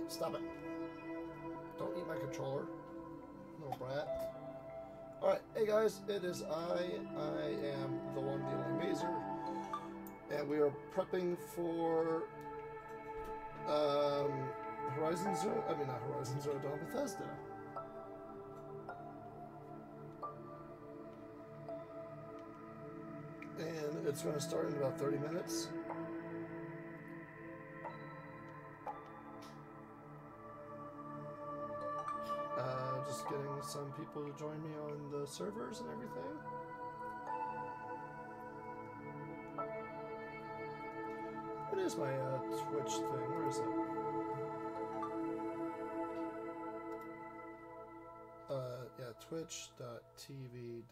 Stop it. Don't eat my controller. Little brat. Alright, hey guys, it is I am the one, the only Mazer. And we are prepping for not Horizon Zero Dawn, Bethesda. And it's going to start in about 30 minutes. Just getting some people to join me on the servers and everything. What is my Twitch thing? Where is it? Yeah, twitch.tv/video.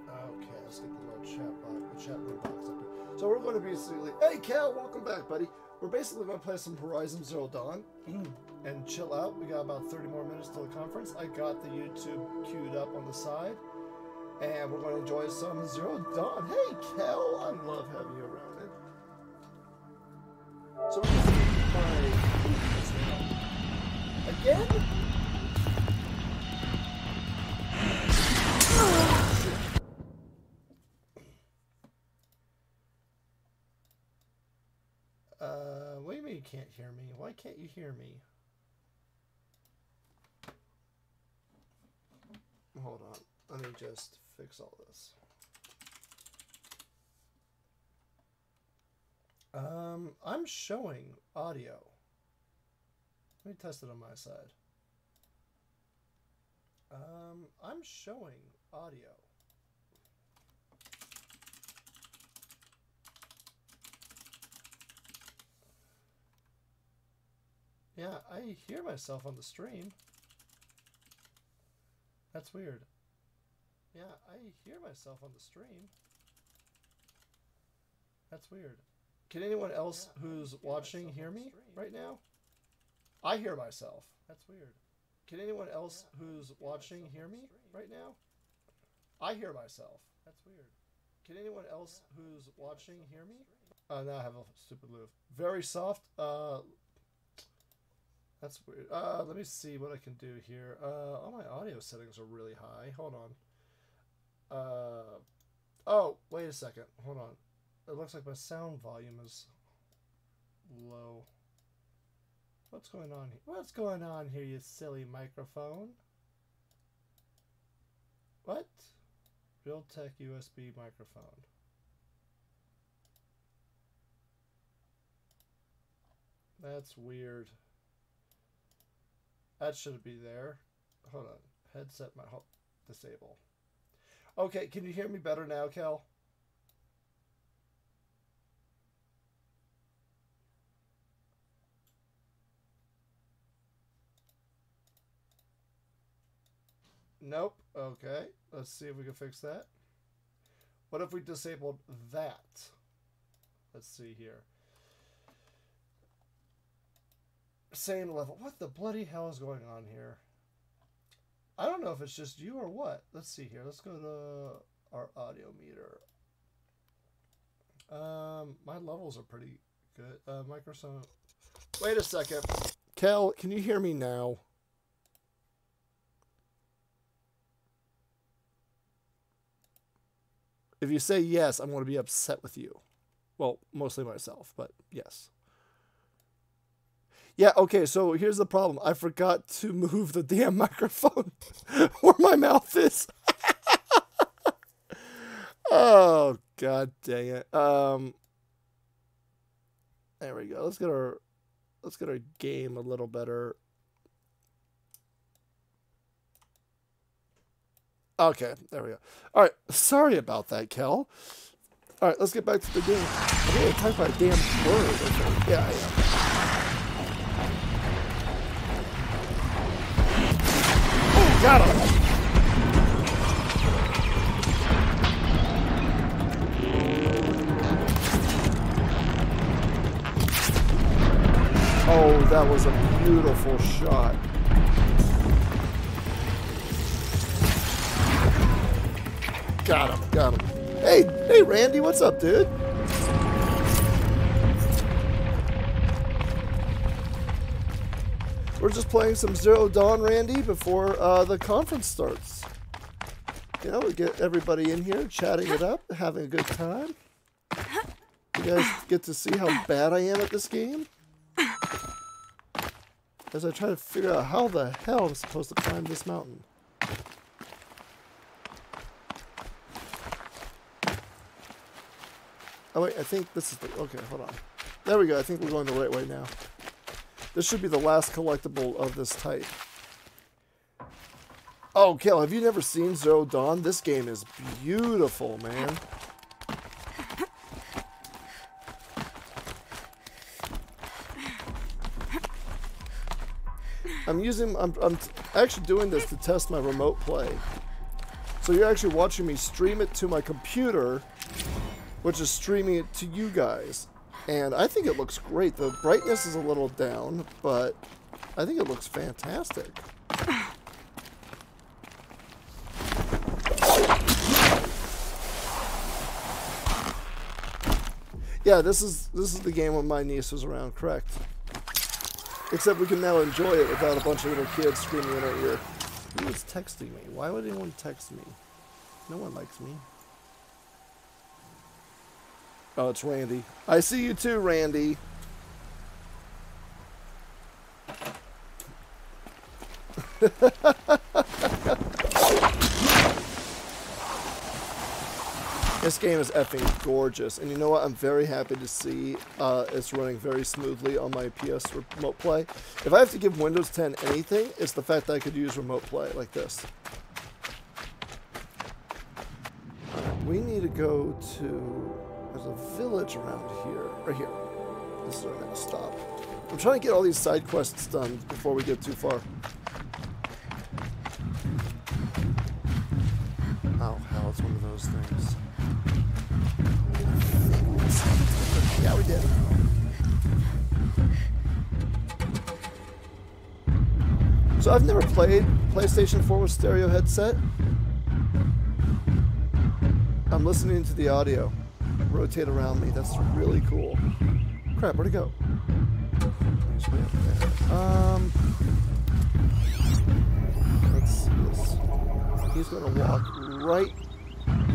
Okay, let's get the little chat room box up here. So we're going to basically, hey Cal, welcome back, buddy. We're basically going to play some Horizon Zero Dawn and chill out. We got about 30 more minutes till the conference. I got the YouTube queued up on the side, and we're going to enjoy some Zero Dawn. Hey Cal, I love having you around, man. So we're going to see my again. What do you mean you can't hear me? Why can't you hear me? Hold on. Let me just fix all this. I'm showing audio. Let me test it on my side. I'm showing audio. Yeah, I hear myself on the stream. That's weird. Yeah, I hear myself on the stream. That's weird. Can anyone else who's watching hear me right now? I hear myself. That's weird. Can anyone else who's watching hear me right now? I hear myself. That's weird. Can anyone else who's watching hear me? Now I have a stupid loop. Very soft. That's weird. Let me see what I can do here. All my audio settings are really high. Hold on. Oh, wait a second. Hold on. It looks like my sound volume is low. What's going on here? What's going on here, you silly microphone? What? Realtek USB microphone. That's weird. That shouldn't be there. Hold on. Headset disable. Okay, can you hear me better now, Kel? Nope. Okay. Let's see if we can fix that. What if we disabled that? Let's see here. Same level. What the bloody hell is going on here? I don't know if it's just you or what. Let's see here. Let's go to our audio meter. My levels are pretty good. Microsoft. Wait a second. Kel, can you hear me now? If you say yes, I'm going to be upset with you. Well, mostly myself, but yes. Yeah, okay, so here's the problem. I forgot to move the damn microphone where my mouth is. Oh, god dang it. There we go. Let's get our game a little better. Okay, there we go. All right, sorry about that, Kel. All right, let's get back to the game. I think I typed my damn word. Okay. Yeah, I am. Oh, got him. Oh, that was a beautiful shot. Got him, got him. Hey, Randy, what's up, dude? We're just playing some Zero Dawn, Randy, before the conference starts. You know, we get everybody in here, chatting it up, having a good time. You guys get to see how bad I am at this game. As I try to figure out how the hell I'm supposed to climb this mountain. Oh wait, I think this is the... Okay, hold on. There we go, I think we're going the right way now. This should be the last collectible of this type. Oh, Kel, have you never seen Zero Dawn? This game is beautiful, man. I'm actually doing this to test my remote play. So you're actually watching me stream it to my computer, which is streaming it to you guys. And I think it looks great. The brightness is a little down, but I think it looks fantastic. Yeah, this is the game when my niece was around, correct. Except we can now enjoy it without a bunch of little kids screaming in our ear. Who is texting me? Why would anyone text me? No one likes me. Oh, it's Randy. I see you too, Randy. This game is effing gorgeous, and you know what? I'm very happy to see it's running very smoothly on my PS remote play. If I have to give Windows 10 anything, it's the fact that I could use remote play like this. We need to go to... There's a village around here. Right here. This is where I'm going to stop. I'm trying to get all these side quests done before we get too far. Oh, hell, it's one of those things. Yeah, we did. So I've never played PlayStation 4 with stereo headset. I'm listening to the audio rotate around me. That's really cool. Crap, where'd it go? He's way up there. Let's see this. He's gonna walk right...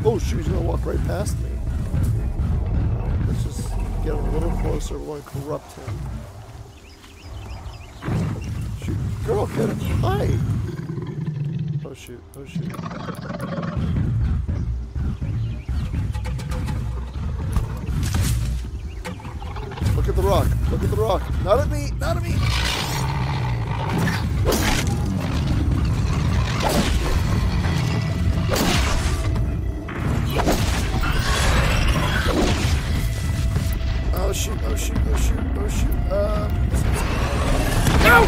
Oh shoot, he's gonna walk right past me. Alright, let's just get him a little closer. We're going to corrupt him. Shoot. Girl, get him. Hi! Oh shoot, oh shoot. Look at the rock. Look at the rock. Not at me. Not at me. Oh shoot. Oh shoot. Oh shoot. Oh shoot. No!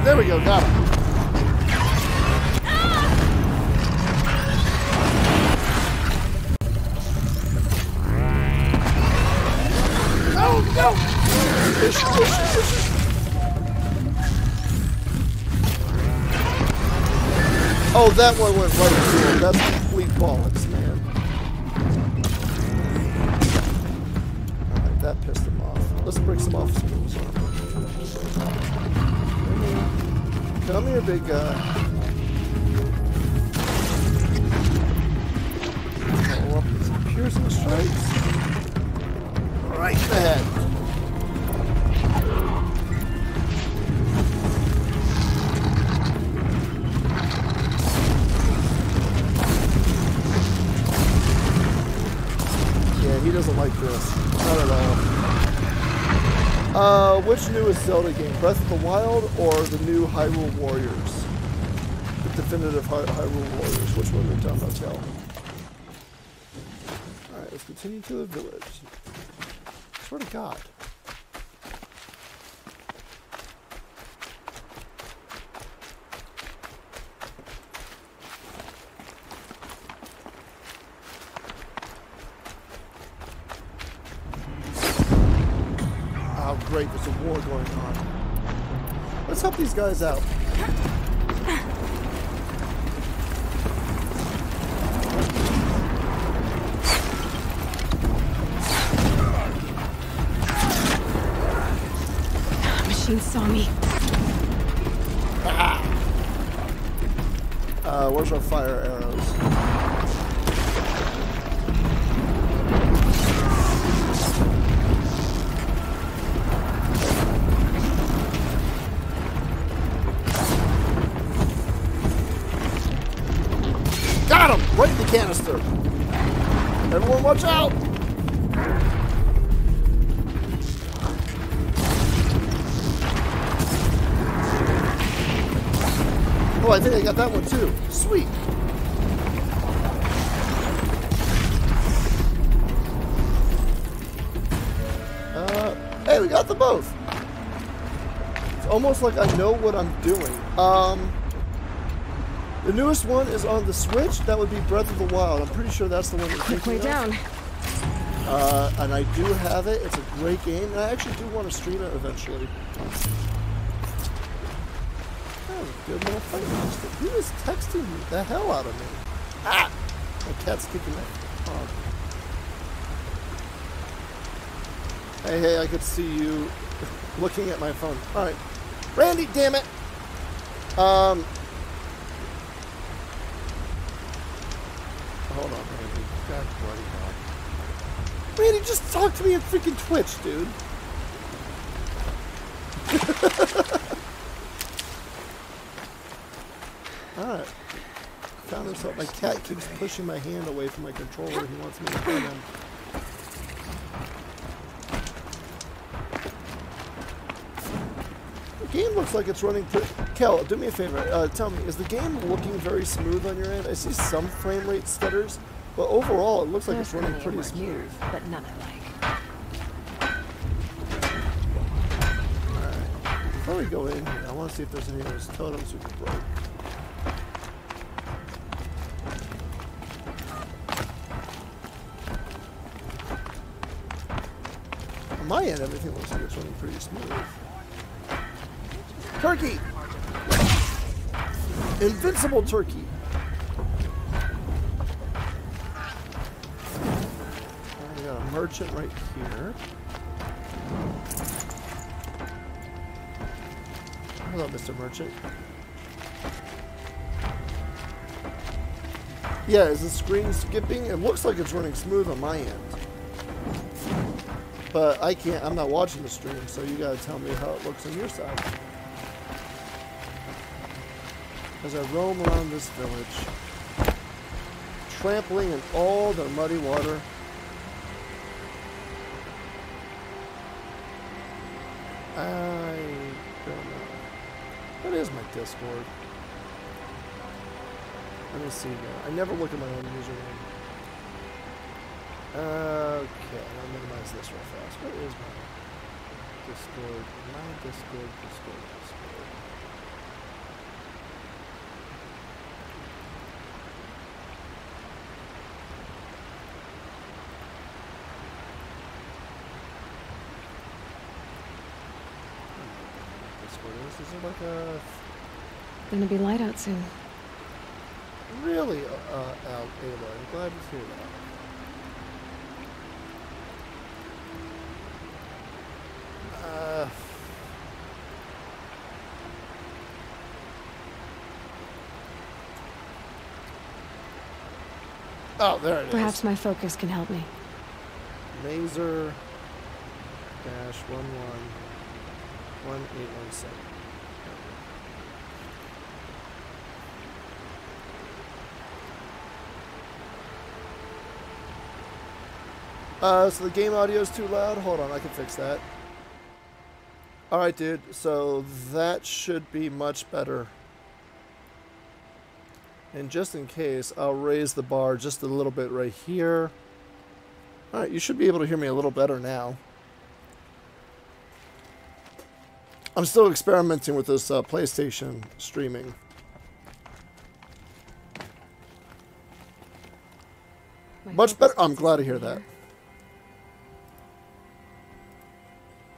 There we go. Got him. No! Push, push, push. Oh, that one went right through him. That's complete bollocks, man. Alright, that pissed him off. Let's break some obstacles. Come here, big guy. Follow up with some piercing strikes. Right in the head. Yeah, he doesn't like this. Not at all. Which newest Zelda game? Breath of the Wild or the new Hyrule Warriors? The definitive Hyrule Warriors. Which one are we talking about, Cal? Alright, let's continue to the village. Swear to God. wow, great, there's a war going on. Let's help these guys out. Machine saw me. Ah. Where's our fire arrows? Got him! Right in the canister. Everyone watch out! Oh, I think I got that one too. Sweet. Hey, we got them both. It's almost like I know what I'm doing. The newest one is on the Switch. That would be Breath of the Wild. I'm pretty sure that's the one you're thinking of. Down. And I do have it. It's a great game. And I actually do want to stream it eventually. Good little fight. Who is texting me the hell out of me? Ah! My cat's kicking my dog. Hey, I could see you looking at my phone. Alright. Randy, damn it! Hold on, Randy. God bloody hell. Randy, just talk to me on freaking Twitch, dude. Alright. Found himself. My cat keeps pushing my hand away from my controller. He wants me to pet him. The game looks like it's running pretty... Kel, do me a favor. Tell me, is the game looking very smooth on your end? I see some frame rate stutters, but overall it looks like it's running pretty smooth. But none I like. Alright. Before we go in here, I want to see if there's any of those totems we can break. On my end, everything looks like it's running pretty smooth. Turkey! Invincible turkey! We got a merchant right here. Hello, Mr. Merchant. Yeah, is the screen skipping? It looks like it's running smooth on my end. But I can't, I'm not watching the stream, so you gotta tell me how it looks on your side. As I roam around this village, trampling in all the muddy water. I don't know. What is my Discord? Let me see now. I never look at my own username. Okay, I'll minimize this real fast. What is my Discord? Discord. Is it like a... Gonna be light out soon. Really, Ayla, I'm glad to hear that. Oh, there it is. Perhaps my focus can help me. Laser dash 111817. So the game audio is too loud. Hold on, I can fix that. Alright, dude. So that should be much better. And just in case, I'll raise the bar just a little bit right here. Alright, you should be able to hear me a little better now. I'm still experimenting with this PlayStation streaming. Much better. I'm glad to hear that.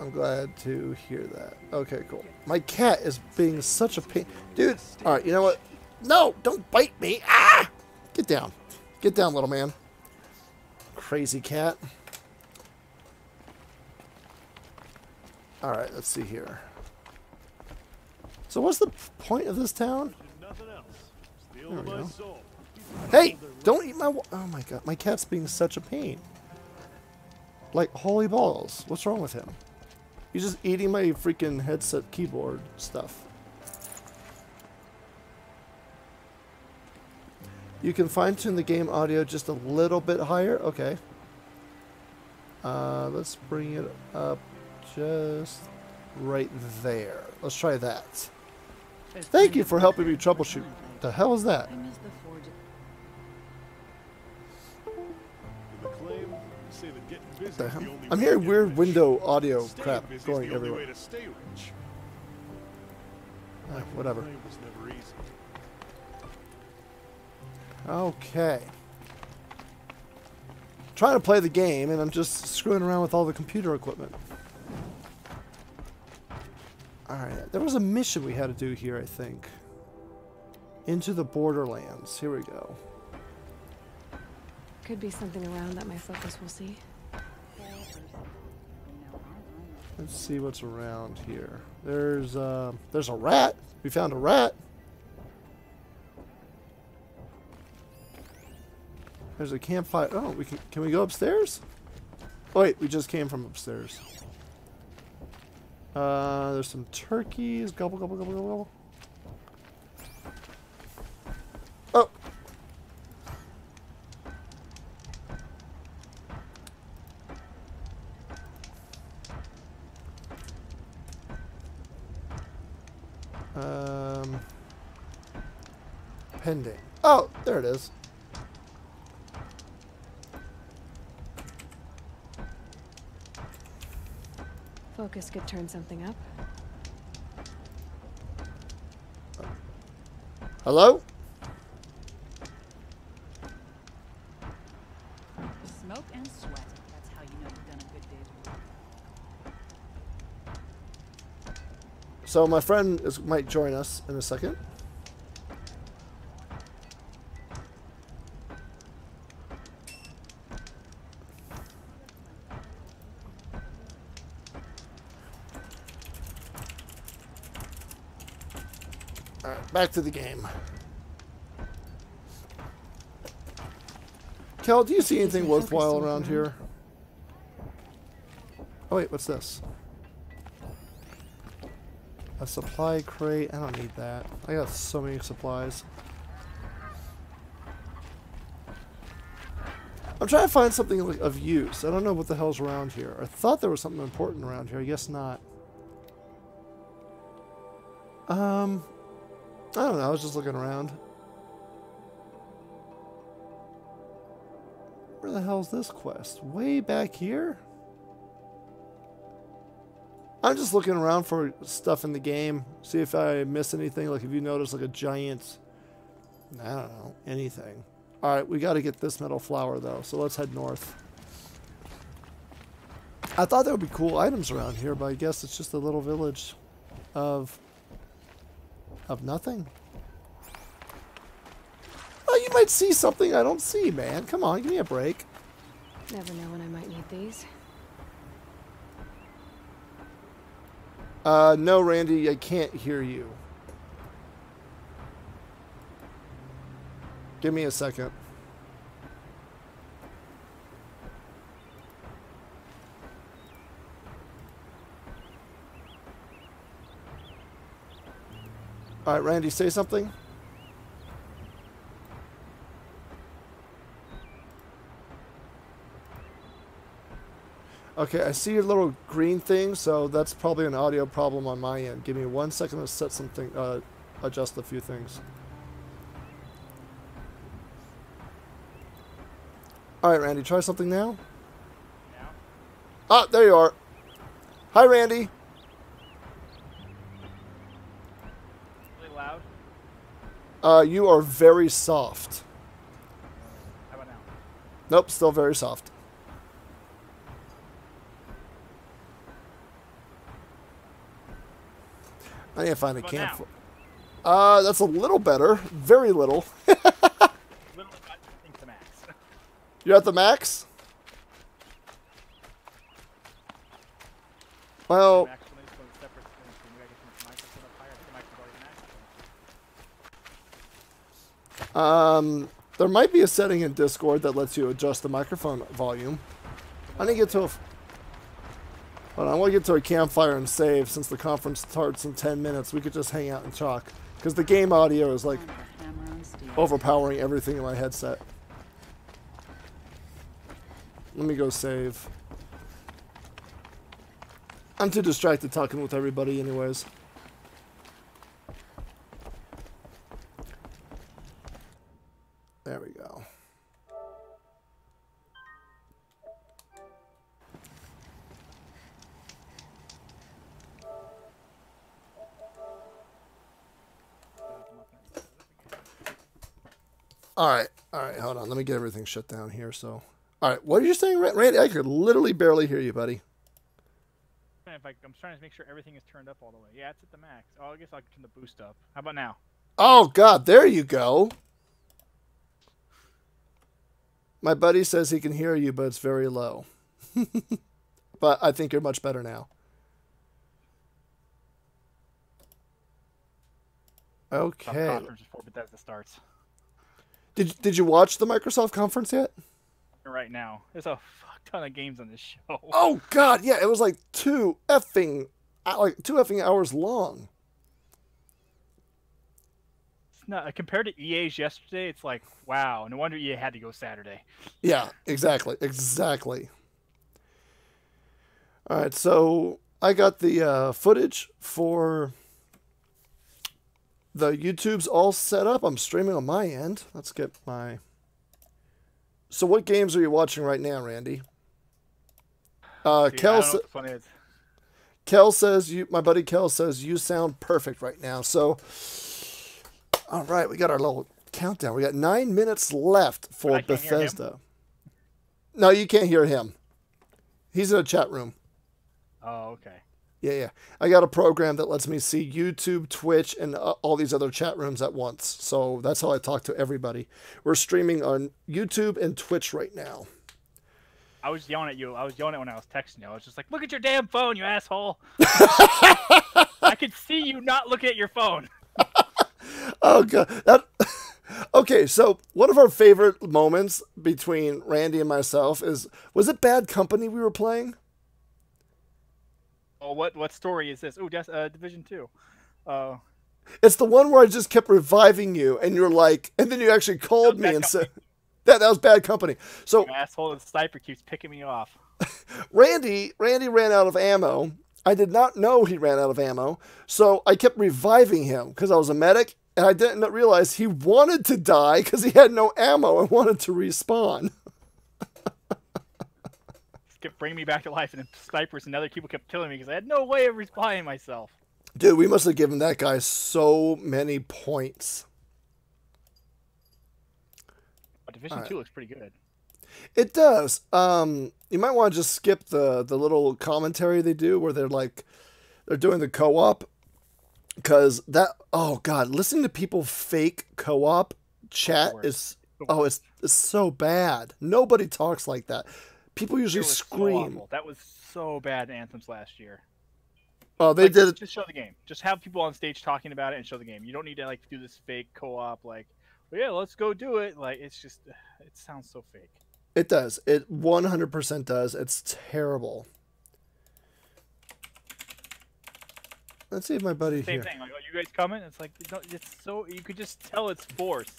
I'm glad to hear that. Okay, cool. My cat is being such a pain. Dude, alright, you know what? No, don't bite me. Ah! Get down. Get down, little man. Crazy cat. Alright, let's see here. So what's the point of this town? There we go. Hey! Don't eat my... Oh my god, my cat's being such a pain. Like, holy balls. What's wrong with him? He's just eating my freaking headset keyboard stuff. You can fine-tune the game audio just a little bit higher. Okay. Let's bring it up just right there. Let's try that. Thank you for helping me troubleshoot. The hell is that? What the hell? I'm hearing weird window audio crap going everywhere. Whatever. Okay. Trying to play the game and I'm just screwing around with all the computer equipment. Alright, there was a mission we had to do here, I think. Into the Borderlands. Here we go. Could be something around that my focus will see. Let's see what's around here. There's a rat. We found a rat. There's a campfire. Oh, can we go upstairs? Oh, wait, we just came from upstairs. There's some turkeys. Gobble, gobble, gobble, gobble. Oh. Pending. Oh, there it is. Focus could turn something up. Hello? Smoke and sweat. That's how you know you've done a good day's work. So my friend might join us in a second. Alright, back to the game. Kel, do you see anything worthwhile around here? Oh wait, what's this? A supply crate. I don't need that. I got so many supplies. I'm trying to find something of use. I don't know what the hell's around here. I thought there was something important around here. I guess not. I don't know. I was just looking around. Where the hell's this quest? Way back here? I'm just looking around for stuff in the game. See if I miss anything. Like if you notice like a giant... I don't know. Anything. Alright, we got to get this metal flower though. So let's head north. I thought there would be cool items around here, but I guess it's just a little village of nothing. Oh, you might see something I don't see, man. Come on, give me a break. Never know when I might need these. No, Randy, I can't hear you. Give me a second. All right, Randy, say something. Okay, I see your little green thing, so that's probably an audio problem on my end. Give me 1 second to set something, adjust a few things. All right, Randy, try something now. Ah, there you are. Hi, Randy. Really loud? You are very soft. How about now? Nope, still very soft. I need to find a How about camp. now? That's a little better. Very little. Literally got everything to max. You're at the max? Well, Max when they just go to separate screens, so maybe I get the microphone up higher. I think the microphone's already maxed. there might be a setting in Discord that lets you adjust the microphone volume. I need to get to a... Hold on, I want to get to a campfire and save since the conference starts in 10 minutes. We could just hang out and talk. Because the game audio is like Hammer on steel. overpowering everything in my headset. Let me go save. I'm too distracted talking with everybody anyways. There we go. All right, hold on. Let me get everything shut down here. So, all right, what are you saying, Randy? I could literally barely hear you, buddy. I'm trying to make sure everything is turned up all the way. Yeah, it's at the max. Oh, I guess I'll turn the boost up. How about now? Oh, God, there you go. My buddy says he can hear you, but it's very low. But I think you're much better now. Okay. Conference before Bethesda starts. Did you watch the Microsoft conference yet? Right now, there's a fuck ton of games on this show. Oh God, yeah, it was like two effing hours long. It's not compared to EA's yesterday. It's like wow. No wonder EA had to go Saturday. Yeah, exactly. All right, so I got the footage for the YouTube's all set up. I'm streaming on my end. Let's get my... So what games are you watching right now, Randy? Kel says my buddy Kel says you sound perfect right now. So, all right, we got our little countdown. We got 9 minutes left for Bethesda. No, you can't hear him. He's in a chat room. Oh, okay. Yeah. I got a program that lets me see YouTube, Twitch, and all these other chat rooms at once. So that's how I talk to everybody. We're streaming on YouTube and Twitch right now. I was yelling at you. I was yelling at when I was texting you. I was just like, look at your damn phone, you asshole. I could see you not looking at your phone. Oh, God. Okay, so one of our favorite moments between Randy and myself was it Bad Company we were playing? Oh, what story is this? Oh, that's Division 2. It's the one where I just kept reviving you, and you're like, and then you actually called me and said, that was Bad Company. So, you asshole, the sniper keeps picking me off. Randy ran out of ammo. I did not know he ran out of ammo, so I kept reviving him because I was a medic, and I didn't realize he wanted to die because he had no ammo and wanted to respawn. Kept bringing me back to life, and the snipers and other people kept killing me because I had no way of respawning myself. Dude, we must have given that guy so many points. But Division 2 looks pretty good. It does. You might want to just skip the little commentary they do where they're doing the co-op, because oh God, listening to people fake co-op chat is it's so bad. Nobody talks like that. People usually scream. So that was so bad in Anthems last year. Oh, they did it. Just show the game. Just have people on stage talking about it and show the game. You don't need to do this fake co-op well, yeah, let's go do it. It's just it sounds so fake. It does. It 100% does. It's terrible. Let's see if my buddy Same thing. Like, you guys coming? It's like it's so you could just tell it's forced.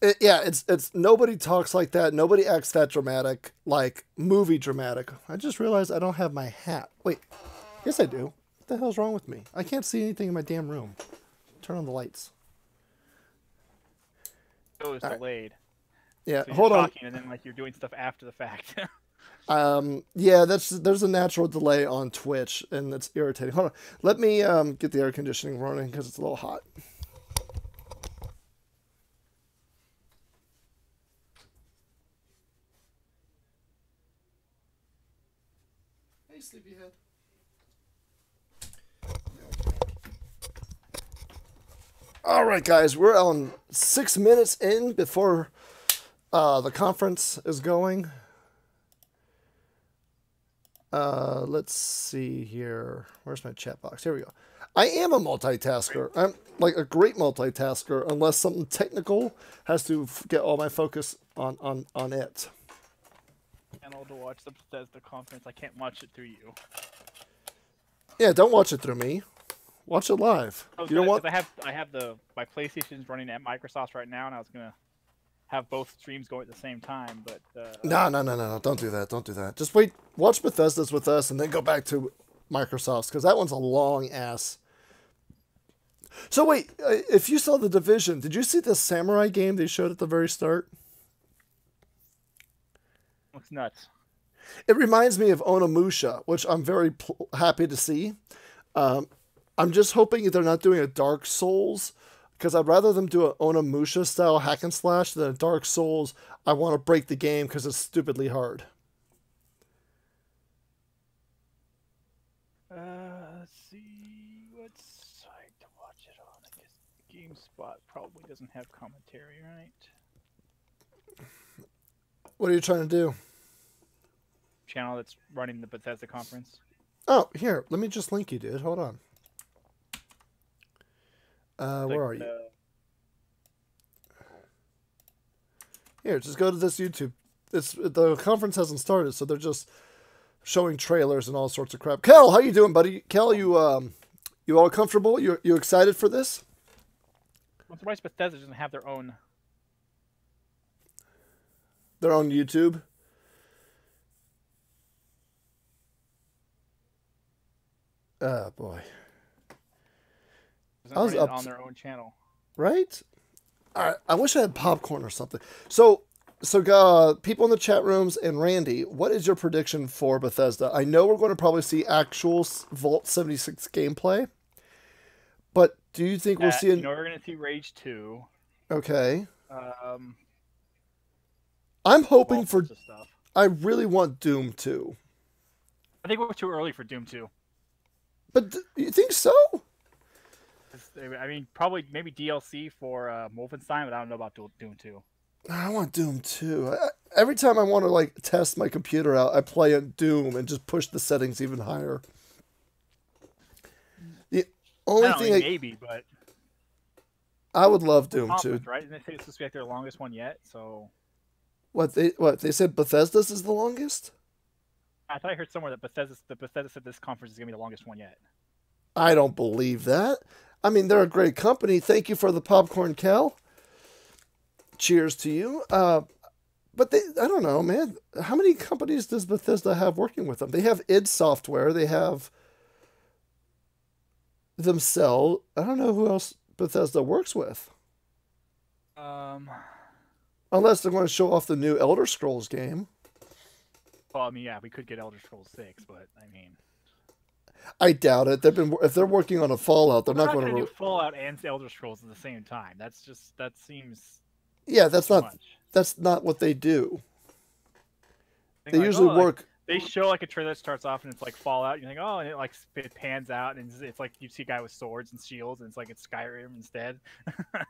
It's nobody talks like that. Nobody acts that dramatic, like movie dramatic. I just realized I don't have my hat. Wait, yes I do. What the hell's wrong with me? I can't see anything in my damn room. Turn on the lights. Oh, it's delayed. Yeah, so hold on. And then you're doing stuff after the fact. Yeah, there's a natural delay on Twitch, and it's irritating. Hold on. Let me get the air conditioning running because it's a little hot. sleepyhead. All right, guys, we're on 6 minutes in before the conference is going. Let's see here. Where's my chat box? Here we go. I am a multitasker. I'm like a great multitasker, unless something technical has to get all my focus on it. Channel to watch the Bethesda Conference. I can't watch it through you. Yeah, don't watch it through me. Watch it live. You don't want. I have my PlayStation's running at Microsoft's right now, and I was gonna have both streams going at the same time, but No, don't do that. Don't do that. Just wait. Watch Bethesda's with us, and then go back to Microsoft's, because that one's a long ass. So wait, if you saw The Division, did you see the samurai game they showed at the very start? looks nuts. It reminds me of Onimusha, which I'm very happy to see. I'm just hoping they're not doing a Dark Souls, because I'd rather them do an Onimusha style hack and slash than a Dark Souls. I want to break the game because it's stupidly hard. Let's see what site to watch it on. I guess GameSpot probably doesn't have commentary, right? What are you trying to do? Channel that's running the Bethesda Conference. Oh, here. Let me just link you, dude. Hold on. Where are you? Here, just go to this YouTube. The conference hasn't started, so they're just showing trailers and all sorts of crap. Kel, how you doing, buddy? Kel, you all comfortable? You excited for this? I'm surprised Bethesda doesn't have their own YouTube. Oh boy. I was on their own channel. Right? I wish I had popcorn or something. So people in the chat rooms and Randy, what is your prediction for Bethesda? I know we're going to probably see actual Vault 76 gameplay, but do you think we'll see? You know, we're going to see Rage 2. Okay. I'm hoping for. Stuff. I really want Doom 2. I think we're too early for Doom 2. But you think so? I mean, probably maybe DLC for Wolfenstein, but I don't know about Doom 2. I want Doom 2. Every time I want to like test my computer out, I play on Doom and just push the settings even higher. The only thing maybe, but I would love Doom 2. Right? And they say it's supposed to be like their longest one yet. So what they said Bethesda's is the longest? I thought I heard somewhere that Bethesda said this conference is gonna be the longest one yet. I don't believe that. I mean, they're a great company. Thank you for the popcorn, Cal. Cheers to you. But I don't know, man. How many companies does Bethesda have working with them? They have id Software. They have themselves. I don't know who else Bethesda works with. Unless they're going to show off the new Elder Scrolls game. Well, I mean, yeah, we could get Elder Scrolls 6, but I mean, I doubt it. If they're working on a Fallout, they're not going to do Fallout and Elder Scrolls at the same time. That seems. Yeah, that's not what they do. They usually work. They show like a trailer that starts off and it's like Fallout. You think, oh, and it pans out and it's like you see a guy with swords and shields and it's like it's Skyrim instead.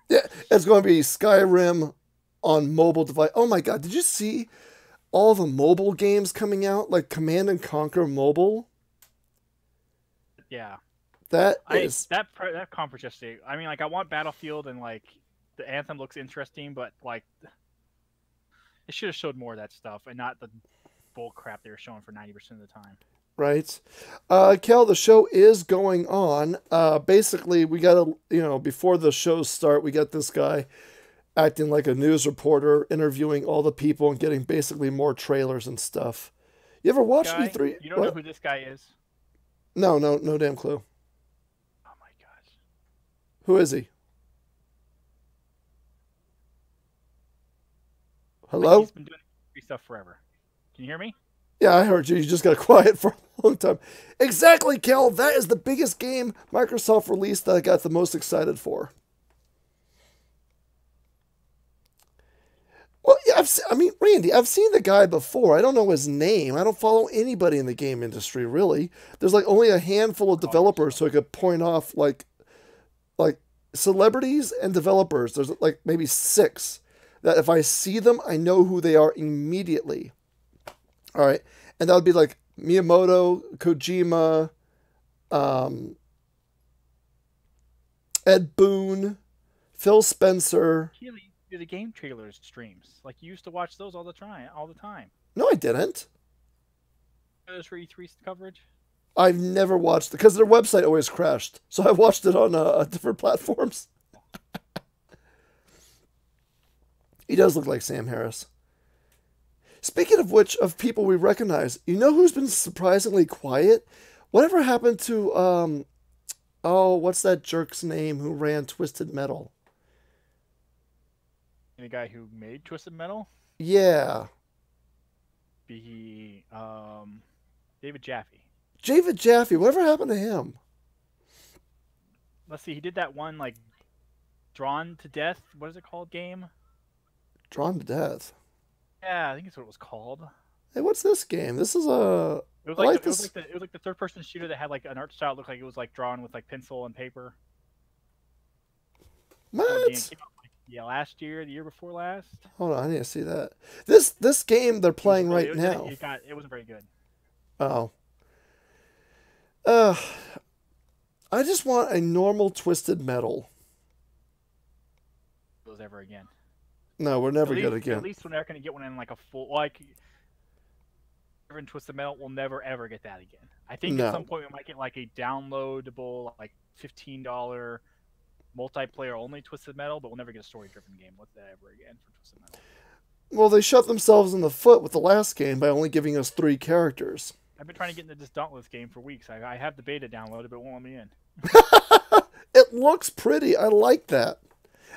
Yeah, it's going to be Skyrim on mobile device. Oh my God, did you see all the mobile games coming out, like Command and Conquer Mobile? Yeah, that conference yesterday. I mean, like I want Battlefield and like the Anthem looks interesting, but like it should have showed more of that stuff and not the bull crap they were showing for 90% of the time. Right. Kel, the show is going on. Basically, we got to, before the shows start, we got this guy acting like a news reporter, interviewing all the people and getting basically more trailers and stuff. You ever watch E3? You don't know who this guy is? No damn clue. Oh my gosh. Who is he? Hello? He's been doing stuff forever. Can you hear me? Yeah, I heard you. You just got quiet for a long time. Exactly, Kel. That is the biggest game Microsoft released that I got the most excited for. Well, yeah, I mean, Randy, I've seen the guy before. I don't know his name. I don't follow anybody in the game industry, really. There's like only a handful of developers, so I could point off like celebrities and developers. There's like maybe 6 that if I see them, I know who they are immediately. All right, and that would be like Miyamoto, Kojima, Ed Boon, Phil Spencer. Keely, do the game trailers streams. Like you used to watch those all the time. No, I didn't. Those for E3 coverage. I've never watched because their website always crashed, so I watched it on different platforms. He does look like Sam Harris. Speaking of which, of people we recognize, you know who's been surprisingly quiet? Whatever happened to oh, what's that jerk's name who ran Twisted Metal? The guy who made Twisted Metal? Yeah. David Jaffe. David Jaffe. Whatever happened to him? Let's see. He did that one like Drawn to Death. What is it called? Game. Drawn to Death. Yeah, I think that's what it was called. Hey, what's this game? This is a. It was I like, like this. it was like the third-person shooter that had like an art style that looked like it was like drawn with like pencil and paper. What? Yeah, last year, the year before last. Hold on, I need to see that. This game they're playing right now. It wasn't very good. Oh. I just want a normal Twisted Metal. If it was ever again. No, we're never good again. At least we're never going to get one in like a full like. In Twisted Metal, we'll never ever get that again. I think at some point we might get like a downloadable, like $15 multiplayer only Twisted Metal, but we'll never get a story-driven game with that ever again for Twisted Metal. Well, they shot themselves in the foot with the last game by only giving us 3 characters. I've been trying to get into this Dauntless game for weeks. I have the beta downloaded, but it won't let me in. It looks pretty. I like that.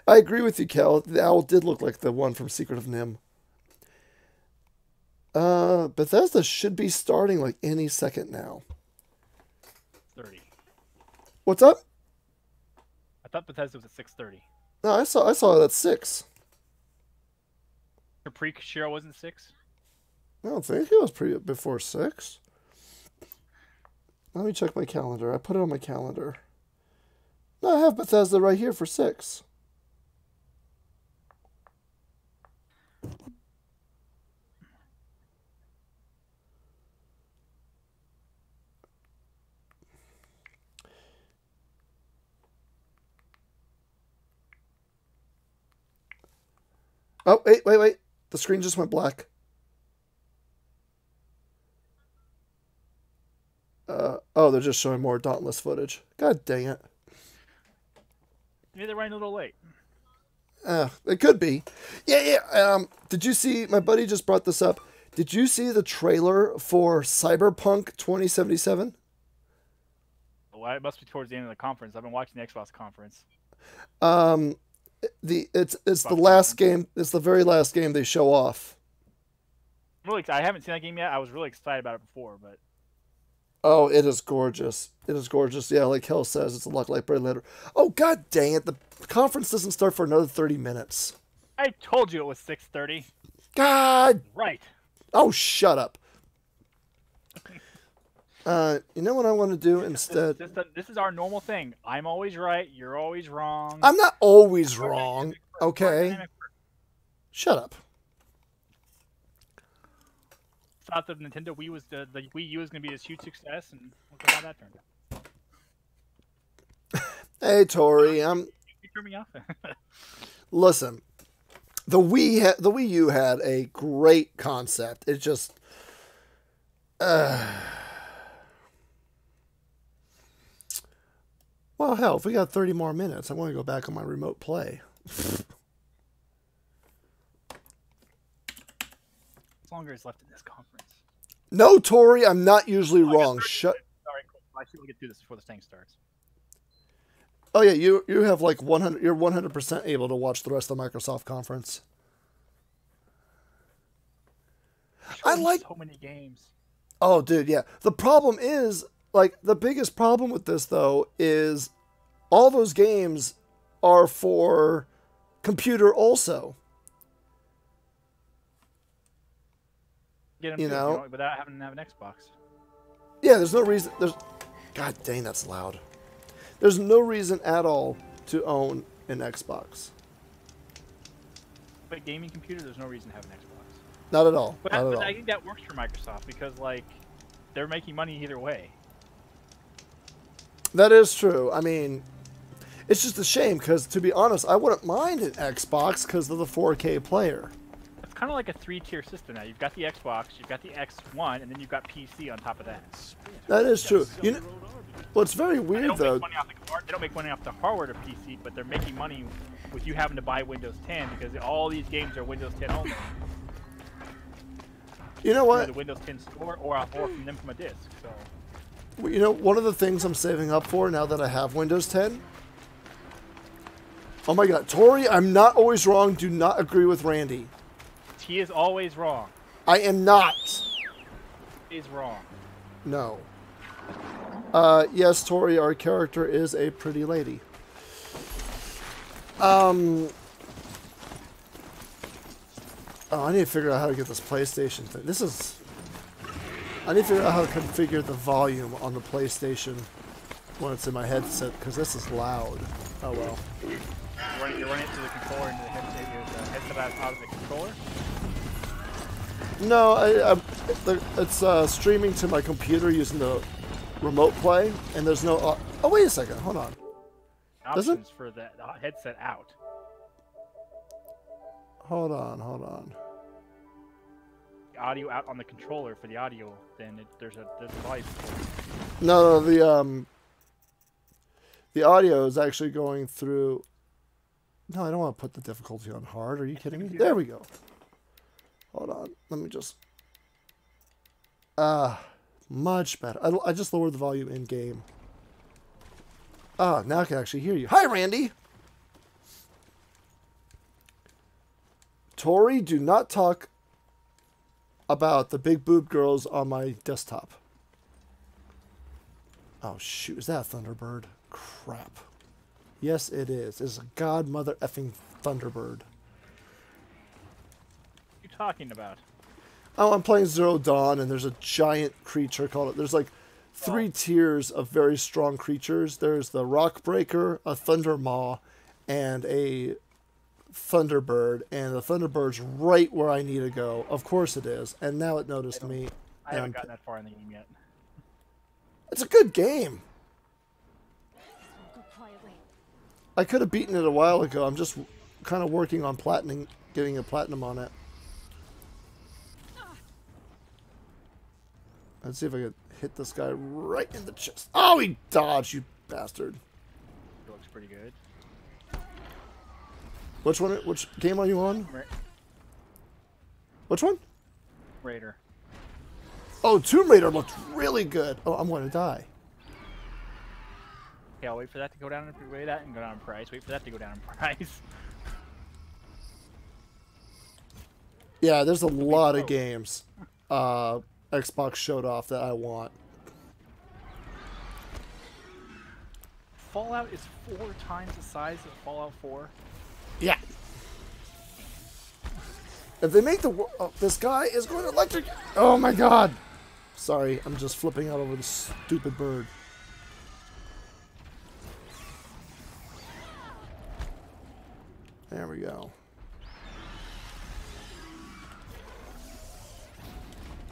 I agree with you, Cal. The owl did look like the one from Secret of Nim. Bethesda should be starting like any second now. 30. What's up? I thought Bethesda was at 6:30. No, I saw it at 6. Your pre-show wasn't 6? I don't think it was before 6. Let me check my calendar. I put it on my calendar. No, I have Bethesda right here for 6. Oh, wait. The screen just went black. Oh, they're just showing more Dauntless footage. God dang it. Maybe they're running a little late. It could be. Yeah. Did you see, my buddy just brought this up. Did you see the trailer for Cyberpunk 2077? Well, it must be towards the end of the conference. I've been watching the Xbox conference. It's the last game. It's the very last game they show off. I haven't seen that game yet. I was really excited about it before, but oh, it is gorgeous. It is gorgeous. Yeah, like Hell says, it's a luck like bread letter. Oh, god dang it! The conference doesn't start for another 30 minutes. I told you it was 6:30. God. Right. Oh, shut up. You know what I want to do instead? This is our normal thing. I'm always right. You're always wrong. I'm not always wrong. Okay. Shut up. Thought the Nintendo Wii was the Wii U was going to be this huge success, and look at how that turned out. Hey, Tori. You turned me off. Listen, the Wii U had a great concept. It just. Well, hell, if we got 30 more minutes, I want to go back on my remote play. As longer is left in this conference. No, Tori, I'm not usually wrong. Shut. All right, cool. I should get through this before this thing starts. Oh yeah, you have like 100. You're 100% able to watch the rest of the Microsoft conference. I like so many games. Oh, dude, yeah. The problem is, like, the biggest problem with this, though, is all those games are for computer also. Get them You know? without having to have an Xbox. Yeah, there's no reason. God dang, that's loud. There's no reason at all to own an Xbox. But gaming computer, there's no reason to have an Xbox. Not at all. But, Not at but all. I think that works for Microsoft because like they're making money either way. That is true. I mean, it's just a shame because, to be honest, I wouldn't mind an Xbox because of the 4K player. It's kind of like a 3-tier system now. You've got the Xbox, you've got the X1, and then you've got PC on top of that. That is true. You know, what's very They weird don't though. make money off they don't make money off the hardware to PC, but they're making money with you having to buy Windows 10 because all these games are Windows 10 only. You know Through what? the Windows 10 store or from them from a disc. So You know, one of the things I'm saving up for now that I have Windows 10. Oh my God, Tori, I'm not always wrong. Do not agree with Randy. he is always wrong. I am not. He is wrong. No. Yes, Tori, our character is a pretty lady. Oh, I need to figure out how to get this PlayStation thing. I need to figure out how to configure the volume on the PlayStation when it's in my headset, because this is loud. Oh well. You're running it through the controller into the headset out of the controller? No, it's streaming to my computer using the remote play, and there's no... oh, wait a second. Hold on. Options for the headset out. Hold on. The audio out on the controller for the audio, then there's a device. No, the audio is actually going through... No, I don't want to put the difficulty on hard. Are you kidding me? There we go. Hold on. Let me just... much better. I just lowered the volume in-game. Now I can actually hear you. Hi, Randy! Tori, do not talk about the big boob girls on my desktop. Oh, shoot. Is that a Thunderbird? Crap. Yes, it is. It's a godmother effing Thunderbird. What are you talking about? Oh, I'm playing Zero Dawn, and there's a giant creature called... There's like 3 tiers of very strong creatures. There's the Rockbreaker, a Thundermaw, and a Thunderbird. And the Thunderbird's right where I need to go. Of course it is. And now it noticed me. I haven't gotten that far in the game yet. It's a good game. I could have beaten it a while ago. I'm just kind of working on platinum, getting a platinum on it. Let's see if I can hit this guy right in the chest. Oh, he dodged, you bastard. It looks pretty good. Which game are you on? Which one? Raider. Oh, Tomb Raider looked really good. Oh, I'm going to die. Okay, I'll wait for that to go down and go down in price. Wait for that to go down in price. Yeah, there's a lot of games Xbox showed off that I want. Fallout is 4 times the size of Fallout 4. Yeah. If they make the... Oh, this guy is going electric... Oh my god! Sorry, I'm just flipping out over the stupid bird. There we go.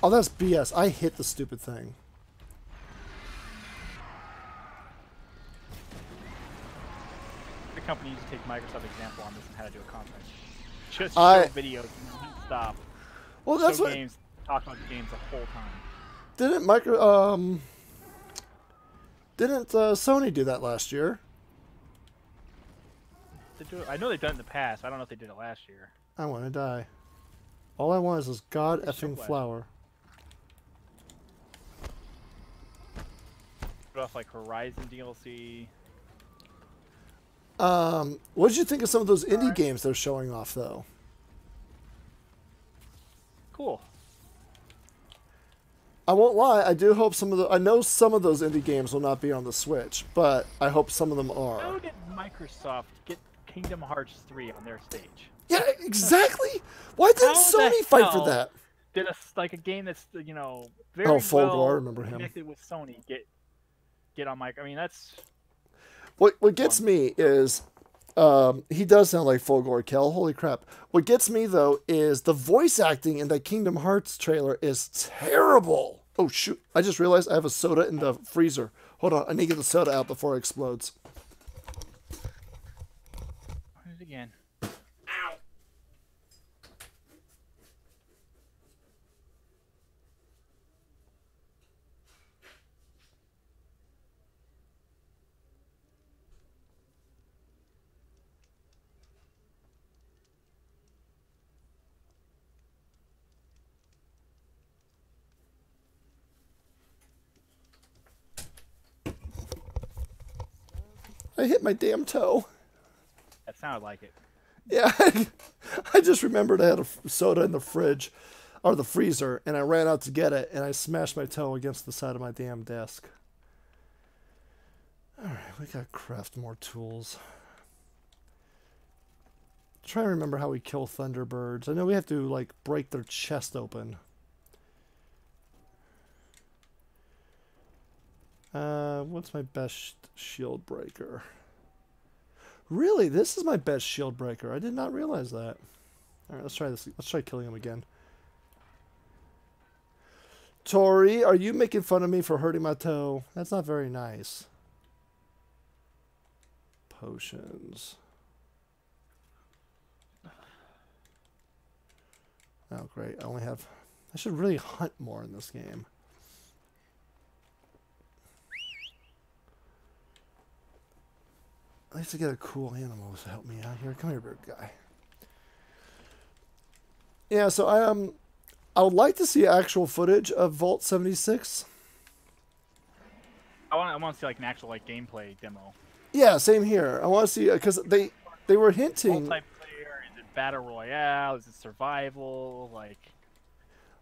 Oh, that's BS. I hit the stupid thing. The company needs to take Microsoft example on this and how to do a conference. Just show videos and stop. Well, that's show what... games, talk about the games the whole time. Didn't Sony do that last year? I know they've done it in the past. I don't know if they did it last year. I want to die. All I want is this god effing flower. Put off like Horizon DLC. What did you think of some of those indie games they're showing off, though? Cool. I won't lie. I do hope some of the... I know some of those indie games will not be on the Switch, but I hope some of them are. How did Microsoft get Kingdom Hearts 3 on their stage? Yeah, exactly. Why didn't Sony fight for that? did like a game that's very Oh, Fulgor, I well remember him. connected with Sony get on mic. I mean that's what gets me is he does sound like Fulgor Kel. Holy crap! What gets me though is the voice acting in that Kingdom Hearts trailer is terrible. Oh shoot! I just realized I have a soda in the freezer. Hold on, I need to get the soda out before it explodes. what is it again? I hit my damn toe. That sounded like it. Yeah, I just remembered I had a soda in the fridge, or the freezer, and I ran out to get it, and I smashed my toe against the side of my damn desk. Alright, we gotta craft more tools. Try to remember how we kill Thunderbirds. I know we have to, like, break their chest open. What's my best shield breaker? Really? This is my best shield breaker. I did not realize that. Alright, let's try this. Let's try killing him again. Tori, are you making fun of me for hurting my toe? That's not very nice. Potions. Oh, great. I only have... I should really hunt more in this game. I need to get a cool animal to help me out here. Come here, bird guy. Yeah, so I would like to see actual footage of Vault 76. I want to see like an actual like gameplay demo. Yeah, same here. I want to see because they were hinting. Multiplayer? Is it battle royale? Is it survival? Like.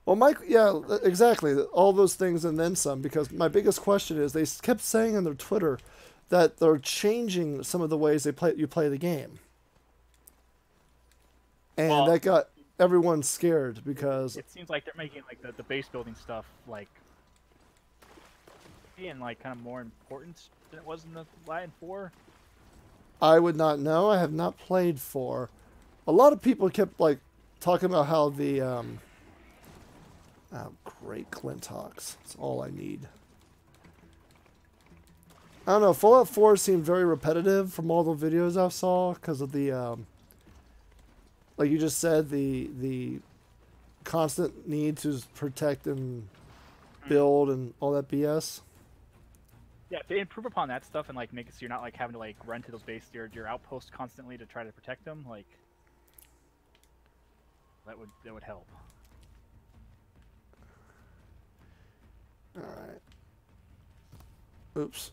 Well, Mike, yeah, exactly. All those things and then some. Because my biggest question is they kept saying on their Twitter that they're changing some of the ways you play the game, and that got everyone scared because it seems like they're making like the base building stuff like being like kind of more important than it was in the Lion 4. I would not know. I have not played 4. A lot of people kept like talking about how the oh great Clintox. That's all I need. I don't know. Fallout 4 seemed very repetitive from all the videos I saw because of the like you just said, the constant need to protect and build and all that BS. Yeah, if they improve upon that stuff and like make it so you're not like having to like run to those bases, your outposts constantly to try to protect them, like that would help. All right. Oops.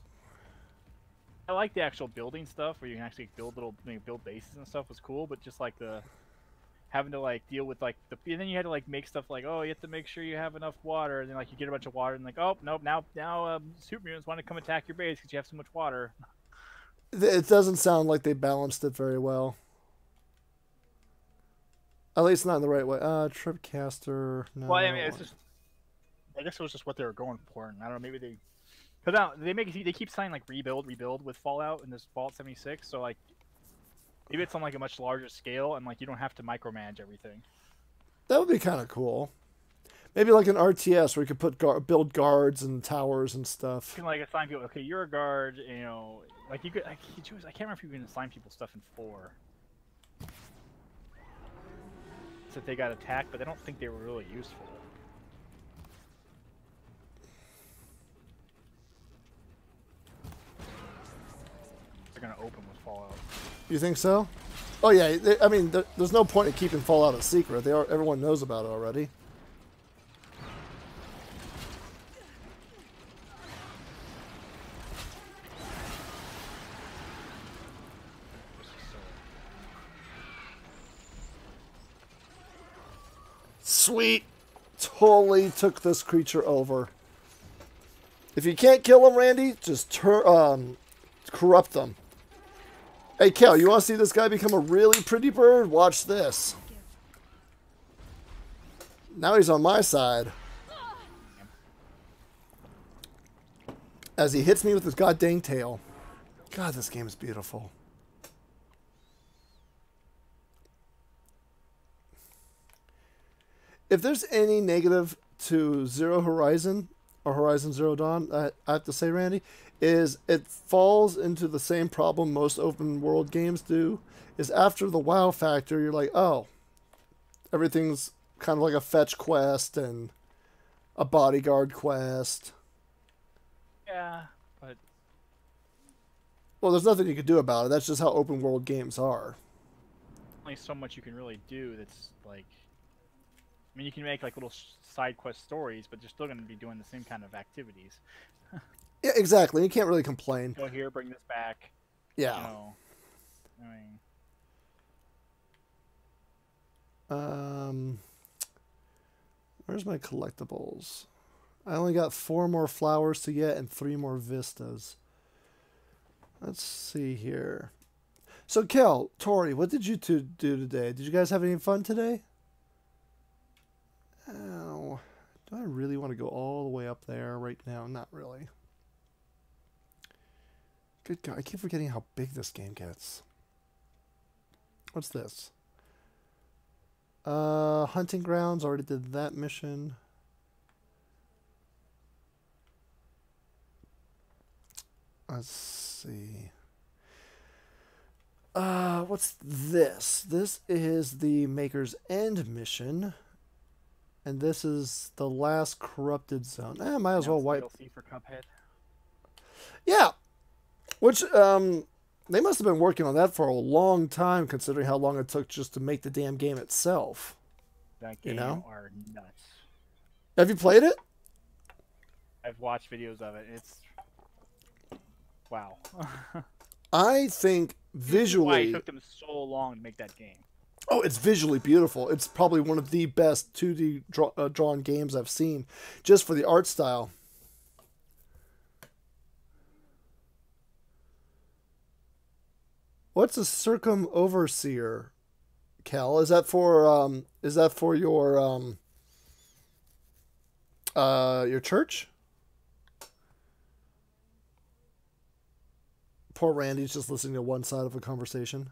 I like the actual building stuff where you can actually build build bases and stuff was cool, but just like the having to like deal with like and then you had to like make stuff like, oh, you have to make sure you have enough water, and then like you get a bunch of water and like, oh nope, now super mutants want to come attack your base because you have so much water. It doesn't sound like they balanced it very well. At least not in the right way. Tripcaster. No. Well, I mean, it's just I guess it was just what they were going for, and I don't know, maybe they. Because they keep saying like rebuild with Fallout in this Vault 76, so like maybe it's on like a much larger scale and like you don't have to micromanage everything. That would be kind of cool. Maybe like an RTS where you could put build guards and towers and stuff. You can like assign people. Okay, you're a guard. You know, like you could. I can't remember if you can assign people stuff in 4. So they got attacked, but I don't think they were really useful. They're gonna open with Fallout. You think so? Oh yeah. I mean, there's no point in keeping Fallout a secret. Everyone knows about it already. Sweet. Totally took this creature over. If you can't kill him, Randy, just corrupt them. Hey, Kel, you want to see this guy become a really pretty bird? Watch this. Now he's on my side. As he hits me with his goddamn tail. God, this game is beautiful. If there's any negative to Zero Horizon or Horizon Zero Dawn, I have to say, Randy, is it falls into the same problem most open world games do. Is after the wow factor, you're like, oh, everything's kind of like a fetch quest and a bodyguard quest. Yeah, but Well, there's nothing you can do about it. That's just how open world games are. only so much you can really do. That's like, I mean, you can make like little side quest stories, but you're still going to be doing the same kind of activities. Yeah, exactly. You can't really complain. Go here, bring this back. Yeah. You know, I mean, Where's my collectibles? I only got 4 more flowers to get and 3 more vistas. Let's see here. So, Kel, Tori, what did you two do today? Did you guys have any fun today? Oh, do I really want to go all the way up there right now? Not really. Good God, I keep forgetting how big this game gets. What's this? Hunting grounds, already did that mission. Let's see. What's this? This is the Maker's End mission. And this is the last corrupted zone. Might as well wipe. DLC for Cuphead. Yeah. Which, they must have been working on that for a long time, considering how long it took just to make the damn game itself. That game are nuts. Have you played it? I've watched videos of it. It's wow. I think visually. Why it took them so long to make that game. Oh, it's visually beautiful. It's probably one of the best 2D drawn games I've seen, just for the art style. What's a circumoverseer, Cal? Is that for your church? Poor Randy's just listening to one side of a conversation.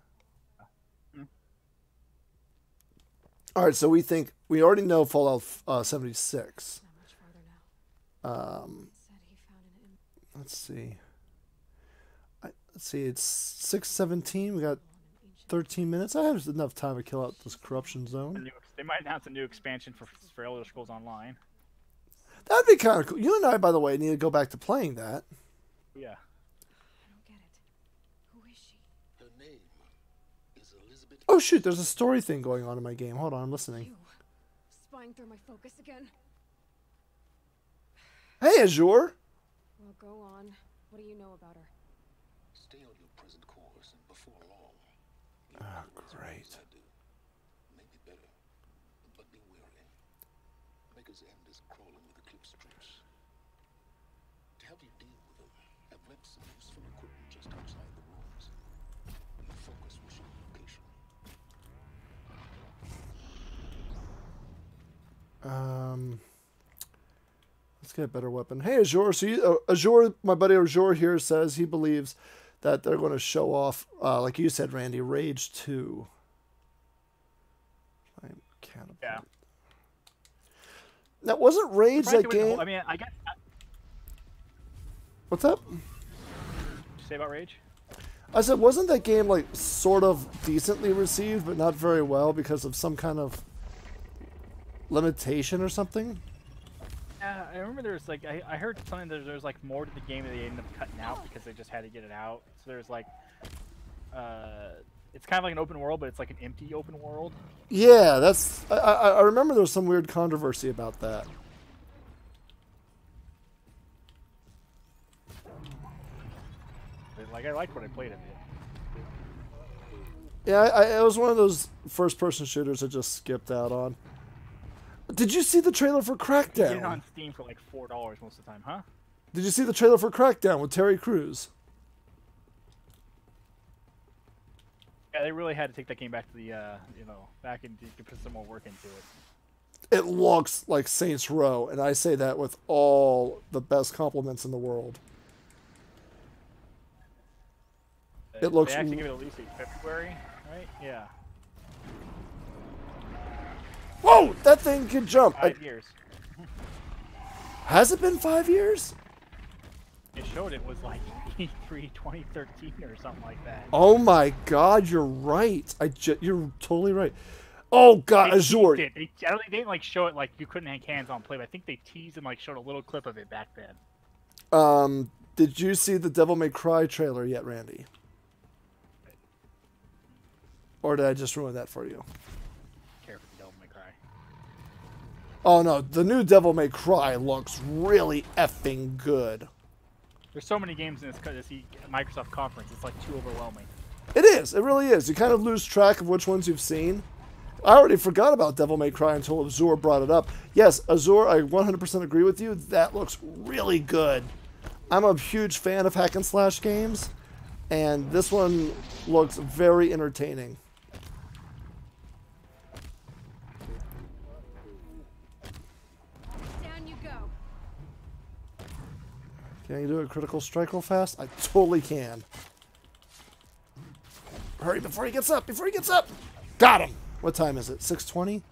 All right, so we already know Fallout 76. Not much farther now. Said he found an Let's see. Let's see. It's 6:17. We got 13 minutes. I have enough time to kill out this corruption zone. They might announce a new expansion for Elder Scrolls Online. That'd be kind of cool. You and I, by the way, need to go back to playing that. Yeah. I don't get it. Who is she? Her name is Elizabeth. Oh shoot! There's a story thing going on in my game. Hold on, I'm listening. You. Spying through my focus again? Hey, Azure. Well, go on. What do you know about her? Stay on your present course, and before long, Oh, great. I do. Maybe better, but be wary. Maker's End is crawling with eclipse troops. To help you deal with them, I've left some useful equipment just outside the rooms. The focus will show the location. Let's get a better weapon. Hey, Azure. So Azure, my buddy Azure here says he believes that they're going to show off, like you said, Randy, Rage 2. Yeah. Now, wasn't Rage that game? I mean, I guess. What's up? What you say about Rage? I said, wasn't that game like sort of decently received, but not very well because of some kind of limitation or something? Yeah, I remember there's like I heard something that there's like more to the game that they ended up cutting out because they just had to get it out. So there's like, it's kind of like an open world, but it's like an empty open world. Yeah, that's. I remember there was some weird controversy about that. Like I liked what I played of it. Yeah, it was one of those first-person shooters I just skipped out on. Did you see the trailer for You get it on Crackdown? Steam for like $4 most of the time, huh? Did you see the trailer for Crackdown with Terry Crews? Yeah, they really had to take that game back to the, back and put some more work into it. it looks like Saints Row, and I say that with all the best compliments in the world. It looks. They actually give it a release in February, right? Yeah. Whoa! That thing can jump. 5 years. Has it been 5 years? It showed it was like E3 2013 or something like that. Oh my God! You're right. You're totally right. Oh God, They Azure. teased it. I don't think they didn't like show it like you couldn't hang hands on play, but I think they teased and like showed a little clip of it back then. Did you see the Devil May Cry trailer yet, Randy? Or did I just ruin that for you? Care for the Devil May Cry. Oh no, the new Devil May Cry looks really effing good. There's so many games in this Microsoft conference. It's like too overwhelming. It is. It really is. You kind of lose track of which ones you've seen. I already forgot about Devil May Cry until Azure brought it up. Yes, Azure, I 100% agree with you. That looks really good. I'm a huge fan of hack and slash games, and this one looks very entertaining. Down you go. Can you do a critical strike real fast? I totally can. Hurry before he gets up! Before he gets up! Got him! What time is it? 6:20?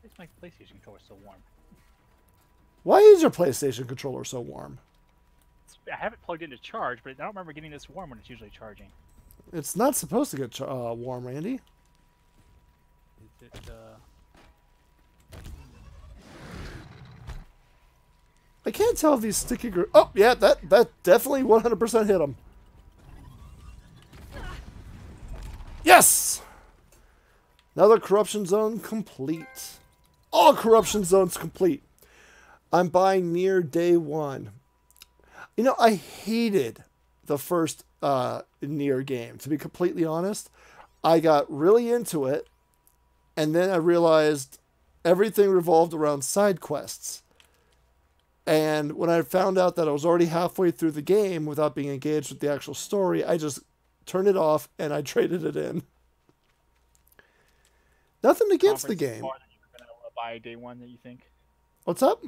It's my PlayStation controller so warm. Why is your PlayStation controller so warm? I have it plugged in to charge, but I don't remember getting this warm when it's usually charging. It's not supposed to get warm, Randy. Is it, I can't tell if these sticky... Oh, yeah, that definitely 100% hit him. Yes! Another corruption zone complete. All corruption zones complete. I'm buying Nier day one. You know, I hated the first Nier game, to be completely honest. I got really into it, and then I realized everything revolved around side quests. And when I found out that I was already halfway through the game without being engaged with the actual story, I just turned it off and I traded it in. Nothing against the game. More than you're gonna buy day one that you think? What's up?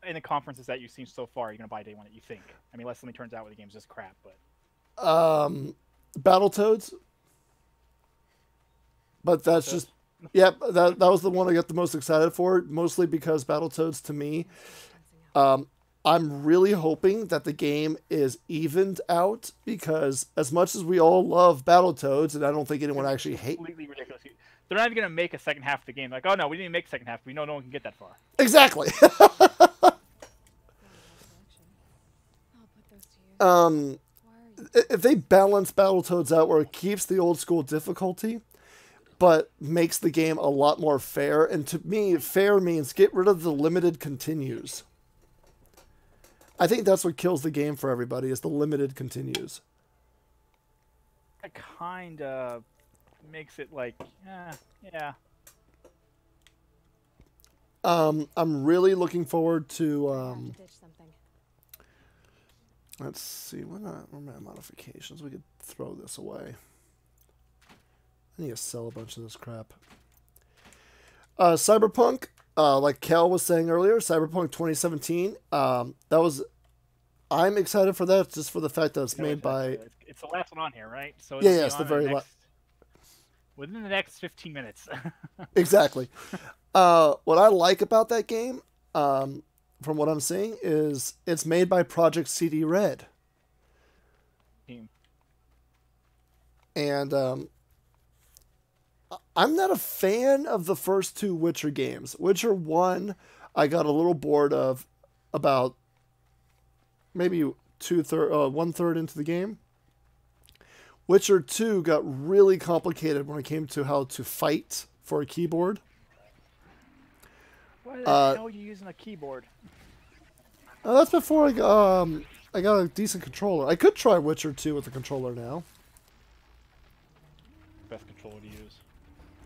In the conferences that you've seen so far, you're gonna buy day one that you think. I mean, unless something turns out where the game's just crap, but Battletoads. But that's just, yeah, that was the one I got the most excited for, mostly because Battletoads to me, I'm really hoping that the game is evened out, because as much as we all love Battletoads, and I don't think anyone actually hates... Completely ridiculous. They're not even going to make a second half of the game. Like, oh no, we didn't make a second half. We know no one can get that far. Exactly. I'll put those to use. If they balance Battletoads out where it keeps the old school difficulty, but makes the game a lot more fair, and to me, fair means get rid of the limited continues. I think that's what kills the game for everybody, is the limited continues. It kind of makes it like, yeah. I'm really looking forward to, I have to ditch something. let's see, what are my modifications? We could throw this away. I need to sell a bunch of this crap. Cyberpunk, like Cal was saying earlier, Cyberpunk 2017. I'm excited for that, just for the fact that it's made by... It's the last one on here, right? So Yeah, it's the very last. Within the next 15 minutes. Exactly. What I like about that game, from what I'm seeing, is it's made by Project CD Red. And I'm not a fan of the first two Witcher games. Witcher 1, I got a little bored of about maybe 1/3 into the game. Witcher 2 got really complicated when it came to how to fight for a keyboard. Why the hell are you using a keyboard? That's before I got a decent controller. I could try Witcher 2 with a controller now. Best controller to use.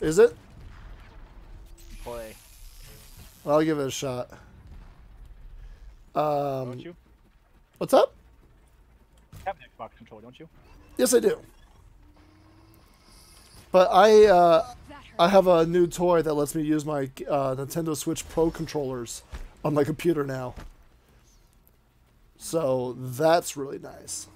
Is it? Play. I'll give it a shot. Don't you? What's up? You have an Xbox controller, don't you? Yes, I do. But I have a new toy that lets me use my Nintendo Switch Pro controllers on my computer now. So that's really nice.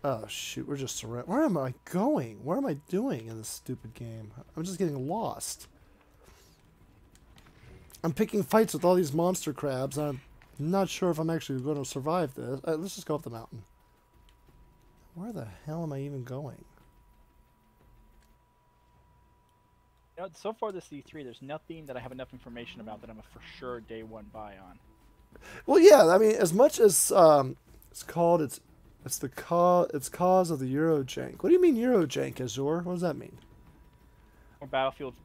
Oh shoot, we're just surrounded. Where am I going? What am I doing in this stupid game? I'm just getting lost. I'm picking fights with all these monster crabs. I'm not sure if I'm actually going to survive this. Let's just go up the mountain. Where the hell am I even going? You know, so far this E3, there's nothing that I have enough information about that I'm a for sure day one buy on. Well, yeah, I mean, as much as it's Kaze of the Eurojank. What do you mean Eurojank, Azure? What does that mean? Or Battlefield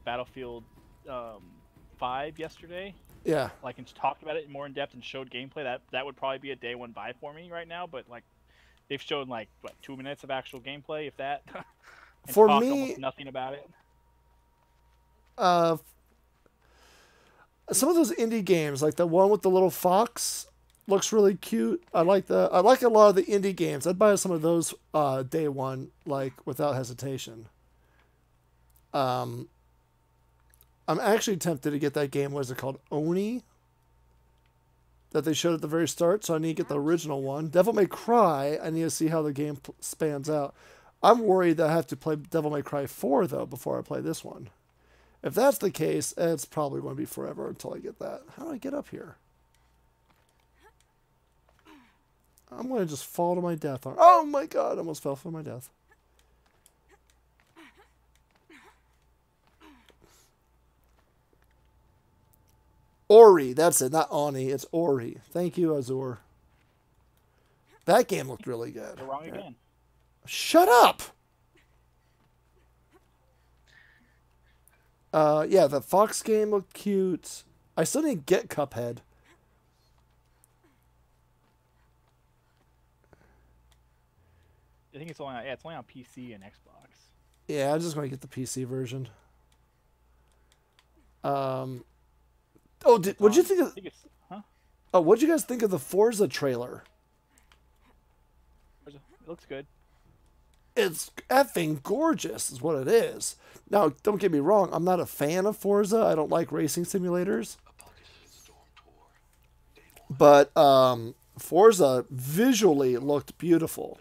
5 yesterday. Yeah. Like, and talked about it more in depth and showed gameplay. That would probably be a day one buy for me right now. But like, they've shown like what 2 minutes of actual gameplay, if that. And for talked me, almost nothing about it. Some of those indie games, like the one with the little fox, looks really cute. I like a lot of the indie games. I'd buy some of those day one, like without hesitation. I'm actually tempted to get that game. What is it called? Oni? That they showed at the very start. So I need to get the original one. Devil May Cry. I need to see how the game spans out. I'm worried that I have to play Devil May Cry 4 though before I play this one. If that's the case, it's probably going to be forever until I get that. How do I get up here? I'm going to just fall to my death. Oh my god, I almost fell for my death. Ori, that's it, not Oni, it's Ori. Thank you, Azure. That game looked really good. You're wrong again. Shut up! Yeah, the Fox game looked cute. I still didn't get Cuphead. I think it's only on PC and Xbox. Yeah, I'm just going to get the PC version. What'd you think of? Huh? Oh, what'd you guys think of the Forza trailer? It looks good. It's effing gorgeous, is what it is. Now, don't get me wrong. I'm not a fan of Forza. I don't like racing simulators. But Forza visually looked beautiful.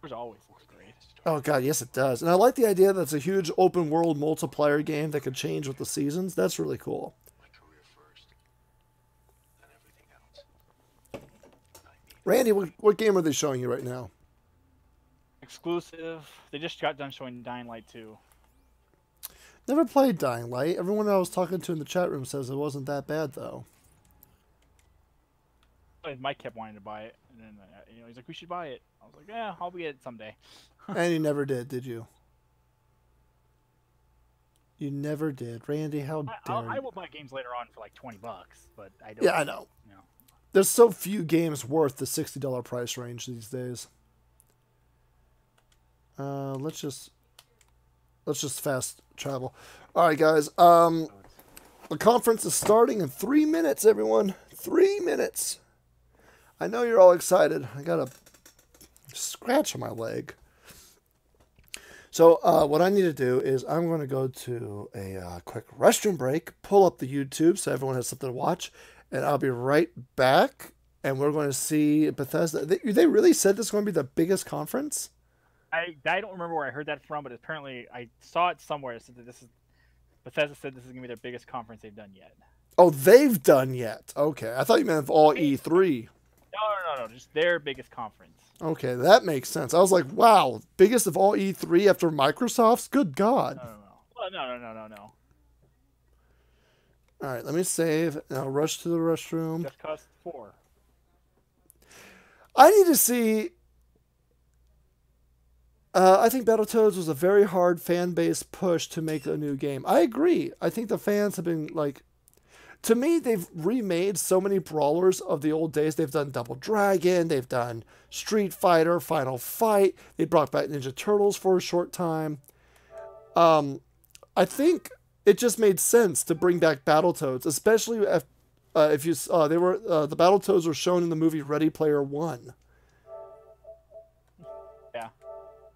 Forza always looks great. Oh god, yes it does. And I like the idea that it's a huge open world multiplayer game that can change with the seasons. That's really cool. Randy, what game are they showing you right now? Exclusive. They just got done showing Dying Light 2. Never played Dying Light. Everyone I was talking to in the chat room says it wasn't that bad though. Mike kept wanting to buy it, and then he's like, "We should buy it." I was like, "Yeah, I'll get it someday." And you never did you? You never did, Randy. How dare you? I will buy games later on for like $20, but I don't. Yeah, I know. You know. There's so few games worth the $60 price range these days. Let's just fast travel. All right, guys. The conference is starting in 3 minutes. Everyone, 3 minutes. I know you're all excited. I got a scratch on my leg. So what I need to do is I'm going to go to a quick restroom break, pull up the YouTube so everyone has something to watch, and I'll be right back. And we're going to see Bethesda. They really said this is going to be the biggest conference? I don't remember where I heard that from, but apparently I saw it somewhere. It said that Bethesda said this is going to be their biggest conference they've done yet. Oh, they've done yet. Okay. I thought you meant of all E3. No. Just their biggest conference. Okay, that makes sense. I was like, wow, biggest of all E3 after Microsoft's? Good God. No. All right, let me save, and I'll rush to the restroom. Just Cause 4. I need to see... I think Battletoads was a very hard fan-base push to make a new game. I agree. I think the fans have been, like... To me, they've remade so many brawlers of the old days. They've done Double Dragon. They've done Street Fighter, Final Fight. They brought back Ninja Turtles for a short time. I think it just made sense to bring back Battletoads, especially if you they were the Battletoads were shown in the movie Ready Player One. Yeah.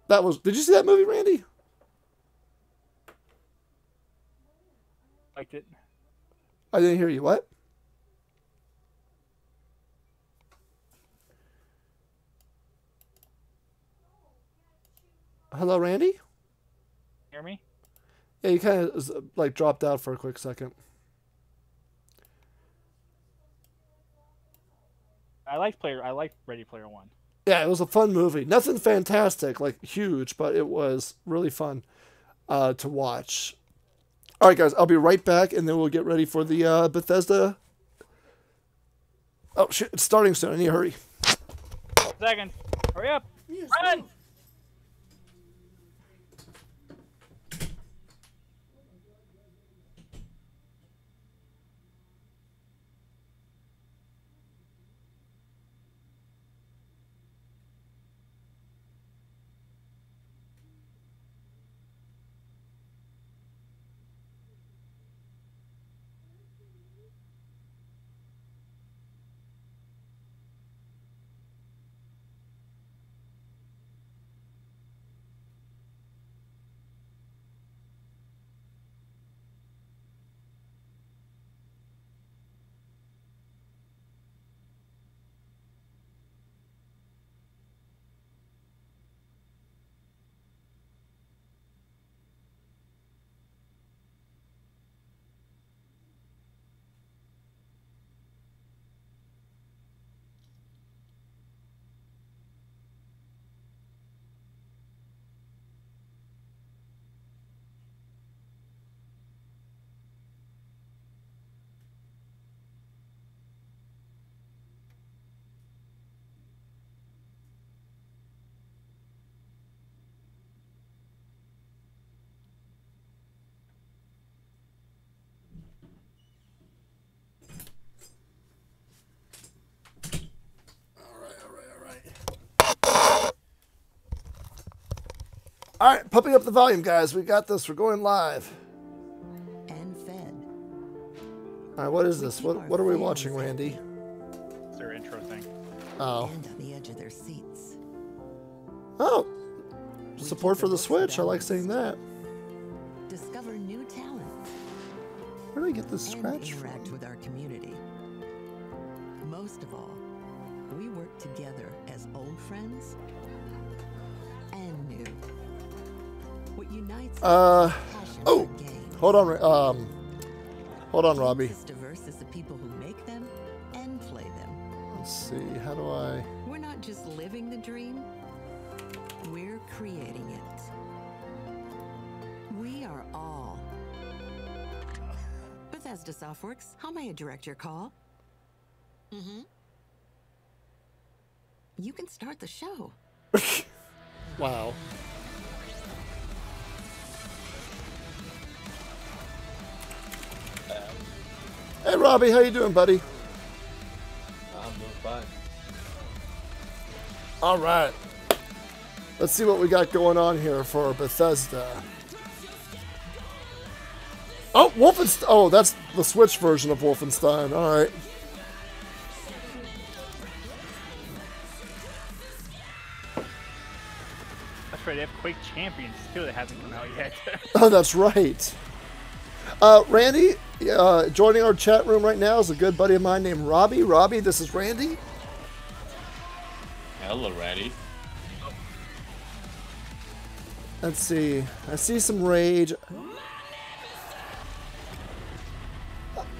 That was. Did you see that movie, Randy? Liked it. I didn't hear you. What? Hello, Randy? Hear me? Yeah, you kind of like dropped out for a quick second. I liked Ready Player One. Yeah, it was a fun movie. Nothing fantastic, like huge, but it was really fun to watch. All right, guys, I'll be right back, and then we'll get ready for the Bethesda. Oh, shit, it's starting soon. I need to hurry. Second. Hurry up. Run! All right, pumping up the volume, guys. We got this. We're going live. And fed. All right, what is this? What are we watching, Randy? It's their intro thing. Oh. And on the edge of their seats. Oh. Support for the Switch. I like seeing that. Discover new talents. Where do I get this And scratch interact from? with our community. Most of all, we work together as old friends and new. What unites us is passion Oh. for games. Hold on, Robbie. As diverse as the people who make them and play them. Let's see. How do I? We're not just living the dream, we're creating it. We are all Bethesda Softworks. How may I direct your call? You can start the show. Wow. Hey, Robbie, how you doing, buddy? I'm doing fine. All right. Let's see what we got going on here for Bethesda. Oh, Wolfenstein. Oh, that's the Switch version of Wolfenstein. All right. That's right. They have Quake Champions too that hasn't come out yet. Oh, that's right. Randy, joining our chat room right now is a good buddy of mine named Robbie. Robbie, this is Randy. Hello, Randy. Let's see. I see some rage.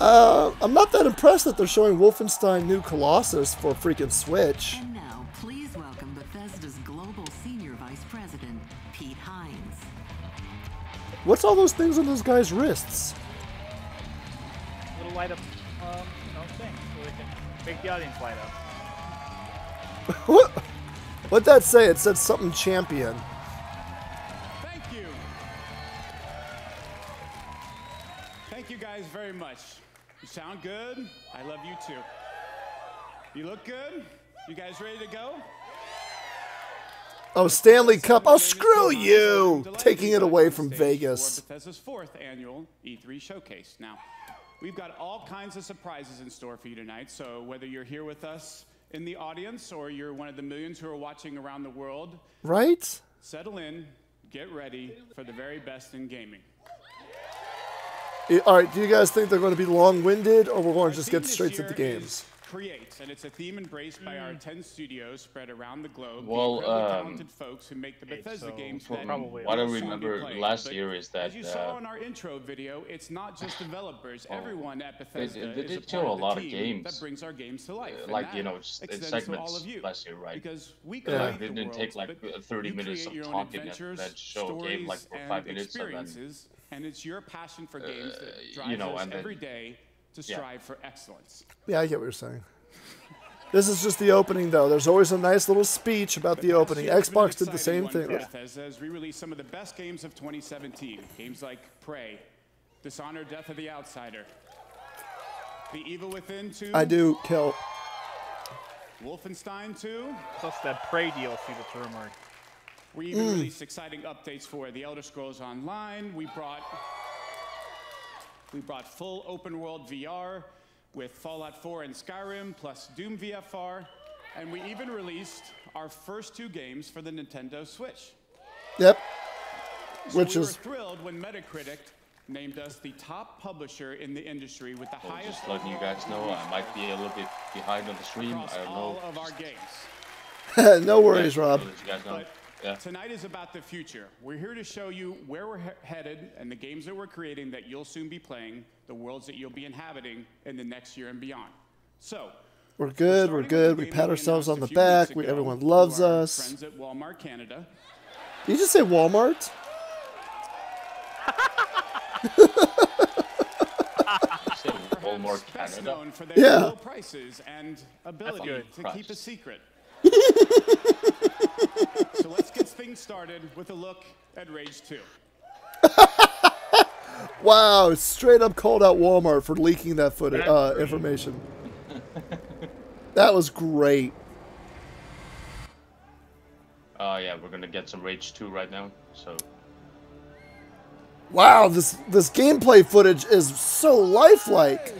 I'm not that impressed that they're showing Wolfenstein New Colossus for freaking Switch. And now, please welcome Bethesda's Global Senior Vice President, Pete Hines. What's all those things on those guys' wrists? Little light up, thing so they can make the audience light up. What? What'd that say? It said something champion. Thank you. Thank you guys very much. You sound good. I love you too. You look good. You guys ready to go? Oh, Stanley Cup. Oh, screw you! Taking it away from Vegas. For Bethesda's 4th annual E3 showcase. Now, We've got all kinds of surprises in store for you tonight, so whether you're here with us in the audience or you're one of the millions who are watching around the world, Right? settle in, get ready for the very best in gaming. All right, do you guys think they're going to be long-winded, or we're going Our to just theme get this straight to year the games? is Create, and it's a theme embraced by our 10 studios spread around the globe. Well, the incredibly talented folks who make the Bethesda so games for that probably What I you'll soon be remember playing. last But year is that as you saw in our intro video, it's not just developers. Everyone at Bethesda they is did a show part a of the lot of team games. that brings our games to life. And like, that you know, just in extends to all segments of you. last year, right? Because we Yeah. create It the didn't take worlds, like but 30 you minutes create of your own talking adventures, and then show a game like for stories, 5 minutes and then experiences, and it's your passion for games that you drives know, us and then- every day to yeah. strive for excellence. Yeah, I get what you're saying. This is just the opening, though. There's always a nice little speech about the opening. Xbox did the same thing. Bethesda has re-released some of the best games of 2017. Games like Prey, Dishonored: Death of the Outsider, The Evil Within 2, I do, Kel. Wolfenstein 2. Plus that Prey DLC that's rumored. We even released exciting updates for The Elder Scrolls Online. We brought full open world VR with Fallout 4 and Skyrim, plus Doom VFR, and we even released our first 2 games for the Nintendo Switch. Yep. So Which we is... were thrilled when Metacritic named us the top publisher in the industry with the Well, highest just letting you guys know, I might be a little bit behind on the stream. across I don't all know. of our games. no worries, Rob. So that you guys know. But Yeah. tonight is about the future. We're here to show you where we're headed and the games that we're creating that you'll soon be playing, the worlds that you'll be inhabiting in the next year and beyond. So, We're good, we're good. We pat ourselves on the back. Everyone loves us. Friends at Walmart Canada. Did you just say Walmart? Walmart Best Canada. known for their Yeah. low prices and ability good. to keep a Price. secret. So let's get things started with a look at Rage 2. Wow, straight up called out Walmart for leaking that footage, information. That was great. Yeah, we're gonna get some Rage 2 right now. So Wow, this gameplay footage is so lifelike.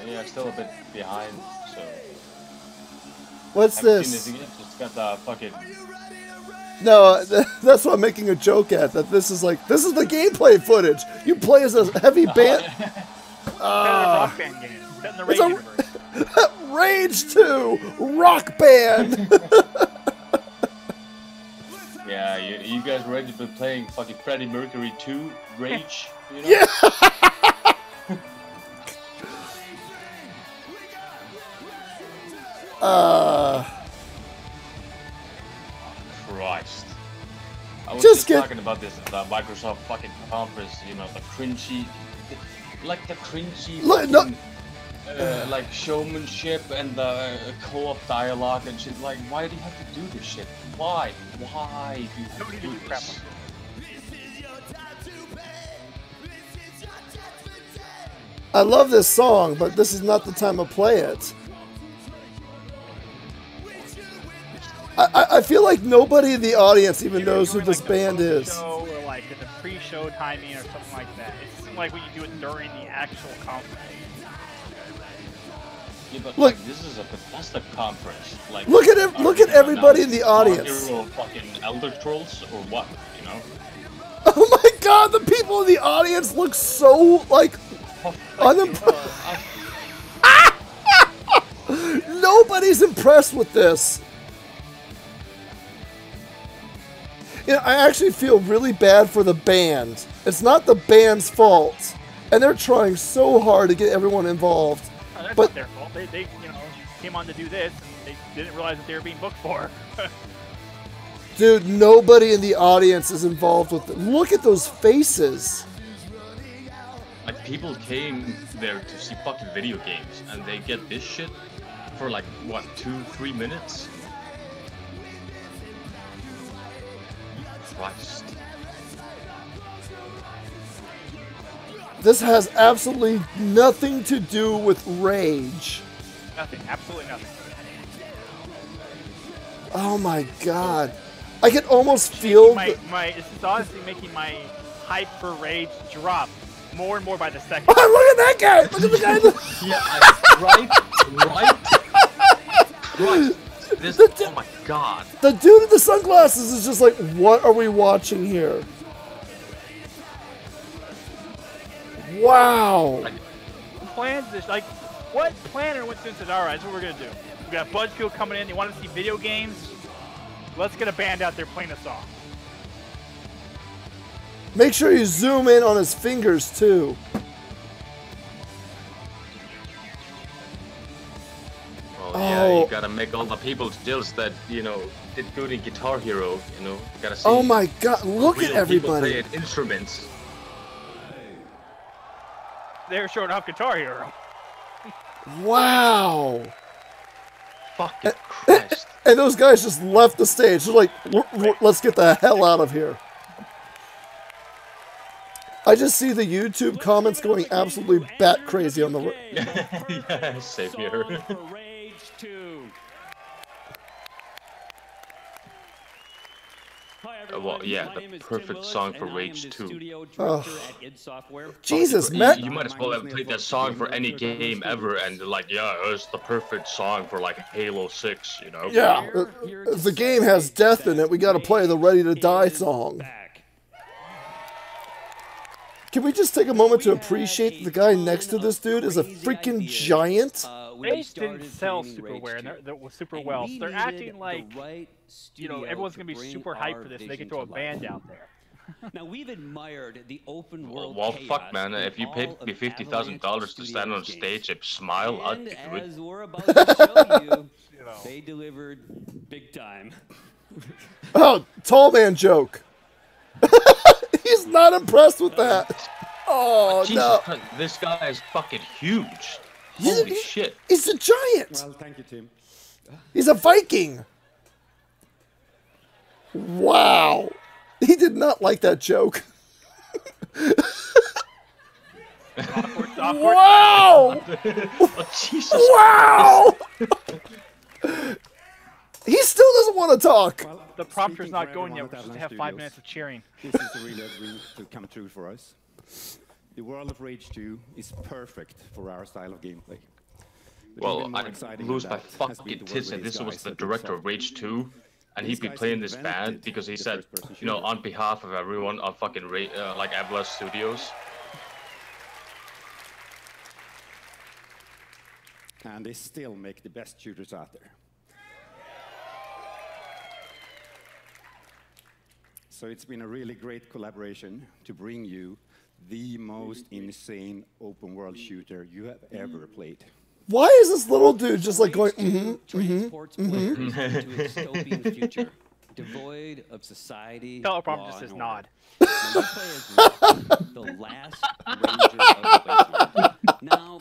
yeah, I'm still a bit behind. So What's haven't seen this? this yet. Just got the fucking. No, that's what I'm making a joke at. That this is the gameplay footage. You play as a heavy band. Rock Band game. Set in the Rage It's a- universe. Rage 2 Rock Band. Yeah, you guys ready to be playing fucking Freddie Mercury 2 Rage? You know? Yeah. Christ. I was Just just get- talking about this at the Microsoft fucking conference, you know, the cringy, Look, no- fucking, like showmanship and the co-op dialogue and shit. Like, why do you have to do this shit? Why? Why do you have to do this? I love this song, but this is not the time to play it. I feel like nobody in the audience even knows who this band is. Show or like at the pre-show timing or something like that. It's like when you do it during the actual conference. Yeah, but Look- like, this is a Bethesda conference. Like, Look at are look you at gonna everybody in the announce audience. inaugural fucking Elder Scrolls or what? You know? Oh my god, the people in the audience look so like unimpressed. Nobody's impressed with this. You know, I actually feel really bad for the band. It's not the band's fault, and they're trying so hard to get everyone involved. That's But- not their fault. They came on to do this and they didn't realize that they were being booked for. Dude, nobody in the audience is involved with it. Look at those faces. Like, people came there to see fucking video games, and they get this shit for like, what, 2-3 minutes? Christ. This has absolutely nothing to do with Rage. Nothing. Absolutely nothing. Oh my god. I can almost feel... This is honestly making my hype for Rage drop more and more by the second. Look at that guy! Look at the guy! Right. This, oh my god. The dude with the sunglasses is just like, what are we watching here? Wow. Plans this, like, what planner went through and said, alright, that's what we're gonna do. We got Buzzkill coming in, they want to see video games. Let's get a band out there playing a song. Make sure you zoom in on his fingers too. Oh yeah, you gotta make all the people skills that, you know, did good in Guitar Hero, you know. Gotta see. Oh my god, look at everybody. People play instruments. They're showing off Guitar Hero. Wow. Fucking Christ. And those guys just left the stage. They're like, let's get the hell out of here. I just see the YouTube comments going absolutely bat crazy on the... Yeah, same here. Well, yeah, the perfect song for Rage 2. Oh. Jesus, man. You might as well have played that song for any game ever, and like, yeah, it's the perfect song for like Halo 6, you know? Yeah, if the game has death in it, we gotta play the Ready to Die song. Can we just take a moment to appreciate that the guy next to this dude is a freaking giant? Rage didn't sell super well, so they're acting like, you know, everyone's gonna be super hyped for this. They can throw a band out there. Now we've admired the open world. Well, fuck, man. If you paid me $50,000 to stand on stage and smile, I'd do it. As we're about to show you, they delivered big time. Oh, tall man joke. He's not impressed with that. Oh, Jesus no. Christ, this guy is fucking huge. Holy shit. He's a giant. Well, thank you, Tim. He's a Viking. Wow. He did not like that joke. Wow. Oh, Jesus wow. He still doesn't want to talk. Well, The prompter's not going yet. We're supposed to have 5 minutes of cheering. This is really a dream to come true for us. The world of Rage 2 is perfect for our style of gameplay. But Well, even more I exciting lose than my that has been fucking to work tits, with and these this was guys the at director of Ubisoft. Rage 2, and These he'd be guys playing this invented band because he the said, first-person you know, shooter. on behalf of everyone on fucking like Avalanche Studios. And they still make the best shooters out there. So it's been a really great collaboration to bring you the most insane open world shooter you have ever played. Why is this little dude just like going, transports players into a dystopian future, devoid of society. Teleprompter law, says and nod. order. Now, you play as Nyx, the last ranger of the wasteland. Now,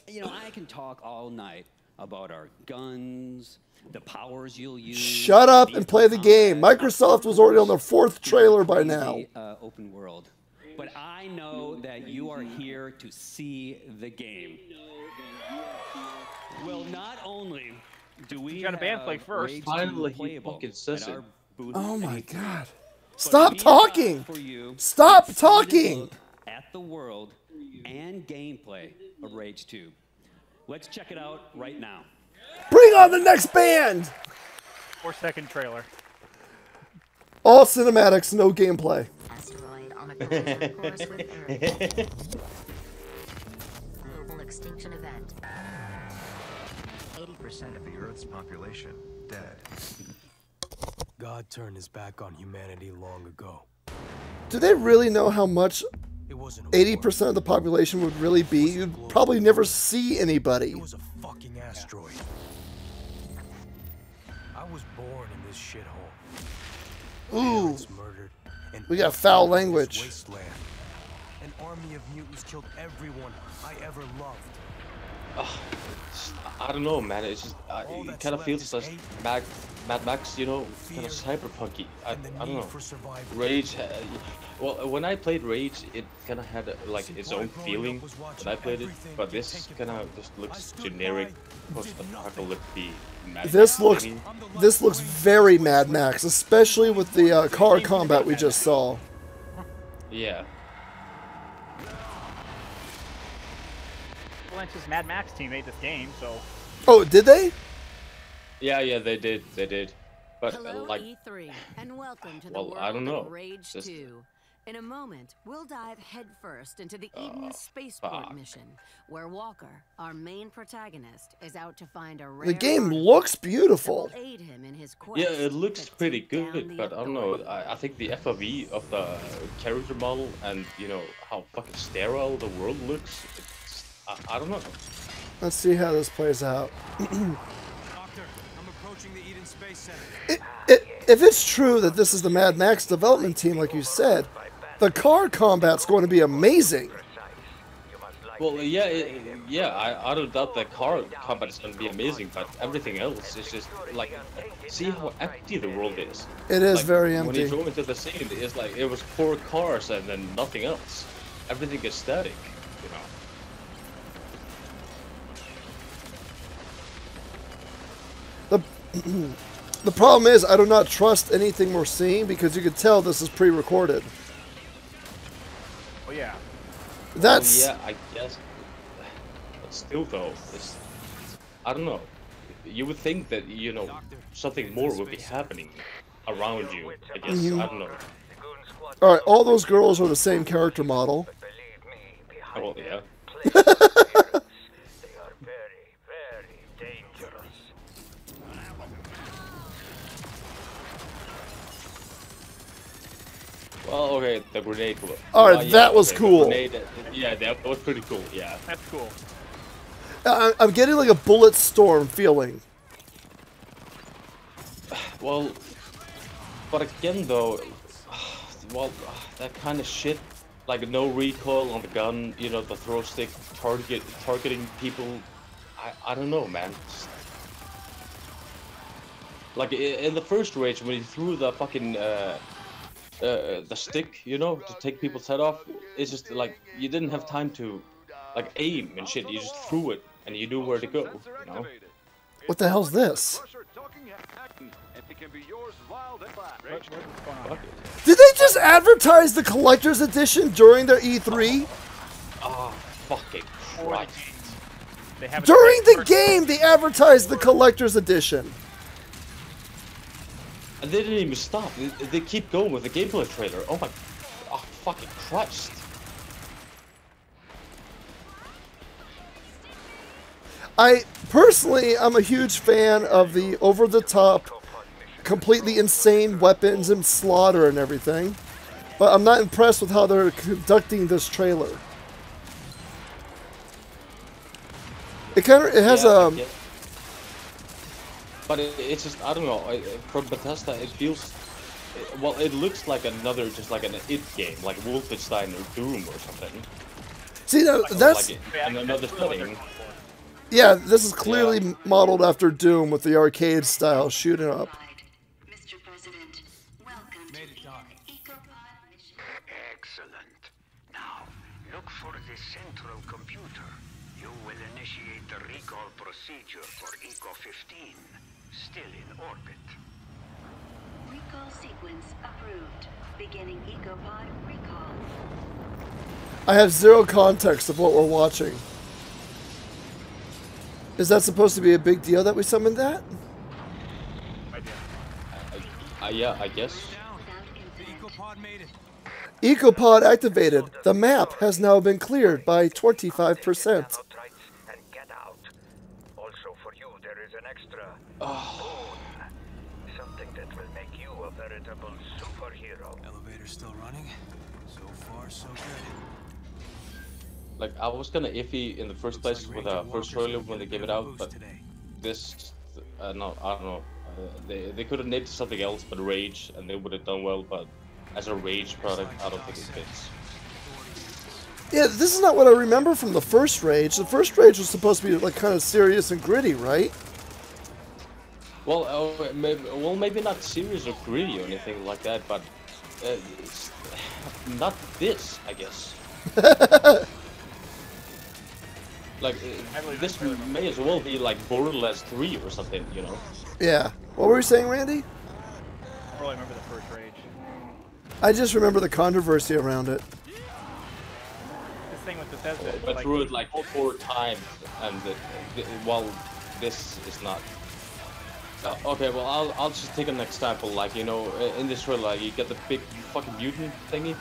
you know, I can talk all night about our guns, the powers you'll use. shut up and play the game. Microsoft was already on their 4th trailer by now. Open world. But I know that you are here to see the game. Well, not only do we got a band have play first. Rage Finally, 2 he playable fucking says at it. our booth Oh my anytime, god. but Stop we have talking. for you Stop a talking. look at the world and gameplay of Rage 2. Let's check it out right now. Bring on the next band. 4-second trailer. All cinematics, no gameplay. Asteroid on a collision course with Earth. Global extinction event. 80% of the Earth's population dead. God turned his back on humanity long ago. Do they really know how much It wasn't a 80% of the population would really be? You'd probably never see anybody. It was a fucking asteroid. I was born in this shithole. Ooh. Parents murdered, and We got foul orphaned in this language. wasteland. An army of mutants killed everyone I ever loved. I don't know, man. It's just All it that's kind of left feels is like hate, Mad Max, you know, kind of fear, cyberpunky. I and the don't need know. for survival. Rage. Well, when I played Rage, it kind of had like See, its boy, own growing feeling up was watching when I played it, everything but get this taken kind of from just I looks stood generic, by, did post-apocalyptic. This looks very Mad Max, especially with the car combat we just saw. Yeah. Avalanche's Mad Max team made this game, so. Oh, did they? Yeah, they did. They did. But Hello, like, E3, and welcome to the well, world I don't know. of Rage Just- 2. In a moment, we'll dive headfirst into the Eden spaceport fuck. mission, where Walker, our main protagonist, is out to find a rare The game artifact looks that beautiful. will aid him in his quest yeah, it looks to pretty take down good, the but I don't know. I think the FOV of the character model and you know how fucking sterile the world looks. It's, I don't know. Let's see how this plays out. Doctor, I'm approaching the Eden Space Center. If it's true that this is the Mad Max development team, like you said, the car combat's going to be amazing. Well, I don't doubt that car combat is going to be amazing, but everything else is just like, see how empty the world is. It is like, very When empty. you go into the scene, it's like it was 4 cars and then nothing else. Everything is static, you know. The problem is I do not trust anything we're seeing because you can tell this is pre-recorded. Well, yeah. That's Well, yeah, I guess. But still, though, I don't know. You would think that you know something more would be happening around you. I guess I don't know. all right. All those girls are the same character model. Oh, well, yeah. Well, okay, the grenade. All right, yeah, that was okay, the cool. Grenade, yeah, that was pretty cool. Yeah. That's cool. I'm getting like a bullet storm feeling. Well, but again, though, well, that kind of shit, like no recoil on the gun, you know, the throw stick targeting people. I don't know, man. Like in the first Rage, when he threw the fucking the stick, you know, to take people's head off, it's just like you didn't have time to like aim and shit. You just threw it and you knew where to go. You know? What the hell's this? Did they just advertise the collector's edition during their E3? Oh, fucking Christ. During the game, they advertised the collector's edition. And they didn't even stop. They keep going with the gameplay trailer. Oh my, oh fucking Christ. I'm a huge fan of the over-the-top, completely insane weapons and slaughter and everything. But I'm not impressed with how they're conducting this trailer. It has yeah, but it's just, I don't know, from Bethesda it feels, well, it looks like another, just like an id game, like Wolfenstein or Doom or something. See, that's... Like in another setting. Yeah, this is clearly modeled after Doom with the arcade style shooting up. Excellent. Now, look for the central computer. You will initiate the recall procedure for Eco-15, still in orbit. Recall sequence approved. Beginning EcoPod recall. I have zero context of what we're watching. Is that supposed to be a big deal that we summoned that? Yeah, I guess. EcoPod activated. The map has now been cleared by 25%. Also for you, there is an extra boon. Something that will make you a veritable superhero. Elevator's still running. So far, so good. Like, I was kinda iffy in the first place with the first trailer when they gave it out, but this, no, I don't know. They could have named it something else but Rage, and they would have done well, but as a Rage product, I don't think it fits. Yeah, this is not what I remember from the first Rage. The first Rage was supposed to be like kind of serious and gritty, right? Well, maybe not serious or gritty or anything like that, but not this, I guess. Like, this may as well be like Borderlands 3 or something, you know? Yeah. What were you saying, Randy? I don't really remember the first Rage. I just remember the controversy around it. This thing with Bethesda. I went through it like 4 times, and while this is not. Okay, well I'll just take an example. Like, you know, in this trailer, like, you get the big fucking mutant thingy.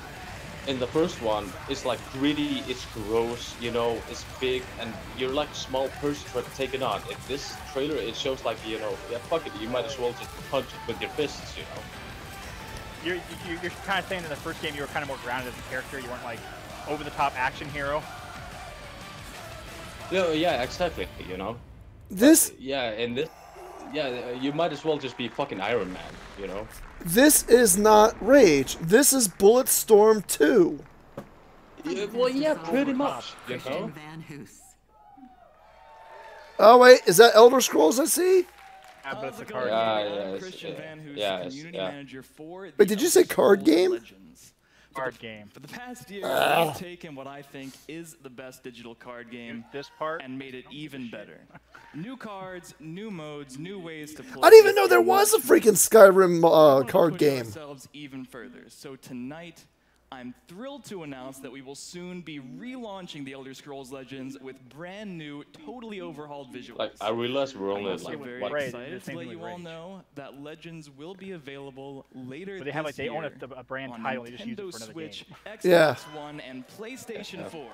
In the first one, it's like gritty, it's gross, you know, it's big, and you're like a small person trying to take it on. In this trailer, it shows like, you know, yeah, fuck it, you might as well just punch it with your fists, you know. You're kind of saying in the first game you were kind of more grounded as a character. You weren't like over the top action hero. Yeah, exactly. You know. This. Yeah, and this. Yeah, you might as well just be fucking Iron Man. You know. This is not Rage. This is Bulletstorm 2. Yeah, well, yeah, pretty much. You know. Oh wait, is that Elder Scrolls I see? Yeah, but it's a card. Wait, did you say card game? Card game. For the past year, I've taken what I think is the best digital card game this part and made it even better. New cards, new modes, new ways to play. I didn't even know there was a freaking Skyrim card game. Ourselves even further. So tonight, I'm thrilled to announce that we will soon be relaunching the Elder Scrolls Legends with brand new, totally overhauled visuals. Like, I realize we're only I'm like very excited to let you all know that Legends will be available later But they have this like they own year a brand on title. They just use it Nintendo for another Switch, game. Xbox Yeah. One, and PlayStation 4.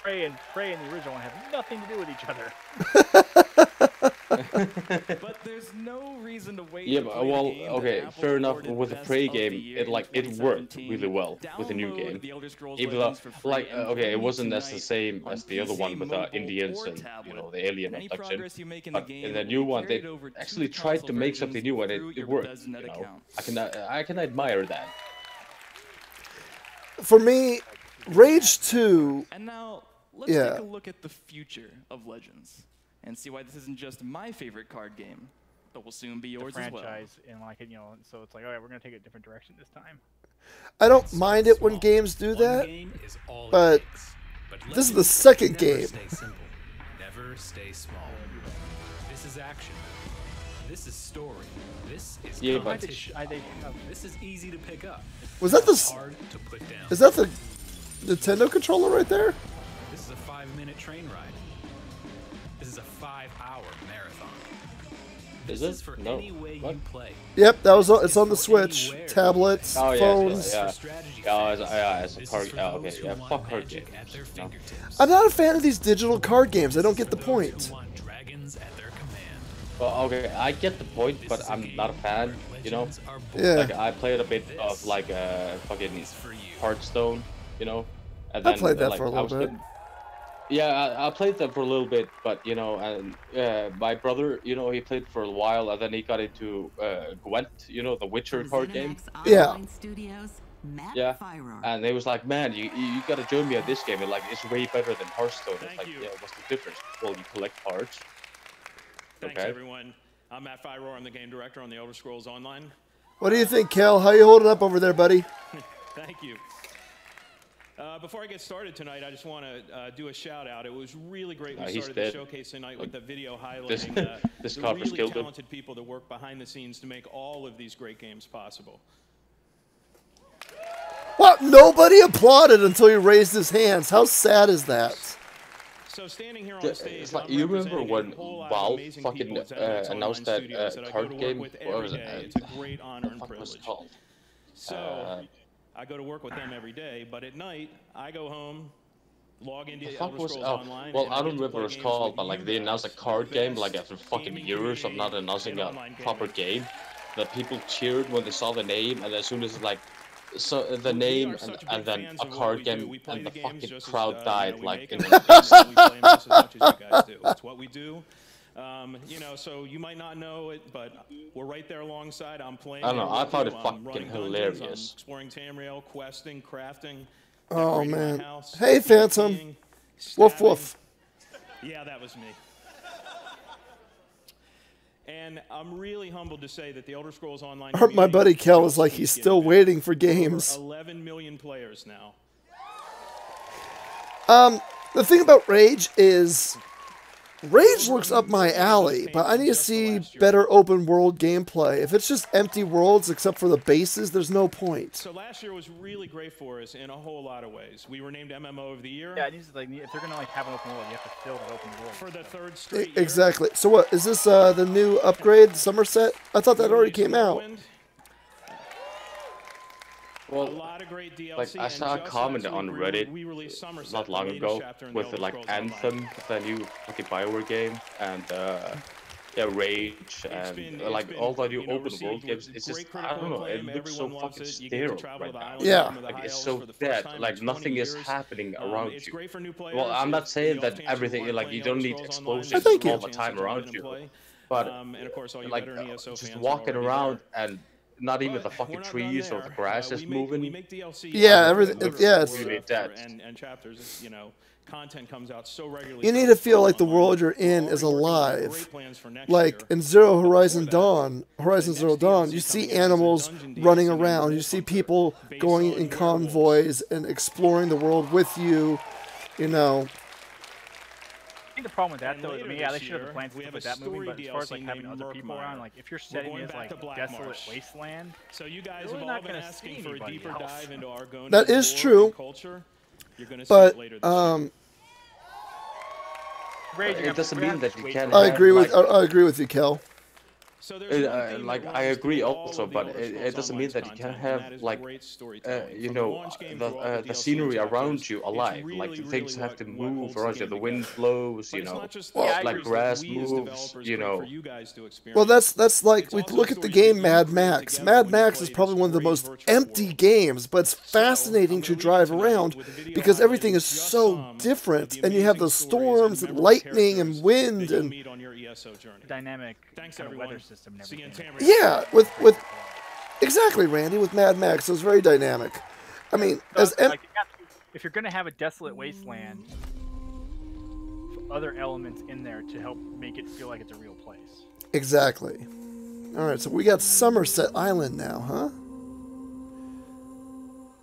Prey and the original one have nothing to do with each other. But there's no reason to wait. Yeah, to but, play the well, game that okay, Apple fair enough. awarded With the Best Prey of the game, Year it in like it worked 2017. really well with the new Download game. the Elder Scrolls Even though, Legends for free like, and okay, play it wasn't as tonight the same on as the other PC, one with mobile, Indians or and tablet. the alien Any abduction. progress you make in But the game in the will new be one, they carried over to actually the tried to console make something new, and through it your worked. Bethesda You know, account. I can admire that. For me, Rage 2. And now let's take a look at the future of Legends and see why this isn't just my favorite card game, but will soon be yours as well. Franchise and like, you know, so it's like, all right, we're gonna take a different direction this time. I don't mind it when games do that, but this is the second game. Stay simple. Never stay small. This is action. This is story. This is competition. This is easy to pick up. Was that the? Hard to put down. Is that the Nintendo controller right there? This is a 5-minute train ride. This is a 5-hour marathon. Is This is it? for No. any way What? you play. Yep, that was. It's on the Switch, tablets, Oh, phones. yeah. It's a card. Oh, okay, yeah. Fuck card games. No. I'm not a fan of these digital card games. I don't get the point. Well, okay, I get the point, but I'm not a fan. You know. Yeah. Like, I played a bit of like fucking Hearthstone. You know. And then, I played that like, for a little bit. Yeah, I played that for a little bit, but you know, and my brother, you know, he played for a while, and then he got into Gwent, you know, the Witcher card game. Yeah. Yeah. And he was like, "Man, you gotta join me at this game. And like, it's way better than Hearthstone." It's like, yeah, what's the difference? Well, you collect cards. Thanks, Okay. everyone. I'm Matt Firor. I'm the game director on the Elder Scrolls Online. What do you think, Cal? How you holding up over there, buddy? Thank you. Before I get started tonight, I just want to do a shout out. It was really great we He's started the dead. showcase tonight with the video This- highlighting this the conference really killed him. talented people that work behind the scenes to make all of these great games possible. What? Nobody applauded until he raised his hands. How sad is that? So standing here on stage, It's like, I'm you remember representing when a whole lot of Valve amazing fucking people at ZeniMax Online announced that Studios that I go card to work game? with What every was it? day. It's a great honor and What was privilege. it called? So I go to work with them every day, but at night I go home, log into The fuck Elder was? Scrolls Oh, Online. well, and I get don't to remember play what it's games called, with but like you they announced a guys, card the game best like after fucking gaming years of not community announcing and a online proper gaming. game. That people cheered when they saw the name, and as soon as like so the name and then a card game, and the fucking crowd died like in we play 'em just as much as you guys do. It's what we do. You know, so you might not know it, but we're right there alongside. I'm playing. I don't know, there I with thought you. it I'm fucking running dungeons, hilarious. I'm exploring Tamriel, questing, crafting. Oh decorating my man. house, Hey, Phantom. PvPing, Woof stabbing. woof. Yeah, that was me. And I'm really humbled to say that the Elder Scrolls Online My buddy community Kel is like keeps he's getting still better. waiting for Over games. 11 million players now. The thing about Rage is Rage looks up my alley, but I need to see better open world gameplay. If it's just empty worlds except for the bases, there's no point. So last year was really great for us in a whole lot of ways. We were named MMO of the year. Yeah, it needs to, like, if they're gonna like have an open world, you have to fill that open world. For the third straight year. Exactly. So what, is this the new upgrade, Somerset? I thought that already came out. Well, a lot of great DLC, like I saw a comment on Reddit not long ago with like Anthem, the new fucking Bioware game, and yeah, Rage, and like all the new open world games. It's just, I don't know, it looks so fucking sterile right now. Yeah. Like it's so dead. Like nothing is happening around you. Well, I'm not saying that everything, like you don't need explosions all the time around you, but like just walking around and not even the fucking trees or the grass is moving. Yeah, everything. Yeah, it's really dead. And chapters, you know, content comes out so regularly. You need to feel like the world you're in is alive. Like in Horizon Zero Dawn, you see animals running around. You see people going in convoys and exploring the world with you. You know. I think the problem with that, though, is, I mean, yeah, they should have planned stuff like that movie, but as far as like having other people around, like if your setting is like desolate wasteland, so you guys have all been asking for a deeper dive into our Argonian that is true, culture. You're gonna see but it later it doesn't mean that you can't. I agree with you, Kel. So like I agree also, but it doesn't mean that you can't have like you know the scenery around you alive. Like things have to move around you. The wind blows, you know, like grass moves, you know. Well, that's like we look at the game Mad Max. Mad Max is probably one of the most empty games, but it's fascinating to drive around because everything is so different, and you have the storms and lightning and wind and dynamic kind of weather system and everything. yeah, with exactly, Randy, with Mad Max, it was very dynamic. I mean, if you're gonna have a desolate wasteland, other elements in there to help make it feel like it's a real place. Exactly. All right, so we got Somerset Island now, huh?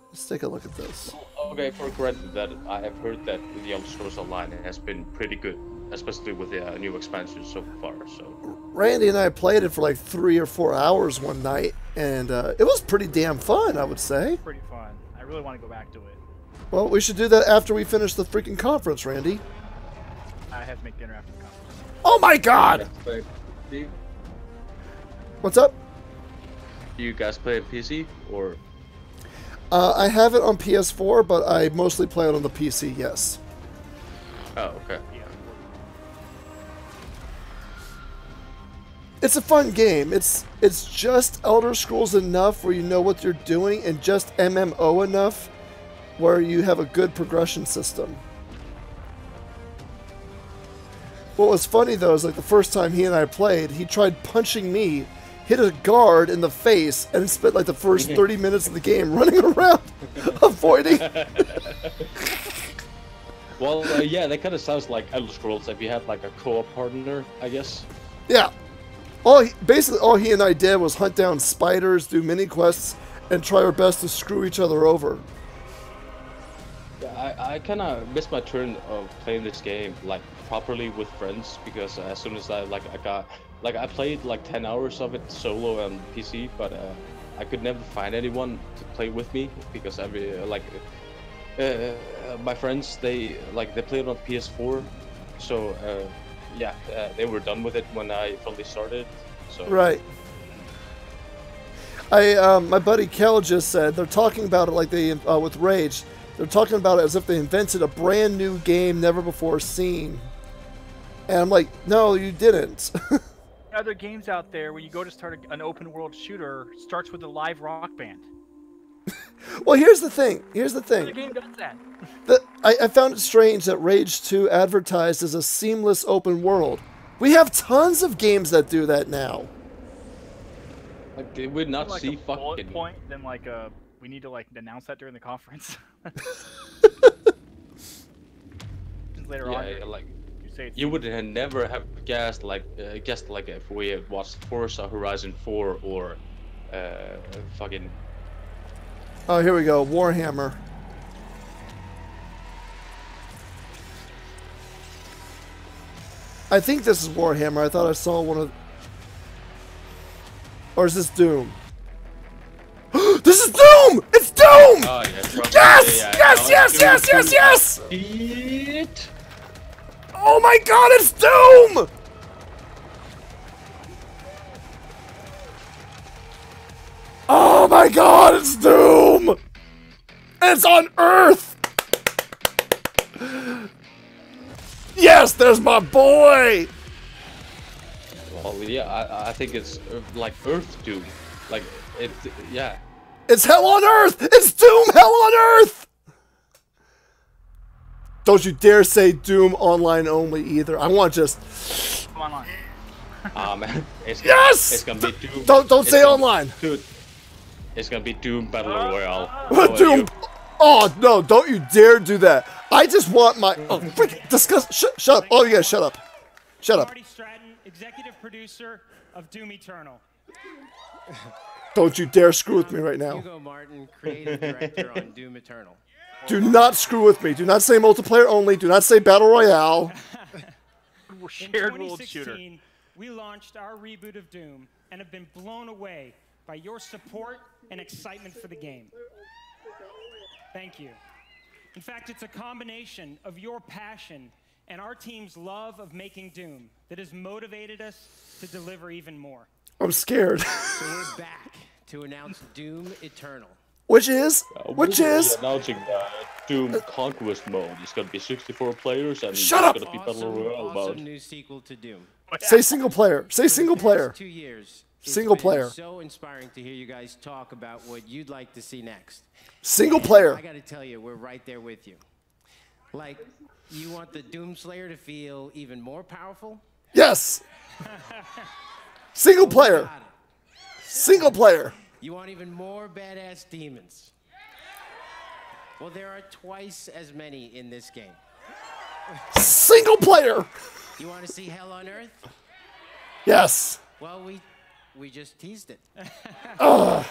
Let's take a look at this. Okay, for granted that I have heard that the Elder Scrolls Online has been pretty good, especially with the new expansion so far. So Randy and I played it for like 3 or 4 hours one night, and it was pretty damn fun, I would say. Pretty fun. I really want to go back to it. Well, we should do that after we finish the freaking conference, Randy. I have to make dinner after the conference. Oh my God! What's up? Do you guys play on PC or? I have it on PS4, but I mostly play it on the PC. Yes. Oh, okay. It's a fun game. It's just Elder Scrolls enough where you know what you're doing, and just MMO enough where you have a good progression system. What was funny though is like the first time he and I played, he tried punching me, hit a guard in the face, and spent like the first 30 minutes of the game running around avoiding. Well, yeah, that kind of sounds like Elder Scrolls if you had like a co-op partner, I guess. Yeah. Basically all he and I did was hunt down spiders, do mini quests, and try our best to screw each other over. Yeah, I kind of missed my turn of playing this game like properly with friends, because as soon as I played like 10 hours of it solo on PC, but I could never find anyone to play with me because my friends they played on PS4, so yeah, they were done with it when I fully started. So right. My buddy Kel just said they're talking about it like they with Rage. They're talking about it as if they invented a brand new game never before seen. And I'm like, no, you didn't. Other games out there where you go to start an open world shooter starts with a live rock band. Well, here's the thing. The game does that. I found it strange that Rage 2 advertised as a seamless open world. We have tons of games that do that now. Like they would not like see a fucking bullet point. Then like we need to like announce that during the conference. Later on. Yeah, like you would never have guessed like if we had watched Forza Horizon 4 or fucking. Oh, here we go. Warhammer. I think this is Warhammer. I thought I saw one of... Or is this Doom? This is Doom! It's Doom! Oh, yeah, Yes! Oh my god, it's Doom! Oh my god, it's Doom! It's on Earth! Yes, there's my boy! Well, yeah, I think it's like Earth Doom. Like, yeah. It's hell on Earth! It's Doom hell on Earth! Don't you dare say Doom online only either. I want just... Online. Man. Yes! It's gonna be Doom. Don't say online. Dude, it's gonna be Doom Battle Royale. Doom... Oh, no, don't you dare do that. I just want my... Oh, freaking discuss... Shut up. Oh, yeah, shut up. Shut up. Marty Stratton, executive producer of Doom Eternal. Don't you dare screw with me right now. Hugo Martin, creative director on Doom Eternal. Do not screw with me. Do not say multiplayer only. Do not say battle royale. Shared world shooter. We launched our reboot of Doom and have been blown away by your support and excitement for the game. Thank you. In fact, it's a combination of your passion and our team's love of making Doom that has motivated us to deliver even more. I'm scared. So we're back to announce Doom Eternal. Which is? Announcing Doom Conquest mode. It's gonna be 64 players and Shut up! It's gonna be Battle Royale mode. Awesome new sequel to Doom. Say single player. Say single player. 2 years. Single It's player. been so inspiring to hear you guys talk about what you'd like to see next. Single player. I gotta tell you, we're right there with you. Like, you want the Doomslayer to feel even more powerful? Yes. Single player. Single player. You want even more badass demons? Well, there are twice as many in this game. Single player. You want to see hell on Earth? Yes. Well, we just teased it. Ugh.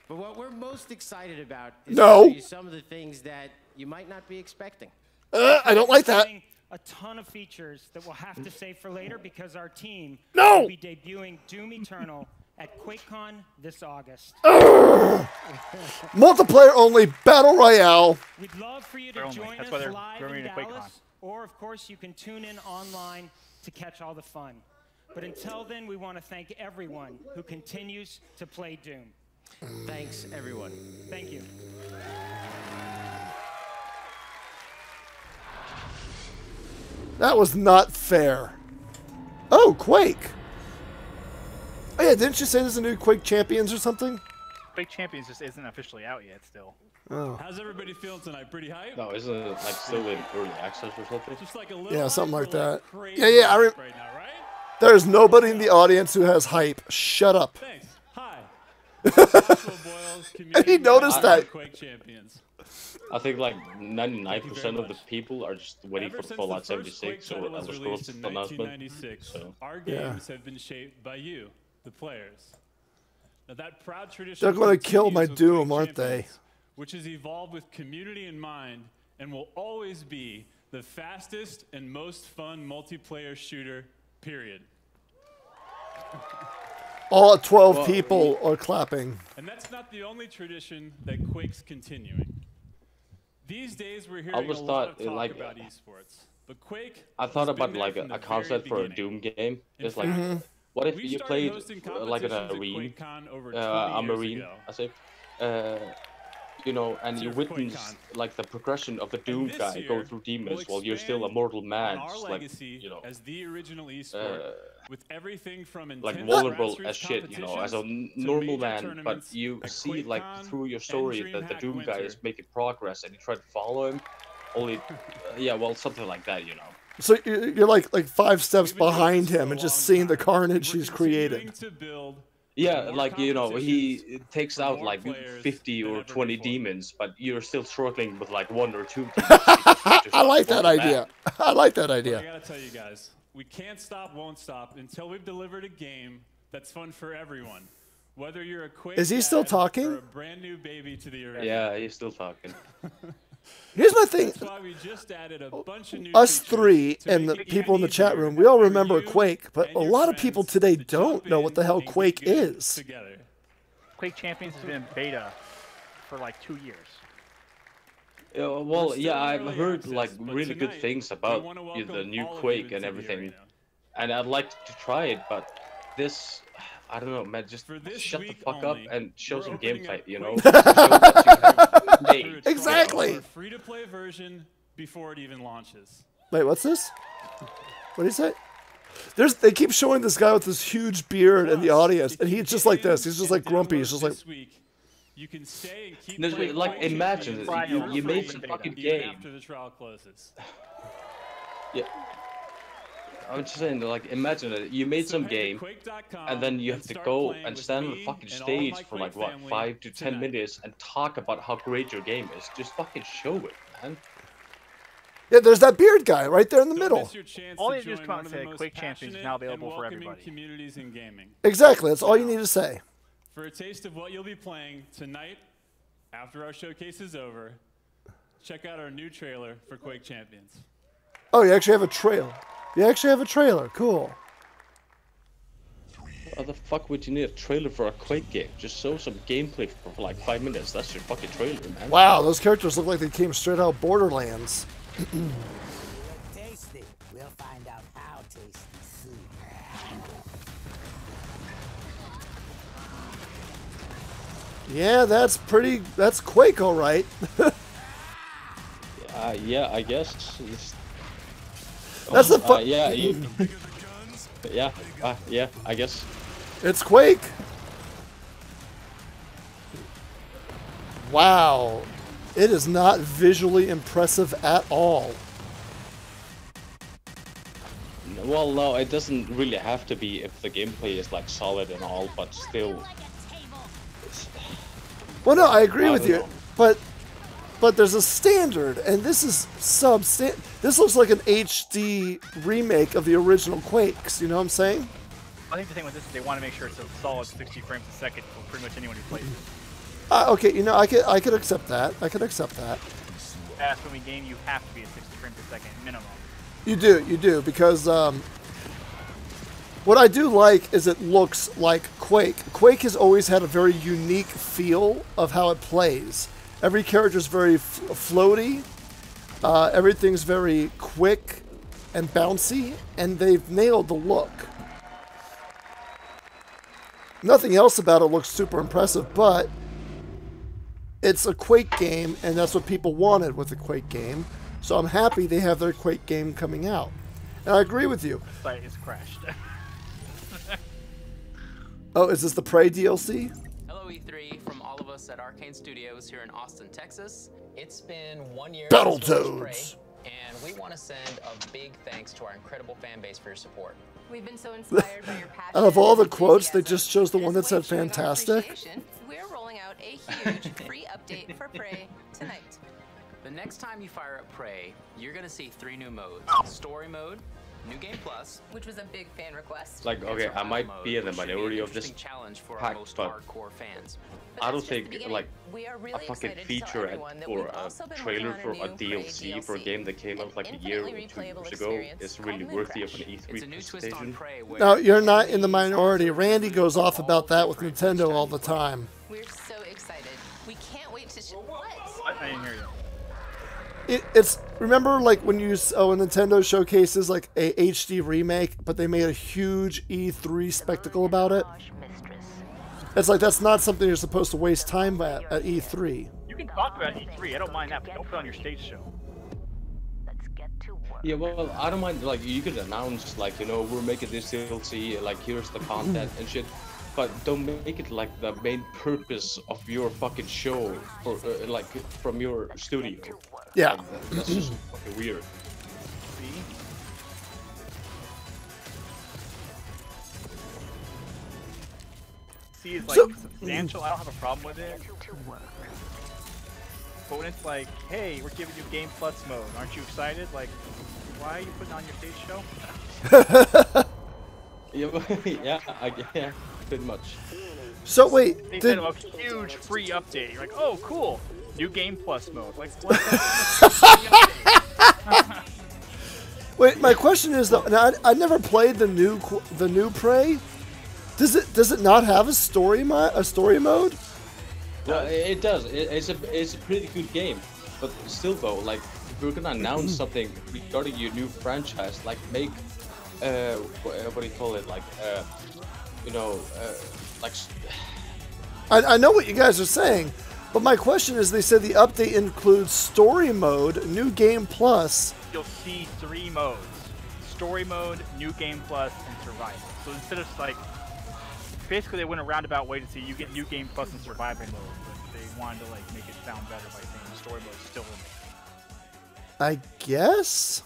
But what we're most excited about is No. to show you some of the things that you might not be expecting. I don't like that. A ton of features that we'll have to save for later because our team No. will be debuting Doom Eternal at QuakeCon this August. Multiplayer only battle royale. We'd love for you to join us live in Dallas, or of course you can tune in online to catch all the fun. But until then, we want to thank everyone who continues to play Doom. Thanks, everyone. Thank you. That was not fair. Oh, Quake. Oh yeah, didn't you say there's a new Quake Champions or something? Quake Champions just isn't officially out yet still. Oh. How's everybody feeling tonight? Pretty hype? No, isn't it like still in early access or something? Just like a little Yeah, something like that. crazy Yeah, right now, right? There's nobody in the audience who has hype. Shut up. Thanks. Hi. He noticed that. Quake Champions. I think like 99% of the people are just waiting Ever for the since Fallout the first Quake 76 or title was Elder released Scrolls in announcement. 1996, So. our Yeah. games have been shaped by you, the players. Now that proud tradition They're going to kill my continues with Doom, Quake aren't they? Champions, which has evolved with community in mind and will always be the fastest and most fun multiplayer shooter, period. All 12 people are clapping. And that's not the only tradition that Quake's continuing. These days we're hearing always a lot of thought, talk like, about esports, but Quake I thought has been about there like from the a very concept for a beginning. Doom game. In It's like, fact, what if we you started played hosting like an competitions at arena, QuakeCon over 20 a years marine, ago. I say, you know, and you witness like the progression of the Doom this guy go year, through demons we'll while you're still a expand mortal man, on our just like legacy you know, as the original esport, with everything from like intense vulnerable grassroots as shit, you know, as a competitions to normal major man. But tournaments you at see like QuakeCon through your and story that the DreamHack Doom guy is Winter. making progress, and you try to follow him. Only, yeah, well, something like that, you know. So you're like 5 steps behind him and just seeing the carnage he's created. Yeah, like, you know, he takes out like 50 or 20 demons, but you're still struggling with like 1 or 2 demons. I like that idea. I like that idea. I gotta tell you guys, we can't stop, won't stop until we've delivered a game that's fun for everyone. Whether you're a Quake Is he still dad talking? or a brand new baby to the arena. Yeah, he's still talking. Here's my thing. That's why we just added a bunch of new Us features three to and make the it people in the easier chat room, we all remember you Quake, but a and your lot of people friends today to don't jump know what the in hell and Quake get good is. together. Quake Champions has been in beta for like 2 years. Well, yeah, I've early heard access, like but really good tonight, things we about wanna the welcome new all of you Quake into and the everything, arena. and I'd like to try it, but this, I don't know, man, just this shut the week fuck only, up and show we're some opening gameplay, up you know? Quake Show what you have made. Exactly. Our free-to-play version before it even launches. Wait, what's this? What did he say? They keep showing this guy with this huge beard in the audience, and he's just like this. He's just like grumpy. He's just like. This week, you can stay and keep No, playing like, Quake imagine Champions you for made free some fucking even game. after the trial closes. Yeah. I'm just saying, like, imagine it. You made some game, and then you have to go and stand on the fucking stage for like, what, 5 to 10 minutes and talk about how great your game is. Just fucking show it, man. Yeah, there's that beard guy right there in the middle. All you do is come out and say Quake Champions is now available for everybody. Communities in gaming. Exactly, that's all you need to say. For a taste of what you'll be playing tonight, after our showcase is over, check out our new trailer for Quake Champions. Oh, you actually have a trailer. You actually have a trailer. Cool. Why the fuck would you need a trailer for a Quake game? Just show some gameplay for like 5 minutes. That's your fucking trailer, man. Wow, those characters look like they came straight out of Borderlands. Tasty. We'll find out how tasty soon. Yeah, that's Quake, all right. Yeah, I guess. That's the fun. Yeah, yeah, I guess. It's Quake. Wow. It is not visually impressive at all. Well, no, it doesn't really have to be if the gameplay is like solid and all, but still. Well, no, I agree with you, know. but there's a standard, and this is substandard. This looks like an HD remake of the original Quakes. You know what I'm saying? I think the thing with this is they want to make sure it's a solid 60 frames a second for pretty much anyone who plays it. Okay, you know, I could accept that. I could accept that. Fast moving game, you have to be at 60 frames a second minimum. You do, because what I do like is it looks like Quake. Quake has always had a very unique feel of how it plays. Every character is very floaty. Everything's very quick and bouncy, and they've nailed the look. Nothing else about it looks super impressive, but it's a Quake game, and that's what people wanted with the Quake game. So I'm happy they have their Quake game coming out. And I agree with you. Site is crashed. Oh, is this the Prey DLC? Hello, E3, from all of us at Arcane Studios here in Austin, Texas. It's been 1 year since we launched Prey, and we want to send a big thanks to our incredible fan base for your support. We've been so inspired by your passion. Out of all the quotes, they just chose the one that said fantastic. We're rolling out a huge free update for Prey tonight. The next time you fire up Prey, you're going to see 3 new modes. Story mode, New Game Plus, which was a big fan request. Like, okay, I might be in the minority of this challenge for our pack, most but hardcore fans. I don't think like we are really a fucking feature or a trailer for a DLC for a game that came out like a year or 2 years ago is really worthy of an E3 presentation. No, you're not in the minority. Randy goes off about that with Nintendo all the time. We're so excited. We can't wait to what? I didn't hear you. It's remember like when Nintendo showcases like a HD remake, but they made a huge E3 spectacle about it. It's like that's not something you're supposed to waste time at E3. You can talk about E3. I don't mind that, but don't put it on your stage show. Yeah, well, I don't mind. Like you could announce like we're making this DLC. Like here's the content and shit. But don't make it like the main purpose of your fucking show, for like from your studio. Yeah, like, that's just fucking weird. See, it's like substantial. I don't have a problem with it. But when it's like, hey, we're giving you Game Plus mode, aren't you excited? Like, why are you putting on your stage show? Yeah, yeah, pretty much. So wait, they said a huge free update. You're like, oh, cool. New Game Plus mode. Like, what? Wait, my question is though. Now, I never played the new Prey. Does it not have a story mode? Well, it does. It's a pretty good game, but still though, like if we're gonna announce something regarding your new franchise, like make what do you call it? Like like. I know what you guys are saying, but my question is, they said the update includes story mode, new game plus. You'll see 3 modes: story mode, new game plus, and survival. So instead of like, basically they went a roundabout way to say you get new game plus and survival mode, but they wanted to like make it sound better by saying the story mode is still in there. I guess.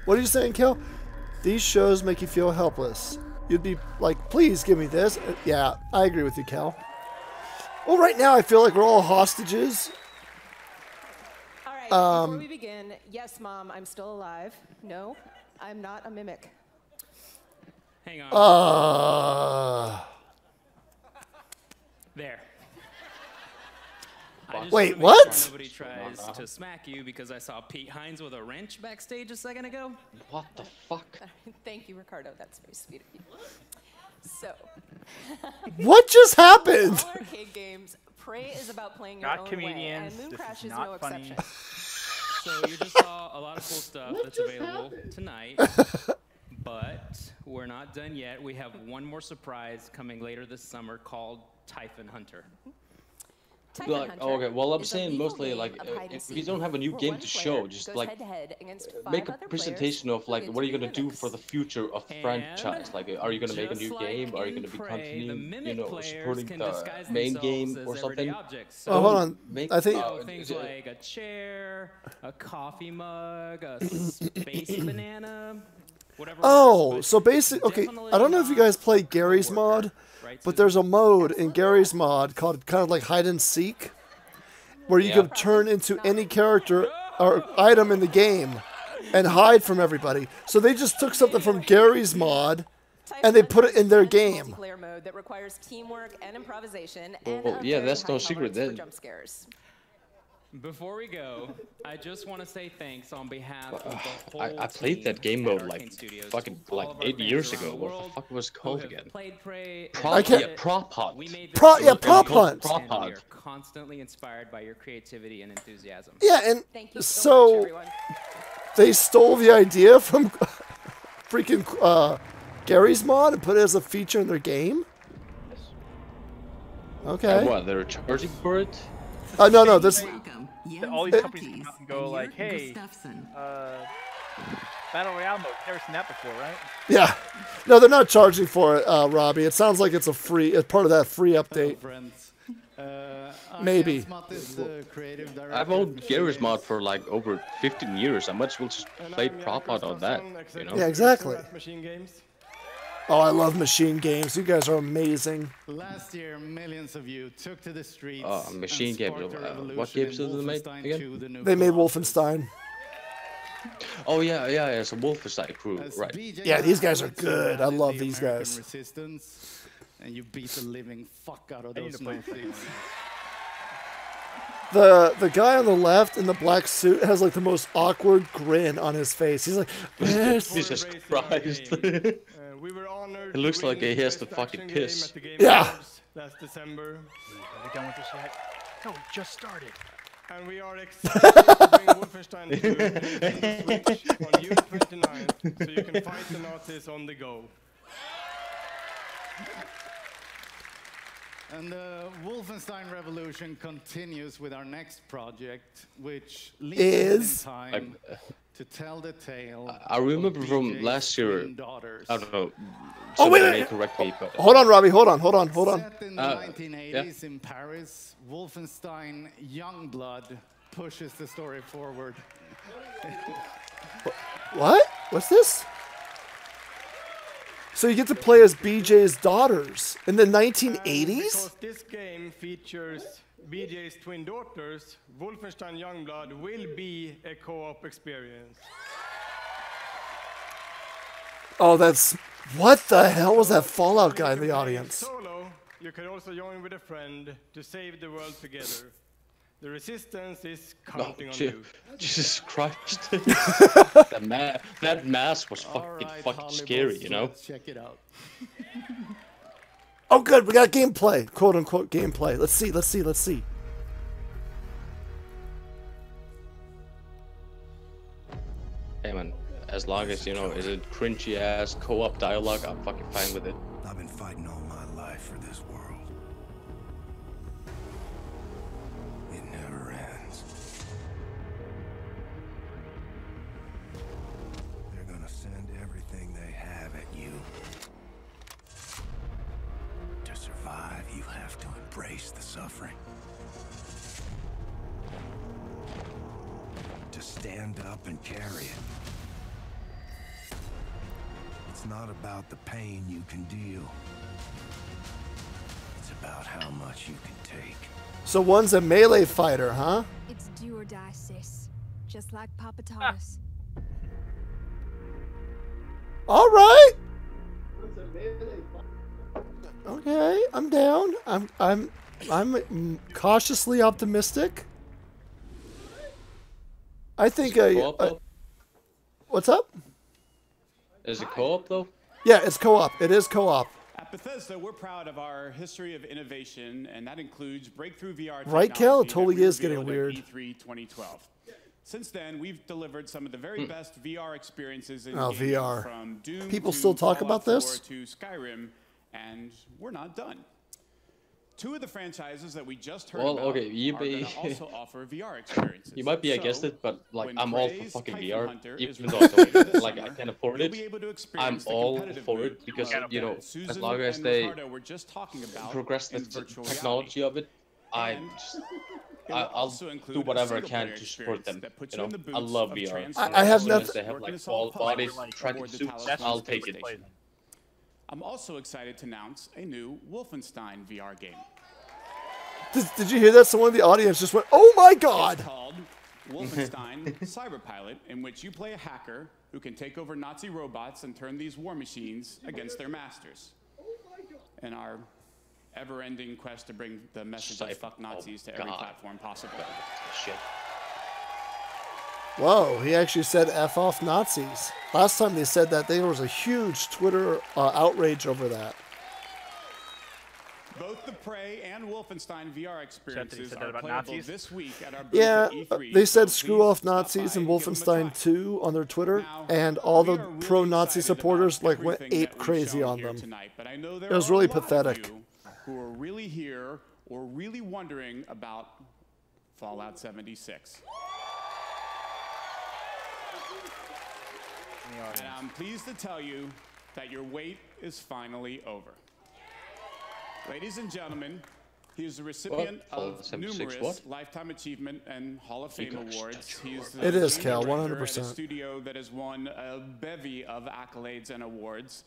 What are you saying, Kel? These shows make you feel helpless. You'd be like, please give me this. Yeah, I agree with you, Kel. Well, right now I feel like we're all hostages. All right, before we begin, yes, Mom, I'm still alive. No, I'm not a mimic. Hang on. There. Wait, what? Nobody tries to smack you because I saw Pete Hines with a wrench backstage a second ago. What the fuck? Thank you, Ricardo. That's very sweet of you. So. What just happened? All arcade games, Prey is about playing your Not own comedians. way, and Moon This Crash is is not no funny. exception. So you just saw a lot of cool stuff that's available tonight. But we're not done yet. We have one more surprise coming later this summer called Typhon Hunter. Like, okay, well, I'm saying mostly like if you don't have a new game to show, just like make a presentation of like what are you gonna do for the future of the franchise. Like, are you gonna make a new game? Are you gonna be continuing, supporting the main game or something? Oh, hold on. I think things like a chair, a coffee mug, a space banana. Whatever. Oh, so basically, okay, I don't know if you guys play Gary's mod, but there's a mode in Gary's mod called kind of like hide and seek, where you can turn into any character or item in the game and hide from everybody. So they just took something from Gary's mod and they put it in their game. Multiplayer mode that requires teamwork and improvisation Well, yeah, that's no secret then. jump scares. Before we go, I just want to say thanks on behalf of the whole I played that game mode like fucking like all of our 8 years fans ago. around the What the world fuck was it called again? I can't- Prop Hunt. Prop Hunt. Prop We Hunt. are constantly inspired by your creativity and enthusiasm. Yeah, and Thank you so much, everyone. they stole the idea from freaking Gary's mod and put it as a feature in their game? Okay. And what, they're charging for it? No, this... All these companies come out and go like, hey, Battle Royale mode. You've never seen that before, right? Yeah. No, they're not charging for it, Robbie. It sounds like it's it's part of that free update. Maybe. I've owned Gary's mod for like over 15 years. I might as well just play Prop Hunt on that, you know? Yeah, exactly. Oh, I love machine games. You guys are amazing. Last year, millions of you took to the streets. Machine games. What games did they make again? They made Wolfenstein. Oh yeah, it's a Wolfenstein crew, right? Yeah, these guys are good. I love these guys. Resistance, and you beat the living fuck out of those motherfuckers. The guy on the left in the black suit has like the most awkward grin on his face. He's like, yes. Jesus Christ. It looks like he has to fucking piss. Yeah. Last December. Are we done with this yet? No, we just started. And we are excited to bring Wolfenstein 2 to the Switch on June 29th, so you can fight the Nazis on the go. And the Wolfenstein revolution continues with our next project, which leads in time to tell the tale. I remember from last year. I don't know. Oh wait! May correct me, but hold on, Robbie. Hold on. Set in the 1980s in Paris, Wolfenstein Youngblood pushes the story forward. What? What's this? So you get to play as BJ's daughters in the 1980s? Because this game features BJ's twin daughters, Wolfenstein Youngblood will be a co-op experience. Oh, that's... What the hell was that Fallout guy in the audience? Solo, you can also join with a friend to save the world together. The resistance is counting on you. Jesus Christ. that mask was fucking scary, you know? Let's check it out. Oh, good. We got gameplay. Quote unquote gameplay. Let's see. Let's see. Let's see. Hey, man. As long as, you know, it's a cringy ass co-op dialogue, I'm fucking fine with it. I've been fighting all my life for this world. It never ends. They're gonna send everything they have at you. To survive, you have to embrace the suffering. To stand up and carry it. It's not about the pain you can deal. It's about how much you can take. So one's a melee fighter, huh? It's do or die, sis. Just like Papa taught us. All right. Okay, I'm down. I'm cautiously optimistic. I think what's up? Is it co-op though? Yeah, it's co-op. It is co-op. At Bethesda, we're proud of our history of innovation, and that includes breakthrough VR technology. Right, Kel? It totally that we is getting revealed at weird. E3 2012. Since then, we've delivered some of the very best VR experiences in Oh, gaming, VR. from Doom People to still talk Fallout about this? 4 to Skyrim, and we're not done. Two of the franchises that we just heard Well, about okay, you are going may- to also offer VR experiences. You might be So, against it, but like when I'm all for Kaze fucking Typhon VR. Hunter Even is though released later this like I summer, can afford you'll it, be able to I'm experience the all competitive for mood it because of you know, that Susan as long as and they Ricardo were just talking about progress the in virtual technology of it, And it'll I'll also include do a whatever I can single-player to support experience them. that puts You you know, in the I boots love of VR. transformers I have As soon as nothing- they have working like to solve all bodies, puzzles tracking aboard the suits, Talos I'll space take it. station. I'm also excited to announce a new Wolfenstein VR game. Did you hear that? Someone in the audience just went, "Oh my God!" It's called Wolfenstein Cyberpilot, in which you play a hacker who can take over Nazi robots and turn these war machines against their masters. In our ever-ending quest to bring the message of fuck Nazis to every platform possible. Shit. Whoa, he actually said F off Nazis. Last time they said that, there was a huge Twitter outrage over that. Both the Prey and Wolfenstein VR experiences said that are about playable Nazis? this week at our booth Yeah, at E3. they said so screw please off stop Nazis by and and give them a Wolfenstein try. 2 on their Twitter, Now, and all we the are really pro-Nazi excited supporters about like went everything ape that we've crazy shown on here them. tonight, but I know there It was are really a lot of pathetic. you who are really here or really wondering about Fallout 76. And I'm pleased to tell you that your wait is finally over. Ladies and gentlemen, he is the recipient of 76 numerous what? Lifetime Achievement and Hall of Fame awards. He's the It is, game Cal, director at a 100%. studio that has won a bevy of accolades and awards.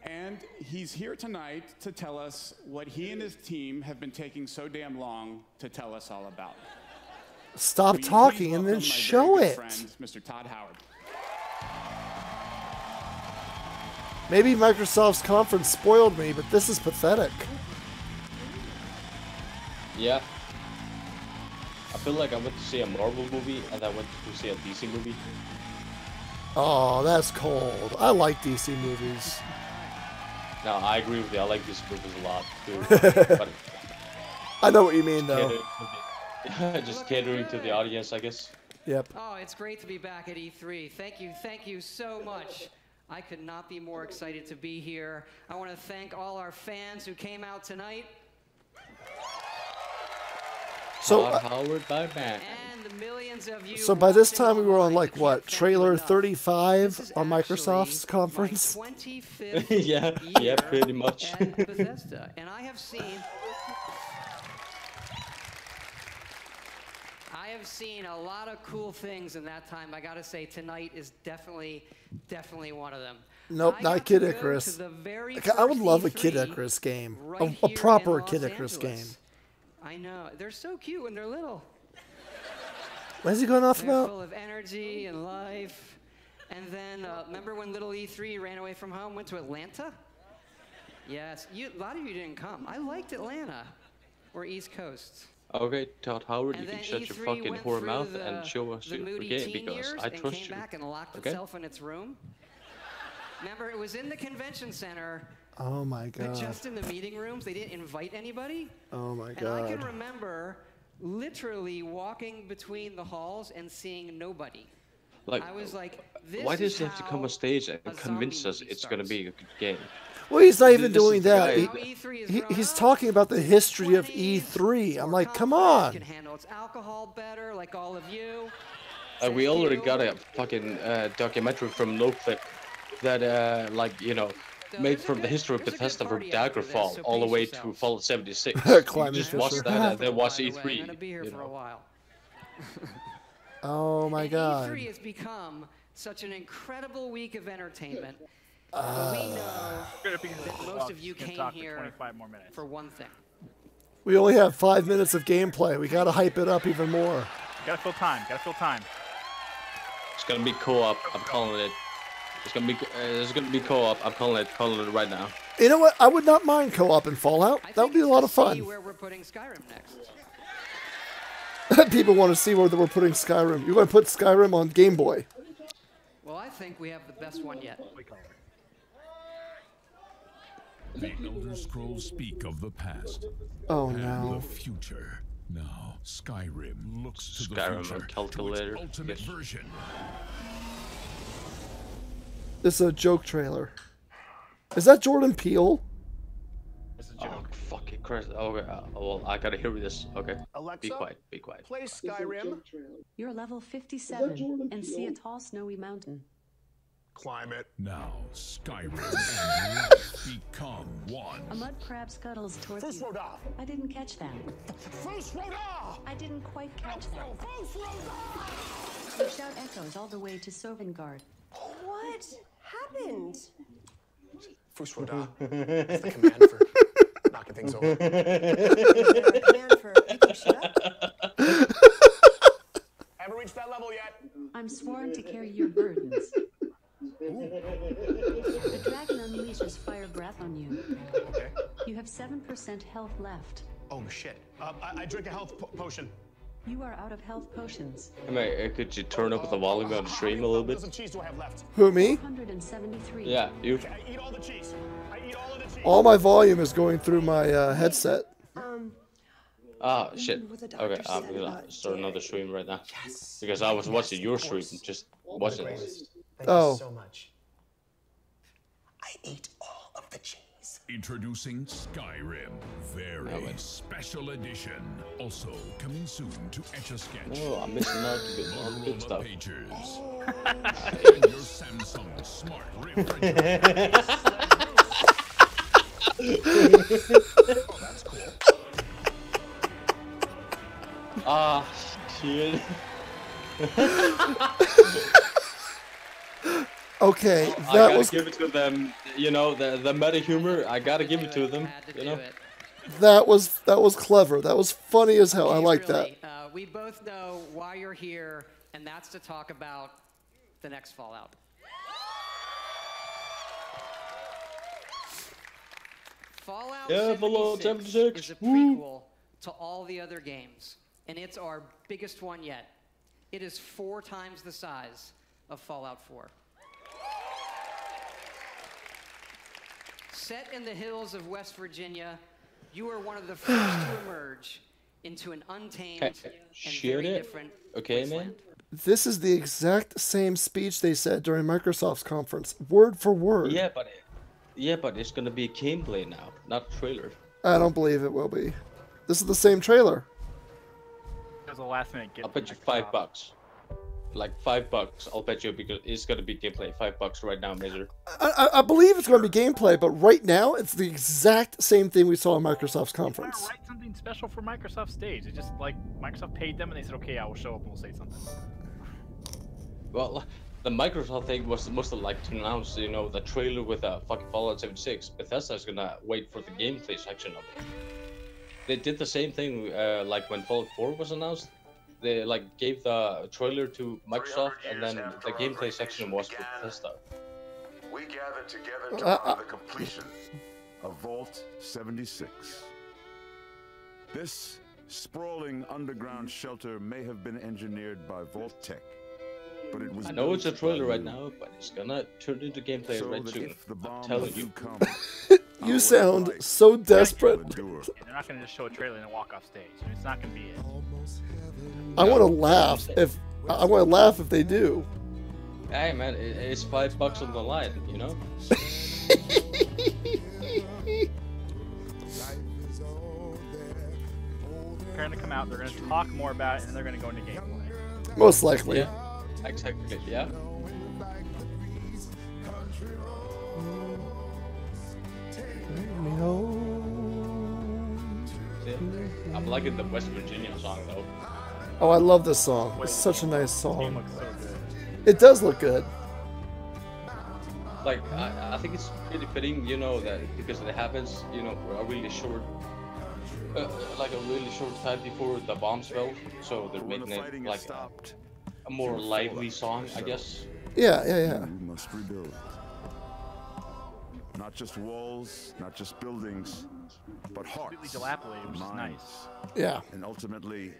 And he's here tonight to tell us what he and his team have been taking so damn long to tell us all about. Stop Will you talking please and then welcome my show very it. good friend, Mr. Todd Howard. Maybe Microsoft's conference spoiled me, but this is pathetic. Yeah. I feel like I went to see a Marvel movie and I went to see a DC movie. Oh, that's cold. I like DC movies. No, I agree with you. I like these movies a lot too. But I know what you mean, though. just catering to the audience, I guess. Yep. Oh, it's great to be back at E3. Thank you so much. I could not be more excited to be here. I want to thank all our fans who came out tonight. So, Howard by man. And the millions of you. So by this time we were on like what, trailer 35 on Microsoft's conference? 25th yeah, pretty much. at Bethesda, and I have seen a lot of cool things in that time. I gotta say, tonight is definitely one of them. Nope, not Kid Icarus. I would love a Kid E3 Icarus game. right A here proper in Kid Los Icarus Angeles. game. I know. They're so cute when they're little. What is he going off They're about? full of energy and life. And then, remember when little E3 ran away from home, went to Atlanta? Yes. A lot of you didn't come. I liked Atlanta. Or East Coast. Okay, Todd Howard, you And can then shut your E3 fucking went whore through mouth the- and show us the your moody game teen because years I and trust came you. back and locked Okay? itself in its room. Remember, it was in the convention center. Oh my But god. just in the meeting rooms, they didn't invite anybody. Oh my And I can god. remember literally walking between the halls and seeing nobody. Like, I was like, this why is does he have to come on stage and convince us it's gonna be a good game? Well, he's not even This is doing the that. guy- He's talking about the history of E3. I'm like, come on. can handle its alcohol better, like all of you. We already got a fucking documentary from NoClip that, like, you know, made from the history of Bethesda from Daggerfall all the way to Fallout 76. You just watch that and then watch I'm E3. gonna be here you for know. a while. Oh my god. E3 has become such an incredible week of entertainment. But we know that most of you came here 25 more minutes. for one thing. We only have 5 minutes of gameplay. We gotta hype it up even more. Gotta fill time. Gotta fill time. It's gonna be co-op. I'm calling it. It's gonna be co-op. I'm calling it right now. You know what? I would not mind co-op in Fallout. That would be a lot of See fun. where we're putting Skyrim next. People want to see where we're putting Skyrim. You're going to put Skyrim on Game Boy. Well, I think we have the best one yet. The Elder Scrolls speak of the past Oh, and no. the future. Now, Skyrim looks to the Skyrim future, on calculator. to its ultimate version. This is a joke trailer. Is that Jordan Peele? Oh, fucking Christ. Okay, well, I gotta hear this. Okay. Alexa, Be quiet. Be quiet. Play Skyrim. You're level 57 and see a tall snowy mountain. Climb it. Now, Skyrim and life become one. A mud crab scuttles towards First you. road off. I didn't catch that. First road off. I didn't quite catch that. First road off. The shout echoes all the way to Sovngarde. What happened? First road off. That's the command for knocking things over. Command for Echo, shut up. Haven't reached that level yet. I'm sworn to carry your burdens. The dragon unleashes fire breath on you. Okay. You have 7% health left. Oh shit. I drink a health potion. You are out of health potions. I mean, could you turn up the volume on the stream a little bit? How many cheese do I have left? Who, me? 173. Yeah, you. Okay, I eat all the cheese. I eat all of the cheese. All my volume is going through my headset. Ah, shit. Okay, I'm gonna start another stream right now. Because I was watching your stream, just watching it. Thank Oh. you so much. I ate all of the cheese. Introducing Skyrim, very special edition. Also coming soon to Etch-a-Sketch. Oh, I'm missing out on the good Motorola stuff. Pagers. And your Samsung smart refrigerator. Oh, that's cool. Ah, shit. Okay, I that gotta was give it to them. You know, the meta humor. I gotta give it to them. You know. that was clever. That was funny as hell. I like that. Really, we both know why you're here, and that's to talk about the next Fallout. Fallout Yeah, Fallout 76 is a prequel to all the other games, and it's our biggest one yet. It is 4 times the size of Fallout 4. Set in the hills of West Virginia, you are one of the first to emerge into an untamed and Share very it. different Okay, wasteland. man. This is the exact same speech they said during Microsoft's conference, word for word. Yeah, but it's gonna be gameplay now, not a trailer. I don't believe it will be. This is the same trailer. It was a last minute I'll bet you $5. Like $5. I'll bet you because it's gonna be gameplay. $5 right now, Major. I believe it's going to be gameplay, but right now it's the exact same thing we saw in Microsoft's conference. Write something special for Microsoft stage. It just like Microsoft paid them and they said, okay, I will show up and we'll say something. Well, the Microsoft thing was mostly like to announce, you know, the trailer with fucking Fallout 76. Bethesda's gonna wait for the gameplay section of it. They did the same thing, like when Fallout 4 was announced. They like gave the trailer to Microsoft, and then the gameplay section was with Bethesda. We gather together to honor the completion of Vault 76. This sprawling underground shelter may have been engineered by Vault Tech, but it was. I know it's a trailer right now, but it's gonna turn into gameplay so right that soon. if the I'm bomb telling do you. come, You sound so desperate. Yeah, they're not going to just show a trailer and then walk off stage. I mean, it's not going to be it. I want to laugh if they do. Hey man, it's $5 on the line, you know. They're going to come out. They're going to talk more about it, and they're going to go into gameplay. Most likely. Yeah, exactly. Yeah. I'm liking the West Virginia song though. Oh, I love this song. It's such a nice song. Looks so good. It does look good. Like I think it's pretty fitting, you know, that because it happens, you know, for a really short, like a really short time before the bombs fell. So they're making it like a more lively song, I guess. Yeah, yeah, yeah. We must rebuild. Not just walls, not just buildings, but hearts, Completely dilapidated, which is minds, nice. Yeah. and ultimately,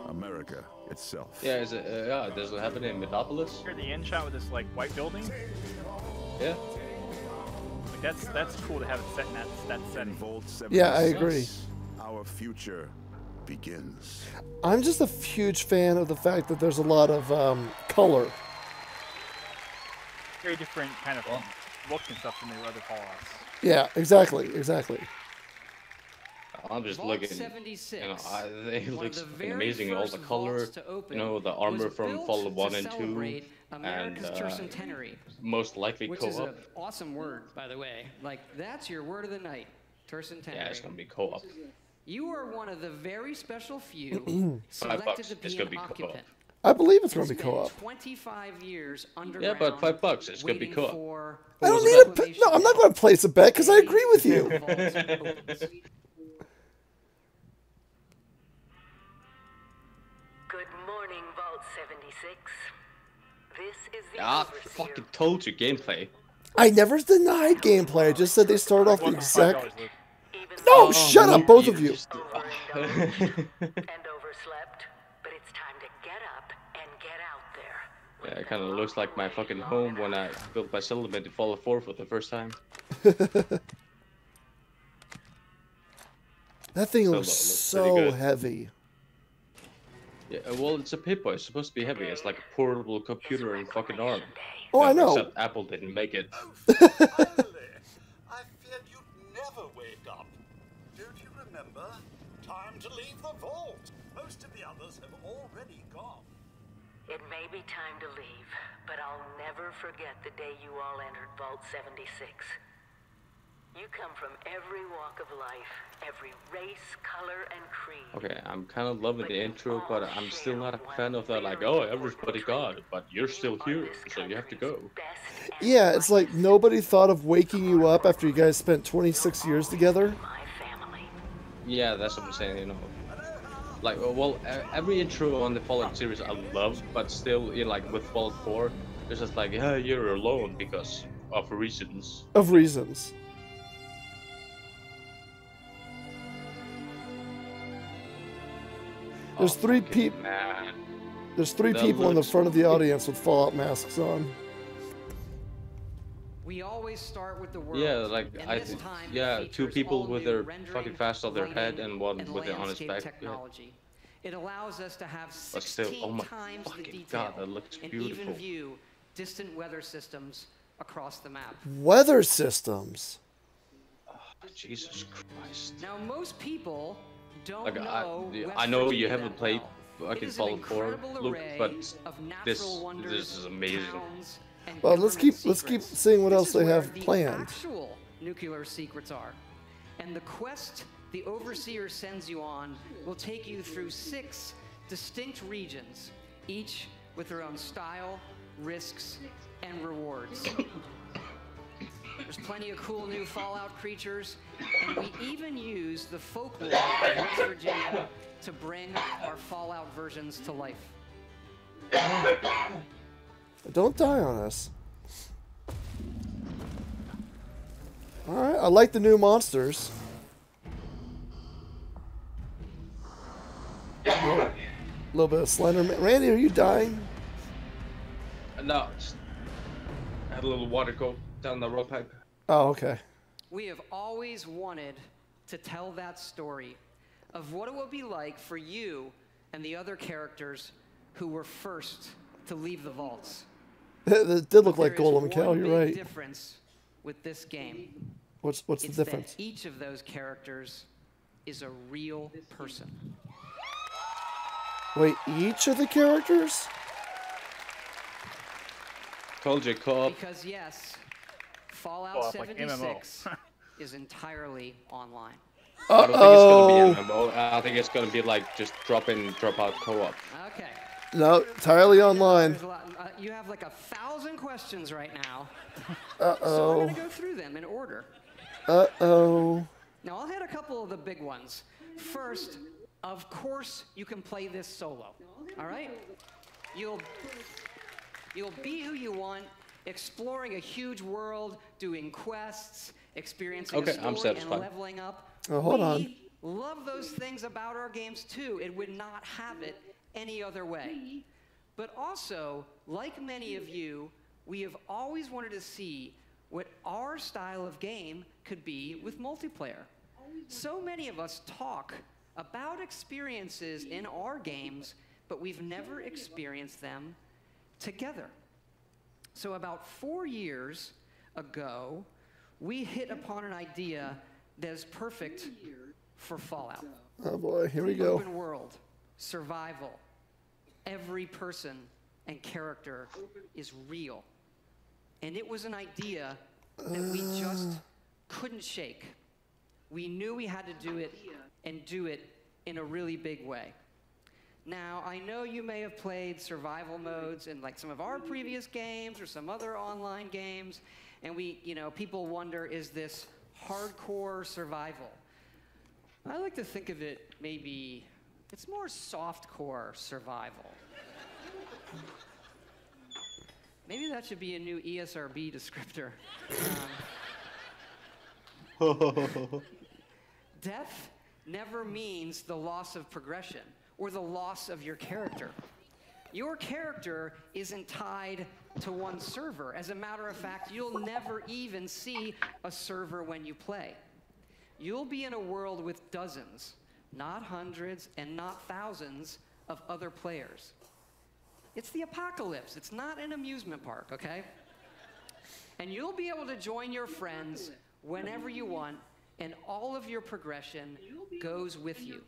America itself. Yeah, is it? Yeah, does it happen in Metropolis? Here, the end shot with this like white building. Yeah. Like that's cool to have it set in that setting. Yeah, I agree. Our future begins. I'm just a huge fan of the fact that there's a lot of color. Very different kind of look and stuff from the other Fallouts. Yeah, exactly, exactly. I'm just Vault looking, 76, you know, they one look of the very amazing. All first the color, vaults to open, you know, the armor was from built Fallout 1 to and 2, celebrate and America's tercentenary, most likely which is an co-op. awesome word, by the way. Like, that's your word of the night, tercentenary. Yeah, it's gonna be co-op. You are one of the very special few selected to It's be gonna an be co-op. occupant. I believe it's going to be co-op. 25 years Yeah, underground. but $5. It's gonna be waiting co-op. for I don't need a bet. No, I'm not going to place a bet because I agree with you. Good morning, Vault 76. This is the Ah, Overseer. fucking told you gameplay. I never denied gameplay. I just said they started off the exact. Even No, shut up, both of you. and overslept, but it's time to get up and get out there. Yeah, it kind of looks like my fucking home when I built my settlement in Fallout 4 for the first time. That thing looks looks so pretty good. heavy. Yeah, well, it's a Pip-Boy. It's supposed to be heavy. It's like a portable computer and fucking arm. Oh, I know. Except Apple didn't make it. I feared you'd never wake up. Don't you remember? Time to leave the vault. Most of the others have already gone. It may be time to leave, but I'll never forget the day you all entered Vault 76. You come from every walk of life, every race, color, and creed. Okay, I'm kind of loving the intro, but I'm still not a fan of that, like, oh, everybody got it, but you're still here, so you have to go. Yeah, it's like nobody thought of waking you up after you guys spent 26 years together. Yeah, that's what I'm saying, you know. Like, well, every intro on the Fallout series I love, but still, you know, like with Fallout 4, it's just like, yeah, you're alone because of reasons. Of reasons. There's three people. There's three people in the front of the audience with Fallout masks on. We always start with the world. Yeah, like and this time yeah, features two people all with new their rendering, fucking fast on their head lighting, and one and with it on his landscape back. Yeah. technology. It allows us to have But 16 still, oh my times the fucking detail god, that looks and beautiful. even view distant weather systems across the map. Weather systems. Jesus Christ. Now, most people don't Like, know I know West you Virginia haven't that played well. fucking It is an Fallout 4, incredible Luke, array but of this natural wonders, is amazing. towns, and Well, let's keep government seeing what This else is they where have the planned. Actual nuclear secrets are. And the quest the Overseer sends you on will take you through 6 distinct regions, each with their own style, risks, and rewards. There's plenty of cool new Fallout creatures, and we even use the folklore of West Virginia to bring our Fallout versions to life. Don't die on us. Alright, I like the new monsters. A little bit of Slenderman. Randy, are you dying? No, just had a little water go down the road pipe. Oh, okay. We have always wanted to tell that story of what it would be like for you and the other characters who were first to leave the vaults. It did look like Golem and Cal, you're right. Difference with this game. What's the difference? That each of those characters is a real person. Wait, each of the characters? Told you, co-op. Because yes, Fallout 76 is entirely online. I don't think it's gonna be MMO. I think it's gonna be like just drop in, drop out co-op. Okay. No, entirely online. You have like 1,000 questions right now. Uh-oh. So I'm gonna go through them in order. Uh-oh. Now I'll hit a couple of the big ones. First, of course, you can play this solo. All right? You'll be who you want, exploring a huge world, doing quests, experiencing a story, and leveling up. Oh, hold on. We love those things about our games too. It would not have it any other way. But also, like many of you, we have always wanted to see what our style of game could be with multiplayer. So many of us talk about experiences in our games, but we've never experienced them together. So about 4 years ago, we hit upon an idea that is perfect for Fallout. Oh boy, here we go. Open world, survival. Every person and character is real. And it was an idea that we just couldn't shake. We knew we had to do it and do it in a really big way. Now, I know you may have played survival modes in like some of our previous games or some other online games, and people wonder, is this hardcore survival? I like to think of it maybe, it's more softcore survival. Maybe that should be a new ESRB descriptor. Death never means the loss of progression or the loss of your character. Your character isn't tied to one server. As a matter of fact, you'll never even see a server when you play. You'll be in a world with dozens, not hundreds and not thousands of other players. It's the apocalypse. It's not an amusement park, okay? And you'll be able to join your friends whenever you want, and all of your progression goes with you.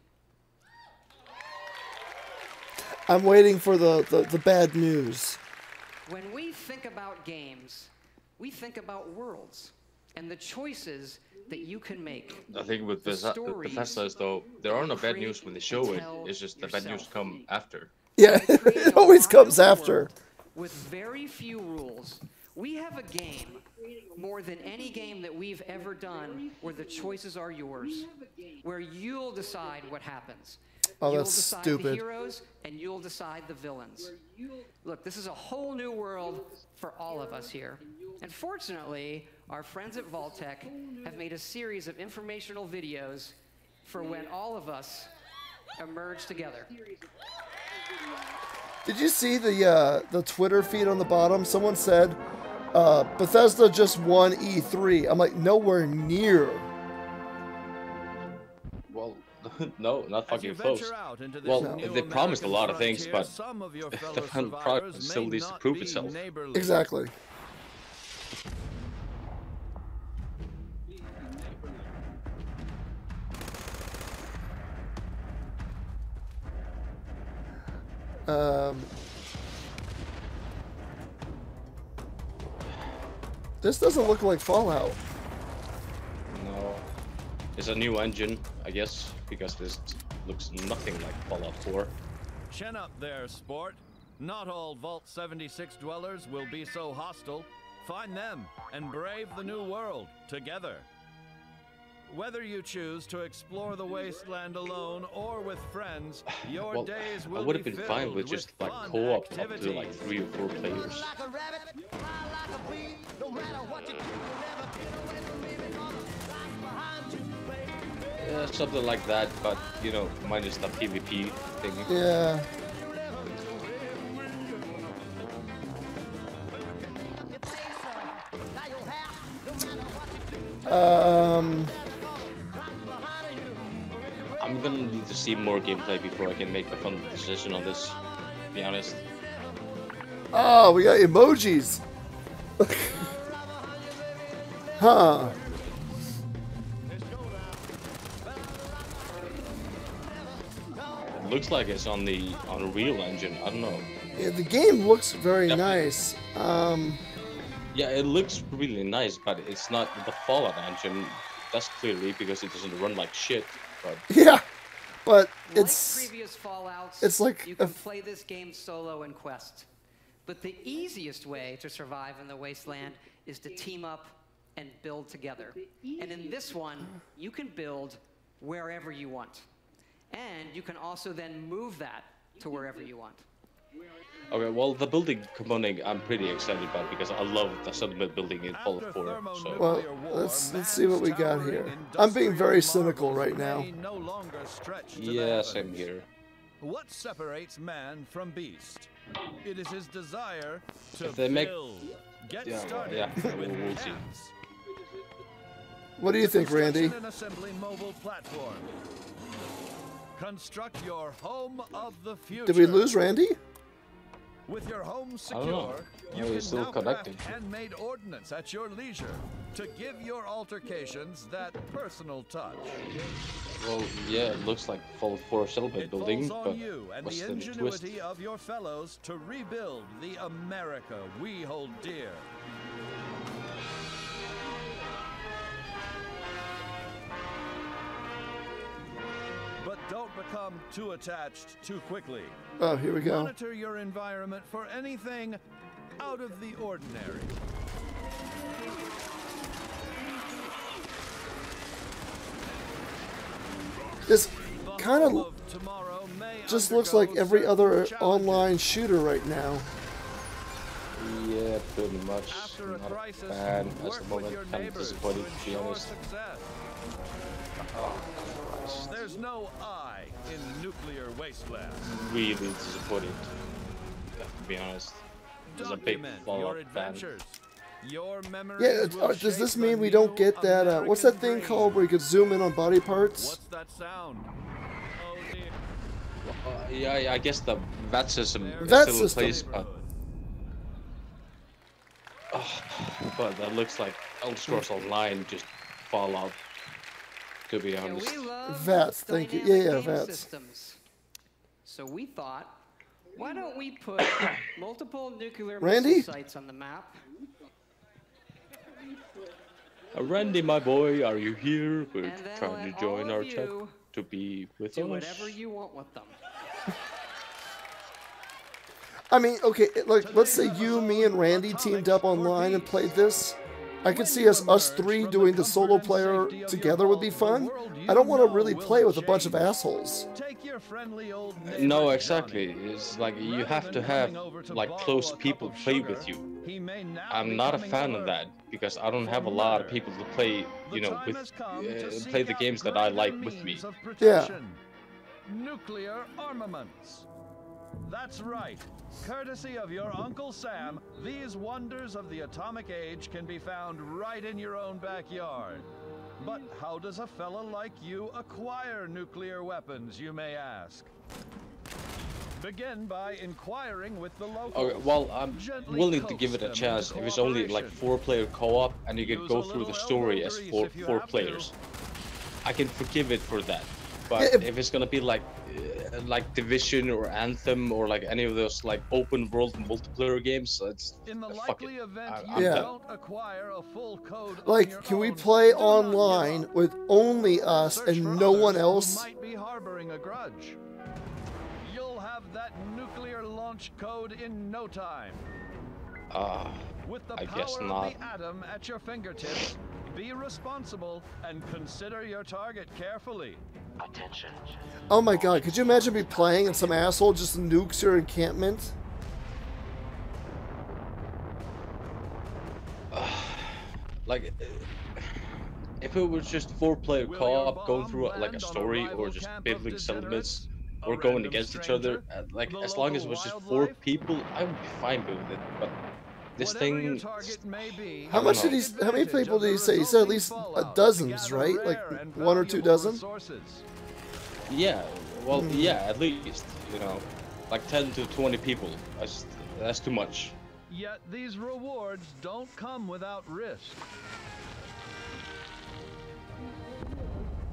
I'm waiting for the bad news. When we think about games, we think about worlds and the choices that you can make. I think with Bethesda is though, there are no bad news when they show it. It's just the bad news come after. Yeah, it always comes after. With very few rules, we have a game more than any game that we've ever done where the choices are yours, where you'll decide what happens. Oh, You'll that's decide stupid. the heroes and you'll decide the villains. Look, this is a whole new world for all of us here. And fortunately, our friends at Vault-Tec have made a series of informational videos for when all of us emerge together. Did you see the Twitter feed on the bottom? Someone said, Bethesda just won E3. I'm like, nowhere near. Well, no, not fucking close. Well, they promised a lot of things, but the final product still needs to prove itself. Exactly. This doesn't look like Fallout. No. It's a new engine, I guess, because this looks nothing like Fallout 4. Chin up there, sport. Not all Vault 76 dwellers will be so hostile. Find them and brave the new world together. Whether you choose to explore the wasteland alone or with friends, your days will I would have be been filled fine with just like co-op up to like 3 or 4 players. something like that, but you know, minus the PvP thing. Yeah. I'm gonna need to see more gameplay before I can make a fun decision on this, to be honest. Oh, we got emojis. Huh. It looks like it's on the Unreal Engine. I don't know. Yeah, the game looks very nice. Yeah, it looks really nice, but it's not the Fallout engine. That's clearly because it doesn't run like shit. But yeah, but it's like previous Fallouts. It's like you can play this game solo in Quest, but the easiest way to survive in the wasteland is to team up and build together. And in this one, you can build wherever you want, and you can also then move that to wherever you want. Okay, well, the building component I'm pretty excited about because I love the settlement building in Fallout 4. So. Well, let's see what we got here. I'm being very cynical right now. Yeah, same here. What separates man from beast? It is his desire to If they make... build. Get yeah, started yeah, with we'll see. apps. What do you think, Randy? Construction and assembly mobile platform. Construct your home of the future. Did we lose Randy? With your home I don't know. secure, you He's can still now connected. craft handmade ordnance at your leisure to give your altercations that personal touch. Well, yeah, it looks like Fallout 4 settlement building, Falls but on you and what's the the twist? ingenuity of your fellows to rebuild the America we hold dear. But don't become too attached too quickly. Oh, here we go. Monitor your environment for anything out of the ordinary. This kind of just looks like every other online shooter right now. Yeah, pretty much. Not a fan at the moment. Kind of disappointed, to be honest. Oh, Christ. There's no I in nuclear wasteland. Really disappointed, to be honest. As a big Fallout fan. Your Yeah, does this mean we don't get that, what's that thing called where you could zoom in on body parts? What's that sound? Oh dear. Yeah, I guess the VAT system is VAT still in system. place, but that looks like Elder Scrolls Online, just Fallout, to be honest. VATS, thank you. Yeah, VATS. Systems. So we thought, why don't we put multiple nuclear Randy? missile sites on the map? Randy, my boy, are you here? We're And then trying let to join all our of chat you to be with Do us. whatever you want with them. I mean, okay, like, let's say you, me, and Randy teamed up online and played this. I could see us three doing the solo player together would be fun. I don't want to really play with a bunch of assholes. No, exactly. It's like you have to have like close people play with you. I'm not a fan of that because I don't have a lot of people to play, you know, with play the games that I like with me. Yeah. Nuclear armaments. That's right. Courtesy of your Uncle Sam, these wonders of the atomic age can be found right in your own backyard. But how does a fella like you acquire nuclear weapons, you may ask? Begin by inquiring with the locals. Okay, well, I'm willing to give it a chance if it's only like 4-player co-op and you can go through the story as four players. I can forgive it for that. But Yeah, if it's gonna be like Division or Anthem or like any of those like open world multiplayer games, it's fuck it. I'm Yeah. done. Acquire a full code Like, can we play online with only us and no one else? might be harboring a grudge. You'll have that nuclear launch code in no time. With the I power guess of not. the atom at your fingertips, be responsible and consider your target carefully. Attention. Oh my god, could you imagine me playing and some asshole just nukes your encampment? Like, if it was just 4-player co-op going through like a story or just building settlements or going against each other, like as long as it was just 4 people, I would be fine with it. But this thing, How much did he? How many people did he say? He said at least dozens, right? Like 1 or 2 dozen. Yeah, well, yeah, at least, you know, like 10 to 20 people. That's too much. Yet these rewards don't come without risk.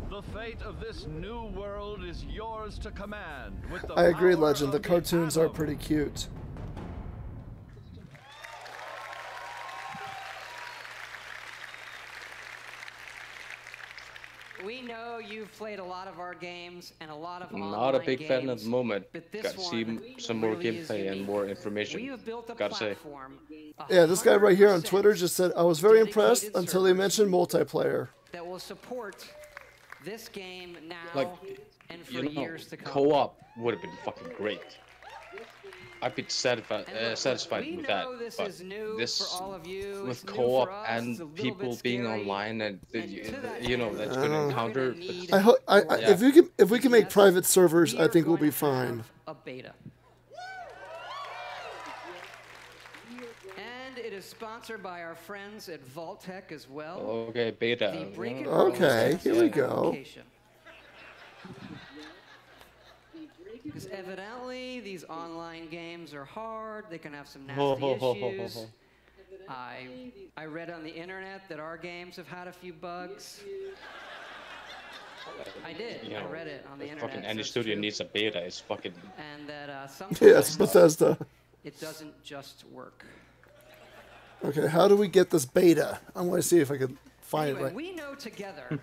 The fate of this new world is yours to command. With the I agree, power Legend. The of cartoons are pretty cute. We know you've played a lot of our games and a lot of Not a big games, fan at the moment. but this Got to see some more gameplay and more information. We have built a Gotta say. platform Yeah, this guy right here on Twitter just said, I was very impressed until they mentioned multiplayer. that will support this game now Like, and for you know, years to come. co-op would have been fucking great. I'd be satisfied with that. But this with co-op and people being online and you know that's going to encounter. I hope if we can make private servers, I think we'll be fine. A beta. And it is sponsored by our friends at Vault-Tec as well. Okay, beta. Okay, here we go. Because evidently these online games are hard. They can have some nasty issues. I read on the internet that our games have had a few bugs. I did. You know, I read it on the internet. Fucking any studio needs a beta. It's fucking. And that sometimes Yes, Bethesda. it doesn't just work. Okay, how do we get this beta? I want to see if I can find Anyway, it right. we know together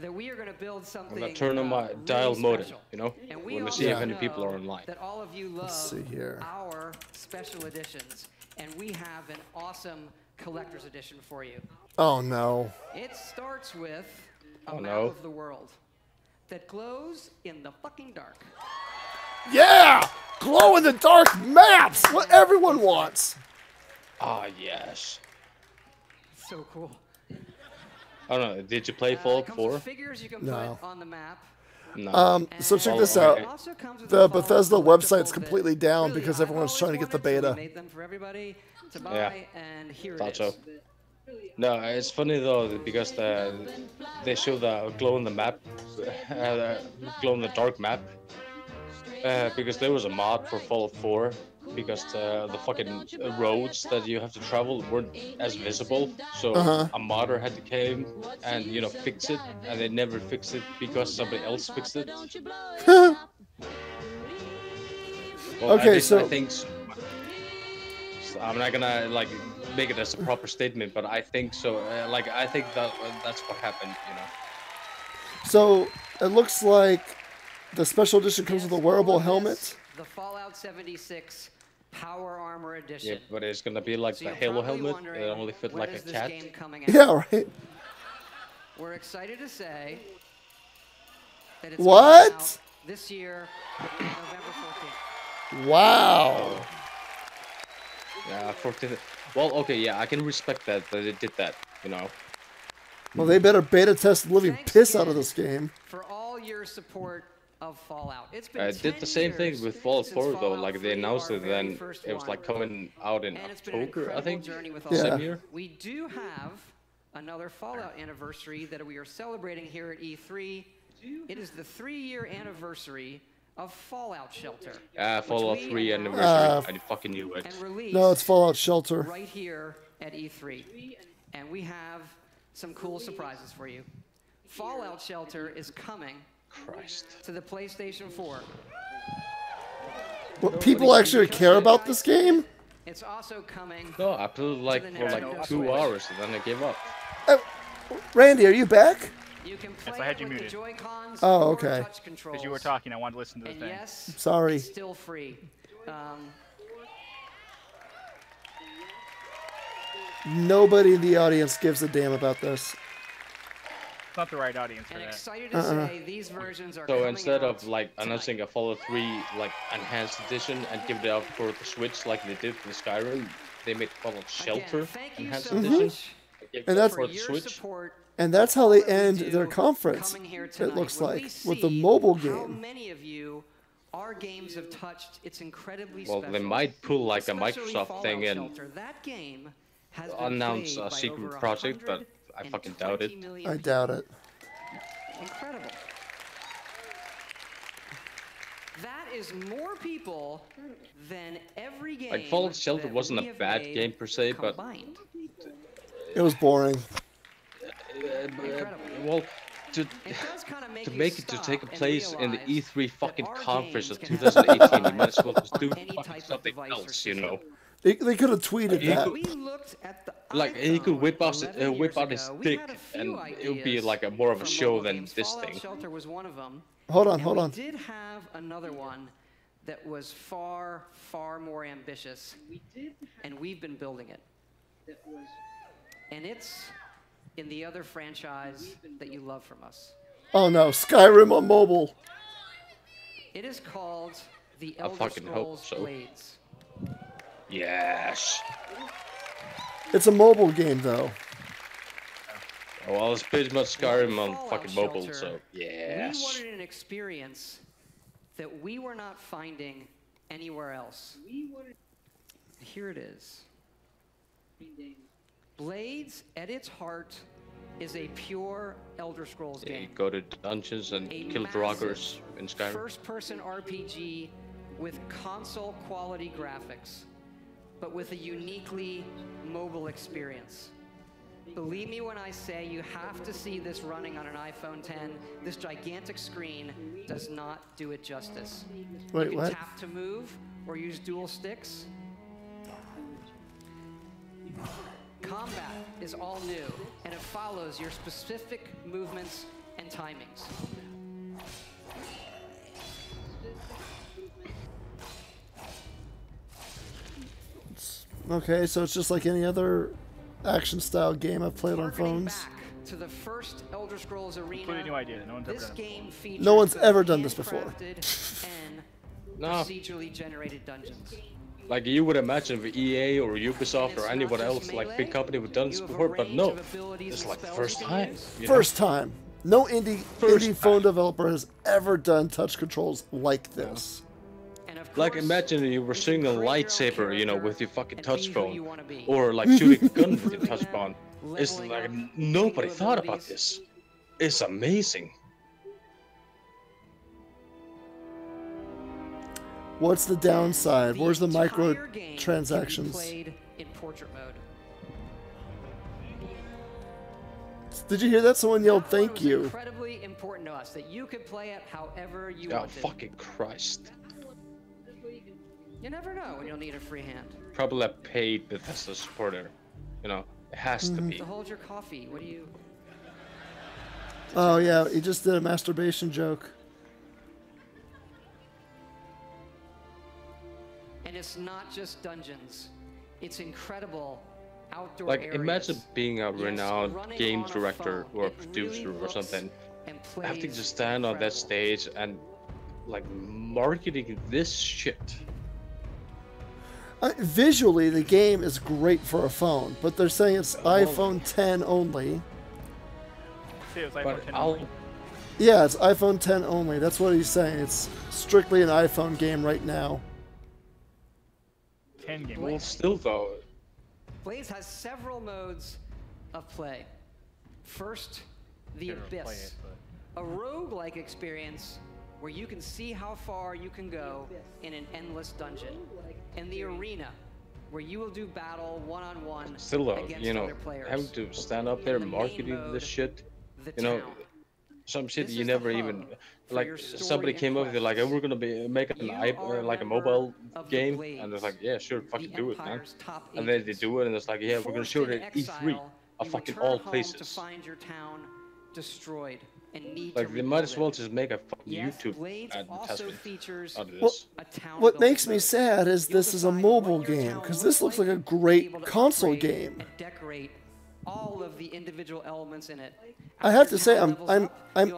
that we are going to build something I'm gonna turn on my dial really mode, special. you know? And We're gonna see how many people are online. That all of you love Let's see here. our special editions, and we have an awesome collector's edition for you. Oh no. It starts with a Oh, map no. of the world that glows in the fucking dark. Yeah! Glow in the dark maps! What everyone wants! Ah, yes. So cool. I don't know. Did you play Fallout 4? Figures you can No. put on the map. No. So check this out. The Bethesda website's completely down because everyone's trying to get the beta. Made them for everybody to buy, Yeah. and here it Thought is. so. No, it's funny though because they show the glow in the map, glow in the dark map, because there was a mod for Fallout 4 because the fucking roads that you have to travel weren't as visible, so a modder had to come and you know fix it, and they never fixed it because somebody else fixed it. Well, Okay, I so think I'm not gonna like make it as a proper statement, but I think so. Like I think that's what happened, you know. So it looks like the special edition comes with a wearable helmet. The Fallout 76 Power Armor Edition. Yeah, but it's gonna be like So the you're Halo probably helmet. wondering, It only fit when like is a this cat. game coming out? Yeah, right. We're excited to say that it's What? coming out this year, November 14th. Wow. Yeah, 14. Well, okay, yeah, I can respect that they did that, you know. Well, they better beta test the living piss out of this game. For all your support of Fallout. It's been I did the same thing with Fallout 4 though. Like they announced it, then first it was one. like coming out in And it's been an October, I incredible think. journey with Yeah. Same year. We do have another Fallout anniversary that we are celebrating here at E3. It is the 3-year anniversary of Fallout Shelter. Fallout 3 anniversary. I fucking knew it. And released No, it's Fallout Shelter. right here at E3. And we have some cool surprises for you. Fallout Shelter is coming to the PlayStation 4. What, people actually care about this game? It's also coming. No, I played like to the for Nintendo like 2 Switch. hours and then I gave up. Randy, are you back? You can play Yes, I had you it with muted. the Joy-Cons Oh, or okay. touch controls. Because you were talking, I wanted to listen to the And thing. yes, Sorry. it's still free. Nobody in the audience gives a damn about this. It's not the right audience for And that. excited to say these versions are So coming instead out of like announcing a Fallout 3 like enhanced edition and give it out for the Switch like they did for the Skyrim, they made Fallout Shelter thank you enhanced so edition. much And that's for the Switch. And that's how they end their conference. It looks like with the mobile How game. many of you our games have touched? It's incredibly Well, special. they might pull like a Especially Microsoft Fallout thing and Shelter. That game has been announce played a by secret over project, but I fucking doubt it. 120 million I doubt it. Incredible. That is more people than every game. Like Fallout Shelter that wasn't we a have bad made game per se, but combined. It was boring. well, to make it to take a place in the E3 fucking conference of 2018, you might as well just do fucking something else, you know. They could have tweeted that. Like he could whip out his dick, and it would be like a more of a show than this thing. Shelter was one of them. Hold on, hold on. We did have another one that was far, far more ambitious, and we've been building it. And it's in the other franchise that you love from us. Oh no, Skyrim on mobile. It is called The I Elder fucking hope Scrolls so. Blades. Yes. It's a mobile game though. Oh, well, it's pretty much Skyrim on Fallout fucking mobile, Shelter, so We yes. wanted an experience that we were not finding anywhere else. Here it is. Blades, at its heart, is a pure Elder Scrolls Yeah, you game. go to dungeons and A kill draugrs in Skyrim. First-person RPG with console-quality graphics, but with a uniquely mobile experience. Believe me when I say you have to see this running on an iPhone 10. This gigantic screen does not do it justice. Wait, you can what? tap to move or use dual sticks. Combat is all new, and it follows your specific movements and timings. Okay, so it's just like any other action-style game I've played on phones. To the first Elder Scrolls Arena. Completely new idea. No one's ever This done it. game features No one's both ever done this before. handcrafted and No. procedurally generated dungeons. Like you would imagine if EA or Ubisoft or anyone else, like big company, would done this before, but no, it's like the first time. you know? First time. No indie phone developer has ever done touch controls like this. Like imagine you were shooting a lightsaber, you know, with your fucking touch phone, or like shooting a gun with your touch phone. It's like nobody thought about this. It's amazing. What's the downside? Where's the Entire game can be microtransactions? played in portrait mode. Did you hear that? Someone yelled, "Thank you." Incredibly important to us that you could play it however you Oh wanted. fucking Christ! You never know when you'll need a free hand. Probably a paid Bethesda supporter. You know, it has to be. To hold your coffee, what do you... Oh yeah, he just did a masturbation joke. And it's not just dungeons. It's incredible outdoor Like areas. imagine being a renowned running game on a director phone, or a it producer really or looks something, and having plays to stand on that stage and like marketing this shit. Visually, the game is great for a phone, but they're saying it's iPhone 10 only. Say it was But iPhone 10 I'll- only. Yeah, it's iPhone 10 only. That's what he's saying. It's strictly an iPhone game right now. 10 game. Well, still though. Blades has several modes of play. First, the Never play Abyss. it, A rogue-like experience where you can see how far you can go in an endless dungeon. And the Arena, where you will do battle one-on-one Still though, against you know, other players. having to stand up there marketing this shit, you know, some shit you never even like. Somebody came up with it like, "Oh, we're gonna be making an like a mobile game," and it's like, "Yeah, sure, fucking do it, man." And then they do it, and it's like, "Yeah, we're gonna show it at E3 of fucking all To places." find your town destroyed and need Like to they might as rebuild well it. just make a fucking Yes, YouTube Blades also advertisement features out of Well, this. a town what building makes me mode. sad is this is a mobile game, because this looks like a great console game. And decorate all of the individual elements in it. I have to say, I'm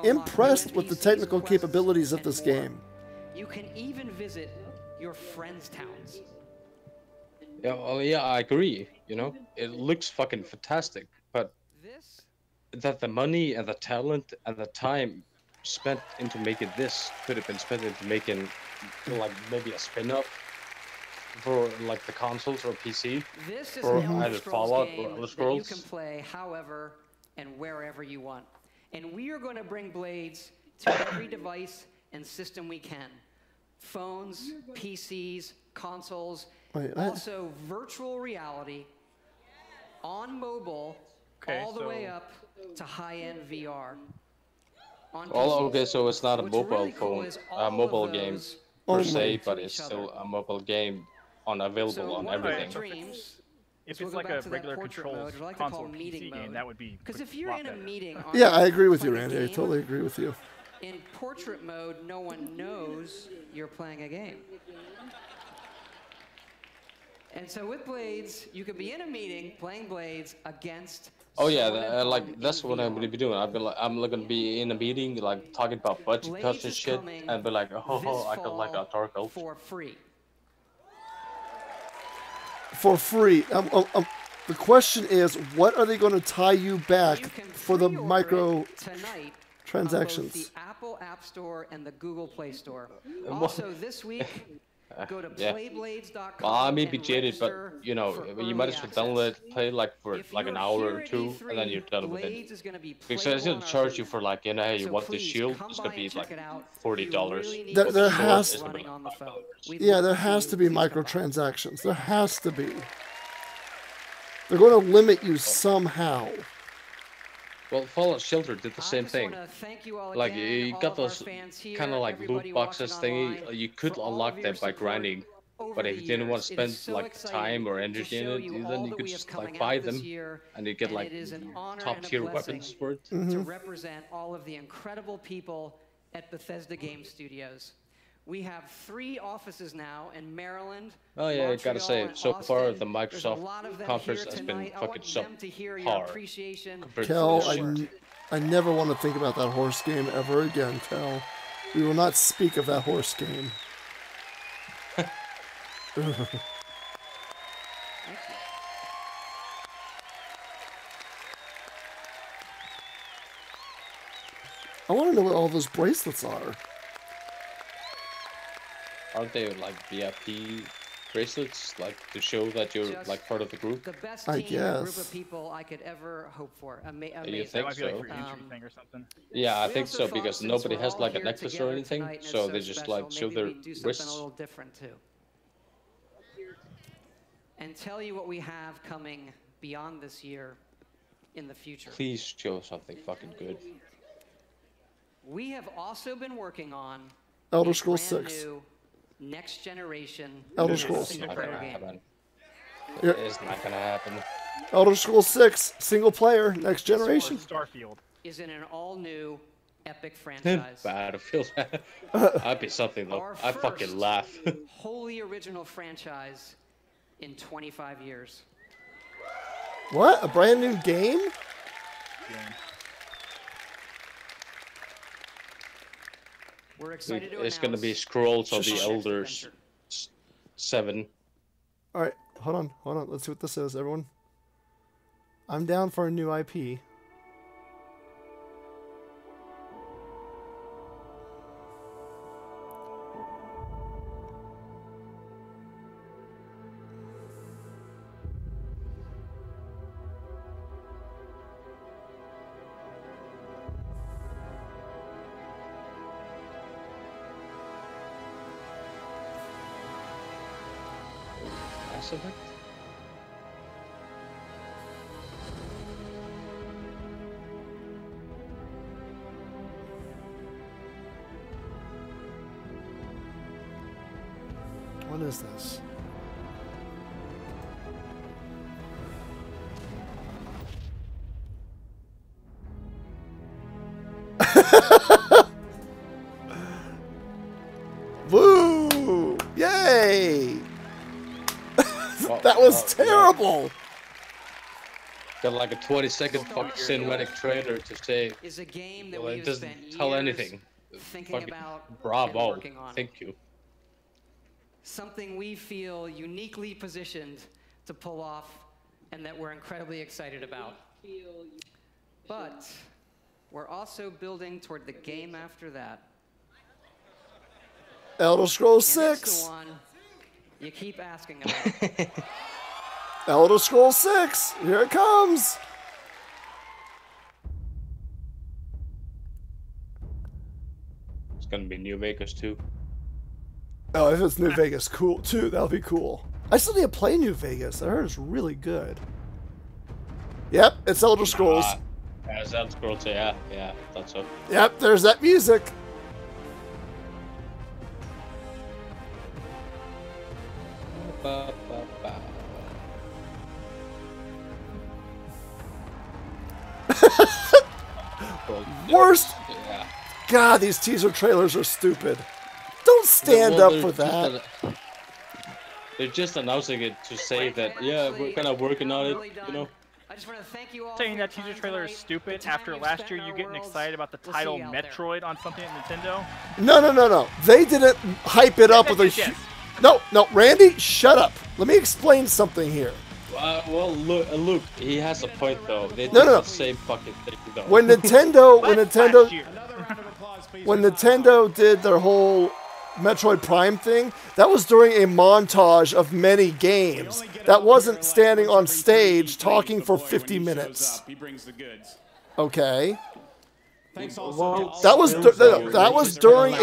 impressed with the technical capabilities of this game. You can even visit your friends' towns. Yeah, well, yeah, I agree. You know, it looks fucking fantastic. but that the money and the talent and the time spent into making this could have been spent into making like maybe a spin-off for like the consoles or PC, This is or an Elder either Scrolls Fallout game or Elder that Scrolls. you can play however and wherever you want. And we are going to bring Blades to every device and system we can. Phones, PCs, consoles, also virtual reality, on mobile, all the way up to high-end VR. Okay, so it's not a mobile phone, a mobile game per se, but it's still a mobile game available on everything. If it's like a regular controls console PC game, that would be because if you're in a meeting, Yeah, I agree with you, Randy. I totally agree with you. In portrait mode, no one knows you're playing a game. And so with Blades, you could be in a meeting playing Blades against. Oh yeah, like that's what I'm gonna be doing. I'm gonna be in a meeting, like talking about budget cuts and shit, and be like, oh, I got like a Dark Elf for free. For free. The question is, what are they going to tie you back for the micro transactions? The Apple App Store and the Google Play Store. Also this week, go to playblades.com. Well, I may be jaded, but you know, you might as well download it, play like for like an hour or two, and then you're done with it. Because it's gonna charge you for like, you know, hey, you want this shield? It's gonna be like $40. There has, yeah, there has to be microtransactions. There has to be. They're going to limit you somehow. Well, Fallout Shelter did the same thing. Like, you got those kind of like loot boxes thingy. You could unlock them by grinding. But if you didn't want to spend like time or energy in it, then you could just like buy them. And you get like top tier weapons for it. To represent all of the incredible people at Bethesda Game Studios. We have 3 offices now in Maryland. Oh yeah, I gotta say, so far the There's a Microsoft lot of them conference here has been tonight. I fucking want them to hear your subpar. appreciation. Kel, I never want to think about that horse game ever again, Kel. We will not speak of that horse game. I want to know what all those bracelets are. Aren't they like VIP bracelets, like to show that you're like part of the group? The best I team guess. group of people I could ever hope for. You think might be like so? for entry thing or something. Yeah, I think also so, thought because since nobody we're has all like a here necklace or together anything, tonight and so it's they just special, like show maybe their we do something wrists. a little different too. And tell you what we have coming beyond this year in the future. Please show something fucking good. We have also been working on Elder a Scrolls brand 6. new next generation Elder Scrolls. single player game. Yeah. It's not gonna happen. Elder Scrolls 6, single player, next generation. Starfield is in an all-new epic franchise. Battlefield. That'd be something though. I fucking laugh. Wholly original franchise in 25 years. What? A brand new game? We're excited to It's gonna be Scrolls of the Just- Elders 7. All right, hold on. Let's see what this is, everyone. I'm down for a new IP. Mass Effect? What is this? Woo! Yay! That was terrible! Got like a 20-second fucking cinematic trailer to say. Is a game that Well, we've it doesn't spent tell years anything. thinking Fucking about and bravo. working on. Thank you. Something we feel uniquely positioned to pull off and that we're incredibly excited about. But we're also building toward the game after that. Elder Scrolls And it's 6. the one you keep asking about. Elder Scrolls 6. Here it comes. It's gonna be New Vegas too. Oh, if it's New Vegas, cool too. That'll be cool. I still need to play New Vegas. I heard it's really good. Yep, it's Elder Scrolls. Yeah, it's Elder Scrolls. Yeah, that's so. Yep, there's that music. Worst. Yeah. God, these teaser trailers are stupid. Don't stand up for that. They're just announcing it to say that, yeah, we're kind of working on it, you know. I just want to thank you all. Saying that teaser trailer is stupid after last year you getting excited about the title Metroid on something at Nintendo? No. They didn't hype it up with a... Yes. No, Randy, shut up. Let me explain something here. Well, look, he has a point though. They did No. the same fucking thing though. When Nintendo did their whole Metroid Prime thing, that was during a montage of many games. That wasn't standing on stage talking for 50 minutes. Okay. That was during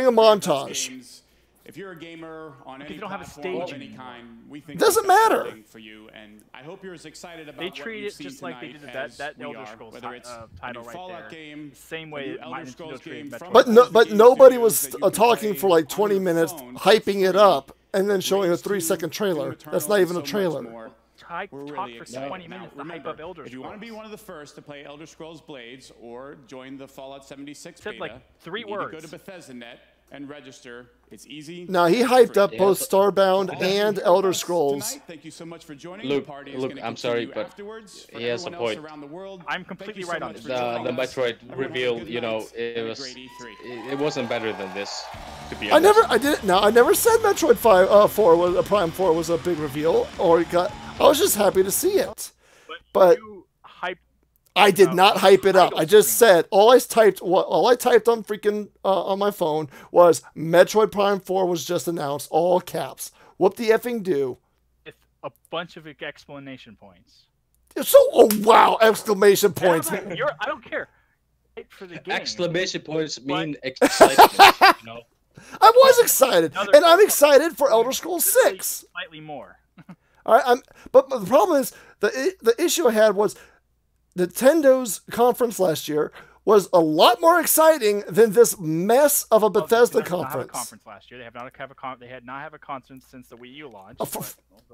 a montage. If you're a gamer on any They don't have a platform of stage any kind, we think Doesn't that's matter. something for you, and I hope you're as excited about They what treat you've it seen just like they did tonight that as we Elder are, Scrolls whether it's title a new right Fallout there. game, Same a way new my Elder Scrolls Nintendo game treated from Metroid. But nobody was that you can talking play for like on 20 your minutes, phone for hyping it free. up, and then showing a Rings 3-second to trailer. Doom That's not Eternal even a and so trailer. much more. Talk We're for really 20 excited. minutes Now, to hype remember, up Elder if you want to Scrolls. be one of the first to play Elder Scrolls Blades or join the Fallout 76 Said, beta, like, 3 you need to go words. to Bethesda.net and register. It's easy. Now, he and hyped free. up both Starbound and Elder Scrolls. Tonight, thank you so much for joining. Look, the party is gonna I'm sorry, continue but afterwards. For he has a everyone else point. around the world, I'm completely thank you right so on much this. for The joining us. Metroid Everyone have a reveal, good you know, night it and a was great E3. it wasn't better than this, to be honest. I never said Metroid 4 was a Prime 4 was a big reveal, or it got. I was just happy to see it, but You hype. I did not hype it up. I just said all I typed on freaking on my phone was Metroid Prime 4 was just announced, all caps. Whoop the effing do. With a bunch of explanation points. So, oh wow! Exclamation points. I don't care. Hype for the game. Exclamation points mean excitement, you know? I was excited, and I'm excited for Elder Scrolls 6. Slightly more. All right, but the problem is the issue I had was Nintendo's conference last year was a lot more exciting than this mess of a Bethesda They did not have a conference. conference last year. They had not have a conference since the Wii U launch.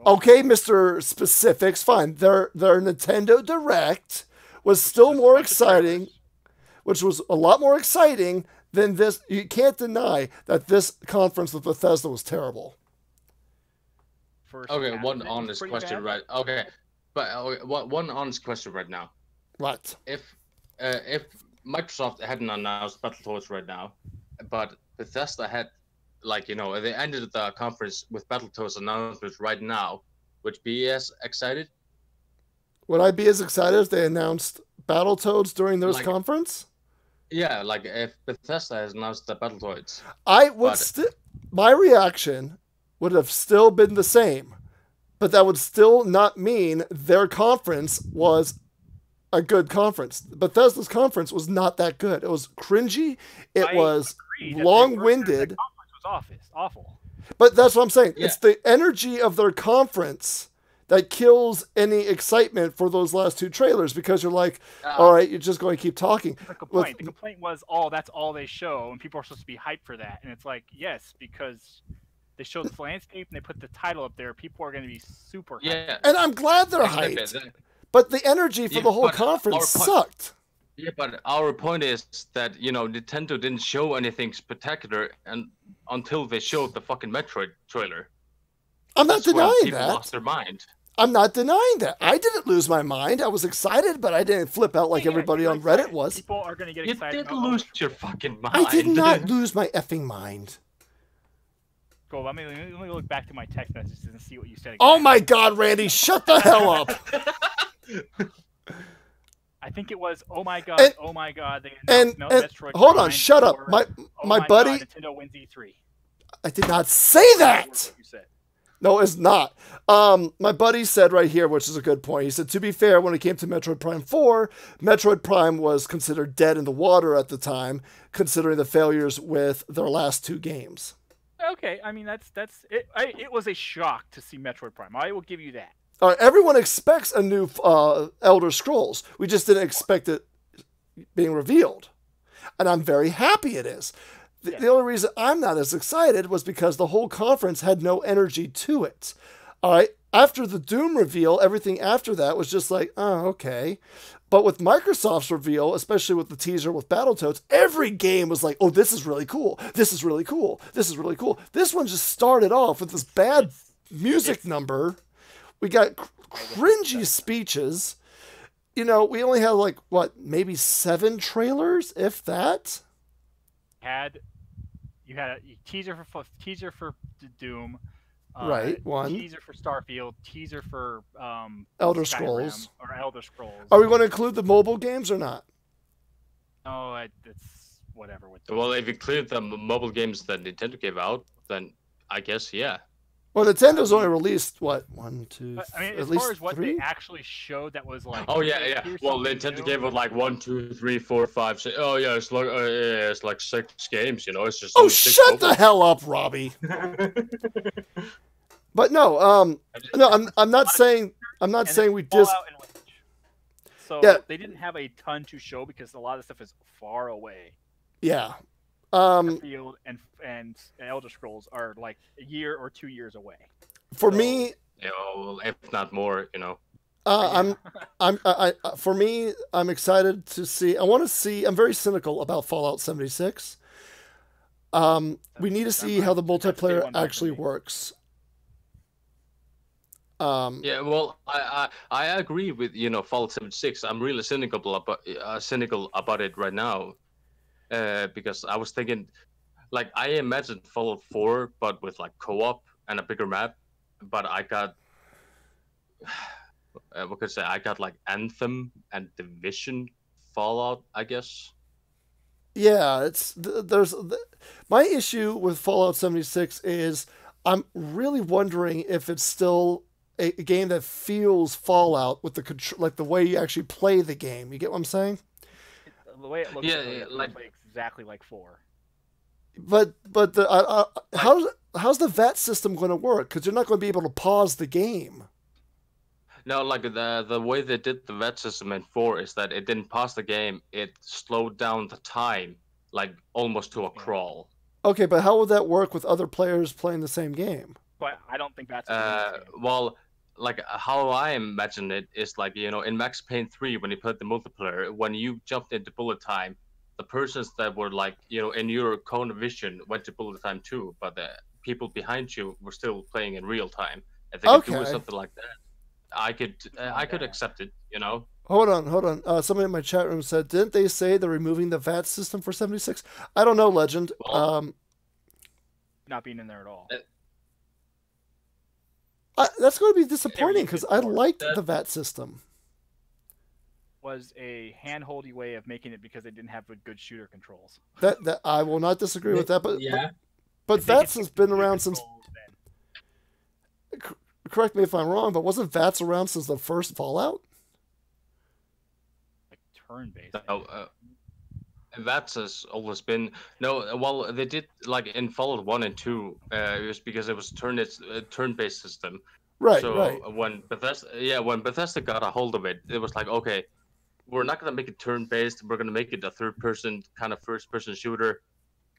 Okay, Mr. Specifics, fine. Their Nintendo Direct was still more exciting, which was a lot more exciting than this. You can't deny that this conference with Bethesda was terrible. Okay, one honest question, right? Okay, but one honest question right now. Right. If Microsoft hadn't announced Battletoads right now, but Bethesda had, like, you know, they ended the conference with Battletoads announcements right now, would be as excited? Would I be as excited if they announced Battletoads during their conference? Yeah, like if Bethesda has announced the Battletoads. I would my reaction would have still been the same, but that would still not mean their conference was a good conference. Bethesda's conference was not that good. It was cringy. It was long-winded. The conference was awful. But that's what I'm saying. Yeah. It's the energy of their conference that kills any excitement for those last 2 trailers, because you're like, all right, you're just going to keep talking. The complaint was, that's all they show, and people are supposed to be hyped for that. And it's like, yes, because they showed the landscape and they put the title up there. People are going to be super hyped. Yeah. And I'm glad they're hyped. But the energy for the whole conference sucked. Yeah, but our point is that, you know, Nintendo didn't show anything spectacular until they showed the fucking Metroid trailer. I'm not denying people that. Lost their mind. I'm not denying that. I didn't lose my mind. I was excited, but I didn't flip out like everybody on Reddit was. People are going to get excited. You did lose your fucking mind. I did not lose my effing mind. Go. Let me look back to my text messages and see what you said again. Oh my God, Randy, shut the hell up. I think it was. Oh my god! And- Oh my god! They And, announced Metroid hold on, Prime shut up. 4. My Oh buddy. God, Nintendo wins E3. I did not say that. What you said. No, it's not. My buddy said right here, which is a good point. He said, to be fair, when it came to Metroid Prime 4, Metroid Prime was considered dead in the water at the time, considering the failures with their last 2 games. Okay, I mean that's it. It was a shock to see Metroid Prime. I will give you that. All right, everyone expects a new Elder Scrolls. We just didn't expect it being revealed. And I'm very happy it is. The only reason I'm not as excited was because the whole conference had no energy to it. All right, after the Doom reveal, everything after that was just like, oh, okay. But with Microsoft's reveal, especially with the teaser with Battletoads, every game was like, oh, this is really cool. This is really cool. This is really cool. This one just started off with this bad music number. We got cringy speeches. You know, we only had like, what, maybe 7 trailers, if that? You had a teaser for Doom, right? One teaser for Starfield, teaser for Elder Skyrim, Scrolls. or Elder Scrolls. Are we going to include the mobile games or not? No, it's whatever. Well, if you include the mobile games that Nintendo gave out, then I guess yeah. Well, Nintendo's only released what 1, 2, I mean, at as least far as what 3? they actually showed, that was like. Oh yeah. Well, Nintendo gave it like 1, 2, 3, 4, 5, 6. Oh yeah, it's like 6 games. You know, it's just. Oh, only 6 shut mobile. the hell up, Robbie. But no, no, I'm not saying we dis. So Yeah. they didn't have a ton to show because a lot of stuff is far away. Yeah. Starfield and Elder Scrolls are like a year or 2 years away. For me, Yeah, well, if not more, you know. for me, I'm excited to see. I want to see. I'm very cynical about Fallout 76. We need to see how the multiplayer actually works. Yeah, well, I agree with Fallout 76. I'm really cynical about it right now, because I was thinking, like, I imagined Fallout 4, but with like co-op and a bigger map. But I got, what could I say? I got like Anthem and Division Fallout, I guess. Yeah, my issue with Fallout 76 is I'm really wondering if it's still a game that feels Fallout with the way you actually play the game. You get what I'm saying? The way it looks, it looks like exactly like 4. But how's the VAT system going to work? Because you're not going to be able to pause the game. No, like the way they did the VAT system in 4 is that it didn't pause the game. It slowed down the time, like almost to a crawl. Okay, but how would that work with other players playing the same game? But I don't think that's. Well, like how I imagine it is like in Max Payne 3 when you put the multiplayer, when you jumped into bullet time, the persons that were like in your cone of vision went to bullet time too, but the people behind you were still playing in real time. If they could do something like that, I could accept it. Hold on. Somebody in my chat room said, didn't they say they're removing the VAT system for 76? I don't know, Legend. Not being in there at all. That's going to be disappointing because I liked the VAT system. Was a hand-holdy way of making it because they didn't have good shooter controls. That I will not disagree with that, but VATS has been around since. Correct me if I'm wrong, but wasn't VATS around since the first Fallout? Like turn-based. VATS has always been Well, they did like in Fallout 1 and 2. It was because it was turn-based system. Right. So right. when Bethesda got a hold of it, it was like, okay, we're not gonna make it turn-based. We're gonna make it a third-person kind of first-person shooter.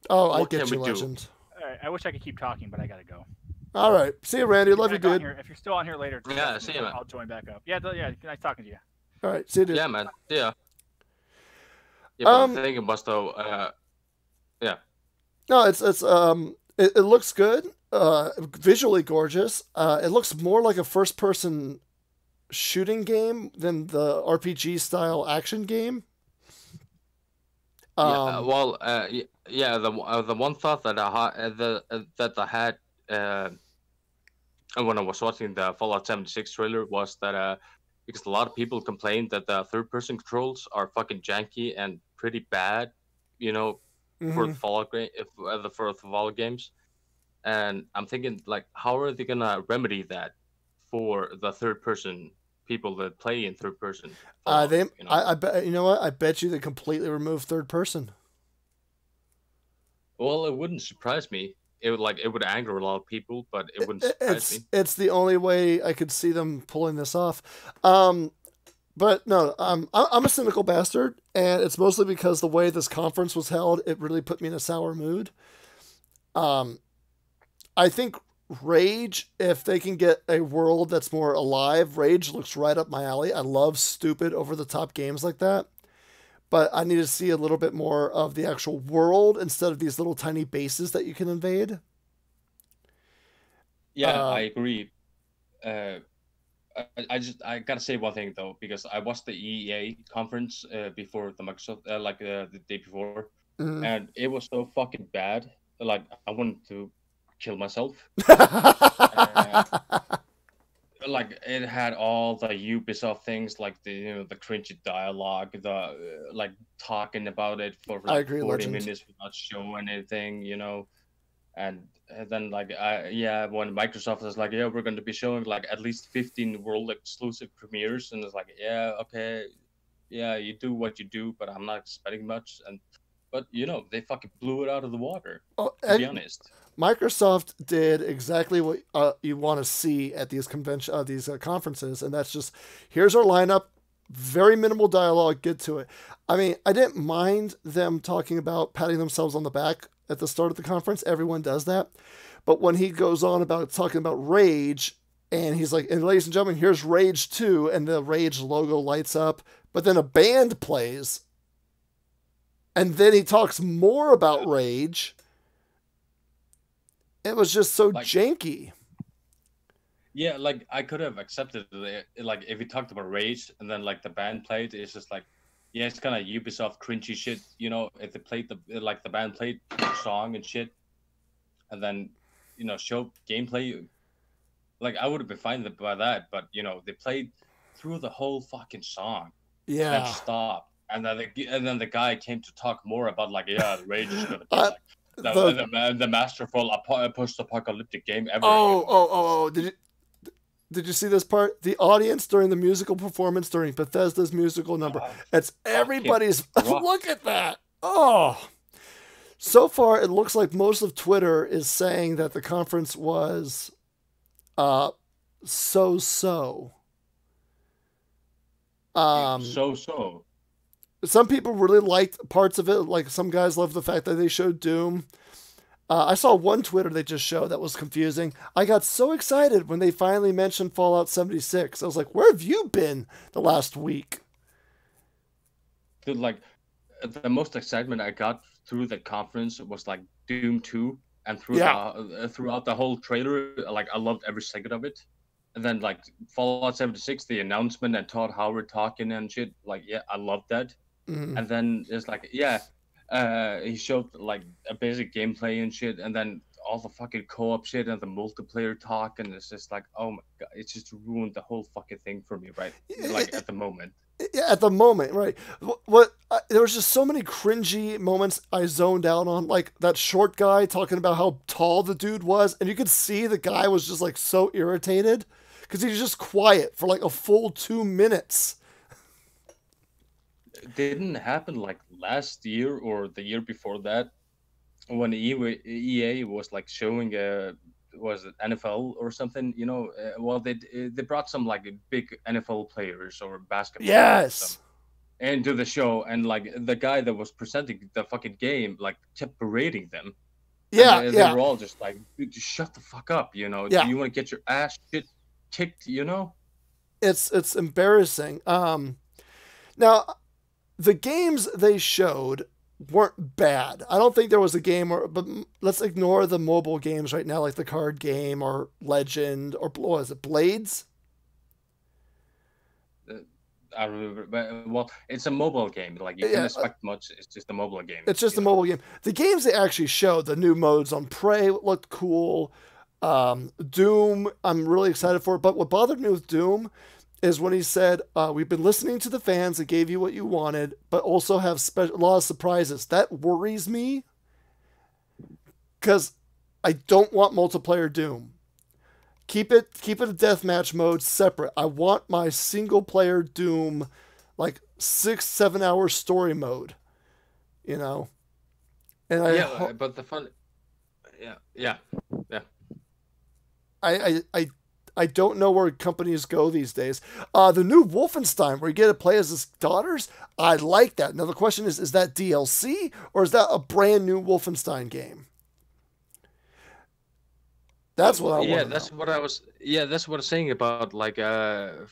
Oh, I get you, Legend. All right, I wish I could keep talking, but I gotta go. All right, see you, Randy. Love you, dude. If you're still on here later, yeah, see you, man. I'll join back up. Yeah, nice talking to you. All right, see you, dude. Yeah, man. Yeah. Yeah, but the thing was though, yeah. No, it looks good. Visually gorgeous. It looks more like a first-person shooting game than the RPG style action game. The one thought that I had when I was watching the Fallout 76 trailer was that because a lot of people complain that the third-person controls are fucking janky and pretty bad, you know, for the Fallout for the Fallout games. And I'm thinking, like, how are they gonna remedy that for the third-person people that play in third-person? I bet, you know what? I bet you they completely remove third person. Well, it wouldn't surprise me. It would anger a lot of people, but it wouldn't surprise me. It's the only way I could see them pulling this off. But no, I'm a cynical bastard, and it's mostly because the way this conference was held, it really put me in a sour mood. I think Rage, if they can get a world that's more alive, Rage looks right up my alley. I love stupid, over-the-top games like that. But I need to see a little bit more of the actual world instead of these little tiny bases that you can invade. Yeah, I agree. I gotta say one thing though, because I watched the EA conference before the Microsoft, the day before, and it was so fucking bad. Like, I wanted to kill myself. Like, it had all the Ubisoft things, like the cringy dialogue, the like talking about it for like 40 minutes without showing anything, and then like when Microsoft was like, yeah, we're going to be showing like at least 15 world exclusive premieres, and it's like, yeah, okay, yeah, you do what you do, but I'm not expecting much. But they fucking blew it out of the water, to be honest. Microsoft did exactly what you want to see at these conferences, and that's just, here's our lineup, very minimal dialogue, get to it. I mean, I didn't mind them talking about patting themselves on the back at the start of the conference. Everyone does that. But when he goes on about talking about Rage, and he's like, and ladies and gentlemen, here's Rage 2, and the Rage logo lights up, but then a band plays, and then he talks more about Rage. It was just so janky. Yeah, like, I could have accepted it, like, if he talked about Rage and then like the band played, it's just like, yeah, it's kind of Ubisoft cringy shit, if they played the band played the song and shit, and then show gameplay, like, I would have been fine by that, but they played through the whole fucking song, yeah, and stopped, and then the guy came to talk more about, like, yeah, Rage is gonna be like the masterful post-apocalyptic game ever. Oh! Did you see this part? The audience during the musical performance during Bethesda's musical number. It's everybody's. Look at that! Oh, so far it looks like most of Twitter is saying that the conference was, so-so. So-so. Some people really liked parts of it. Like, some guys loved the fact that they showed Doom. I saw one Twitter they just showed that was confusing. I got so excited when they finally mentioned Fallout 76. I was like, where have you been the last week? Dude, like, the most excitement I got through the conference was like Doom 2, and throughout the whole trailer, like, I loved every second of it. And then like Fallout 76, the announcement and Todd Howard talking and shit, like, yeah, I loved that. And then it's like, yeah, he showed like a basic gameplay and shit, and then all the fucking co-op shit and the multiplayer talk, and it's just like, oh my god, it just ruined the whole fucking thing for me, right? Like, at the moment. Yeah, at the moment, right? There was just so many cringy moments I zoned out on, like that short guy talking about how tall the dude was, and you could see the guy was just like so irritated because he was just quiet for like a full 2 minutes. Didn't happen like last year or the year before that, when EA was like showing was it NFL or something? Well, they brought some like big NFL players or basketball players into the show, and like the guy that was presenting the fucking game like kept berating them. Yeah, they were all just like, dude, just shut the fuck up, Do you want to get your ass shit kicked? It's embarrassing. Now, the games they showed weren't bad. I don't think there was a game, but let's ignore the mobile games right now, like the card game or Legend or what was it, Blades? I remember, but, well, it's a mobile game. Like, you can't expect much. It's just a mobile game. It's just a mobile game. The games they actually showed, the new modes on Prey looked cool. Doom, I'm really excited for it. But what bothered me with Doom is when he said, we've been listening to the fans and gave you what you wanted, but also have a lot of surprises. That worries me because I don't want multiplayer Doom. Keep it a deathmatch mode separate. I want my single player Doom, like 6-7 hour story mode, you know. And but the fun, yeah. I don't know where companies go these days. The new Wolfenstein, where you get to play as his daughters, I like that. Now the question is that DLC or is that a brand new Wolfenstein game? That's what I want. Yeah, that's what I was. Yeah, that's what I was saying about like the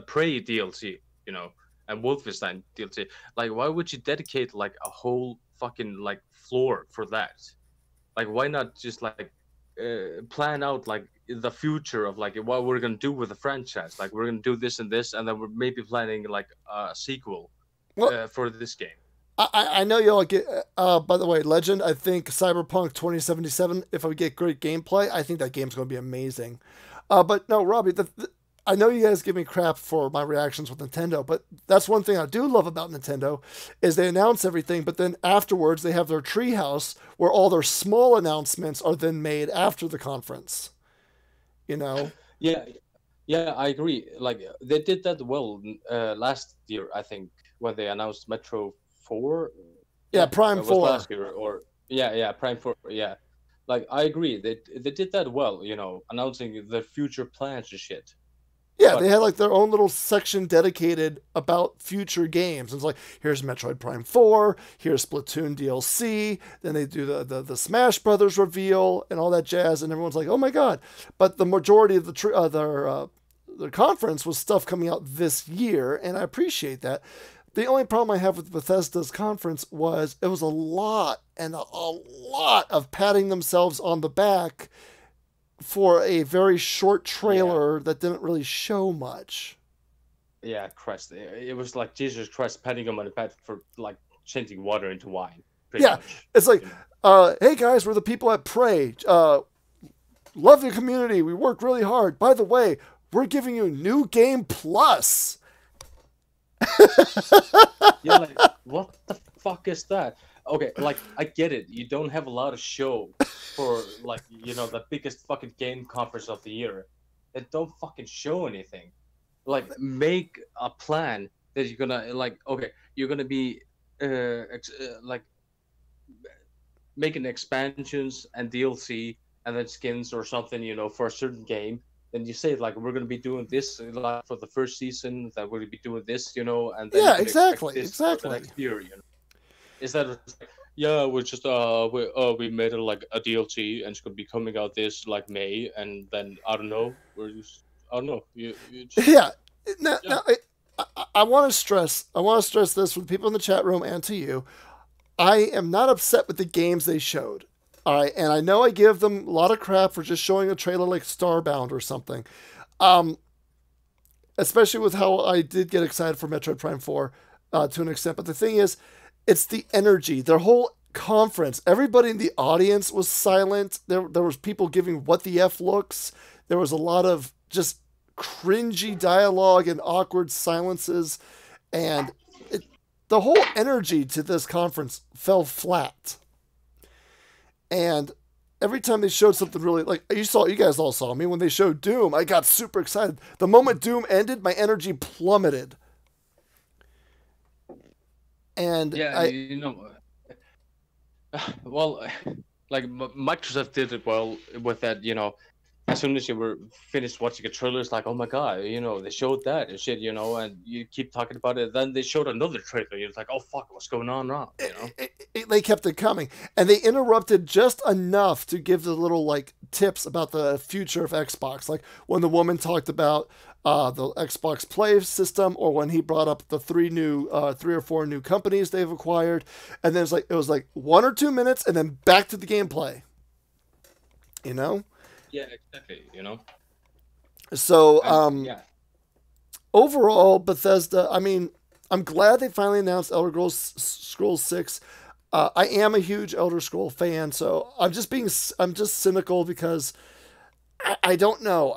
Prey DLC, you know, and Wolfenstein DLC. Like, why would you dedicate like a whole fucking like floor for that? Like, why not just like plan out like the future of like what we're gonna do with the franchise? Like, we're gonna do this and this, and then we're maybe planning like a sequel for this game. I know y'all get, by the way, Legend, I think Cyberpunk 2077, if I get great gameplay, I think that game's going to be amazing. But no, Robbie, I know you guys give me crap for my reactions with Nintendo, but that's one thing I do love about Nintendo is they announce everything, but then afterwards they have their treehouse where all their small announcements are then made after the conference. You know? Yeah, I agree. Like, they did that well last year, I think, when they announced Metro 4. Yeah, Prime 4 last year, or Prime 4. Yeah, like I agree, they did that well, you know, announcing their future plans and shit. Yeah, they had like their own little section dedicated about future games. It's like, here's Metroid Prime 4, here's Splatoon DLC, then they do the Smash Brothers reveal and all that jazz, and everyone's like, oh my god. But the majority of the conference was stuff coming out this year, and I appreciate that. The only problem I have with Bethesda's conference was it was a lot of patting themselves on the back for a very short trailer that didn't really show much. Yeah, Christ. It was like Jesus Christ patting him on the back for like changing water into wine. Yeah, much. It's like, hey guys, we're the people at Prey. Love the community. We worked really hard. By the way, we're giving you New Game Plus. You're like, what the fuck is that? Okay, like, I get it. You don't have a lot of show for, like, you know, the biggest fucking game conference of the year. They don't fucking show anything. Like, make a plan that you're gonna, like, okay, you're gonna be, like, making expansions and DLC and then skins or something, you know, for a certain game. Then you say, like, we're gonna be doing this like for the first season, that we're gonna be doing this, you know, and then yeah, exactly. For the next year, you know. Is that we're just we made it like a DLC and it's gonna be coming out this like May, and then I don't know, we're just I don't know. You just, yeah. Now I want to stress this for the people in the chat room and to you. I am not upset with the games they showed. All right, and I know I give them a lot of crap for just showing a trailer like Starbound or something, especially with how I did get excited for Metroid Prime 4 to an extent. But the thing is, it's the energy. Their whole conference, everybody in the audience was silent. There was people giving what the F looks. There was a lot of just cringy dialogue and awkward silences, and the whole energy to this conference fell flat. And every time they showed something really, like you guys all saw me when they showed Doom, I got super excited. The moment Doom ended, my energy plummeted. And yeah, you know, well, like Microsoft did it well with that, you know. As soon as you were finished watching a trailer, it's like, oh my god, you know, they showed that and shit, you know, and you keep talking about it. Then they showed another trailer. You're like, oh fuck, what's going on now? You know, they kept it coming, and they interrupted just enough to give the little like tips about the future of Xbox, like when the woman talked about the Xbox Play system, or when he brought up the three or four new companies they've acquired, and then it was like 1 or 2 minutes, and then back to the gameplay. You know. Yeah, exactly, you know. So, yeah. Overall, Bethesda, I mean, I'm glad they finally announced Elder Scrolls 6. I am a huge Elder Scrolls fan, so I'm just cynical because I don't know.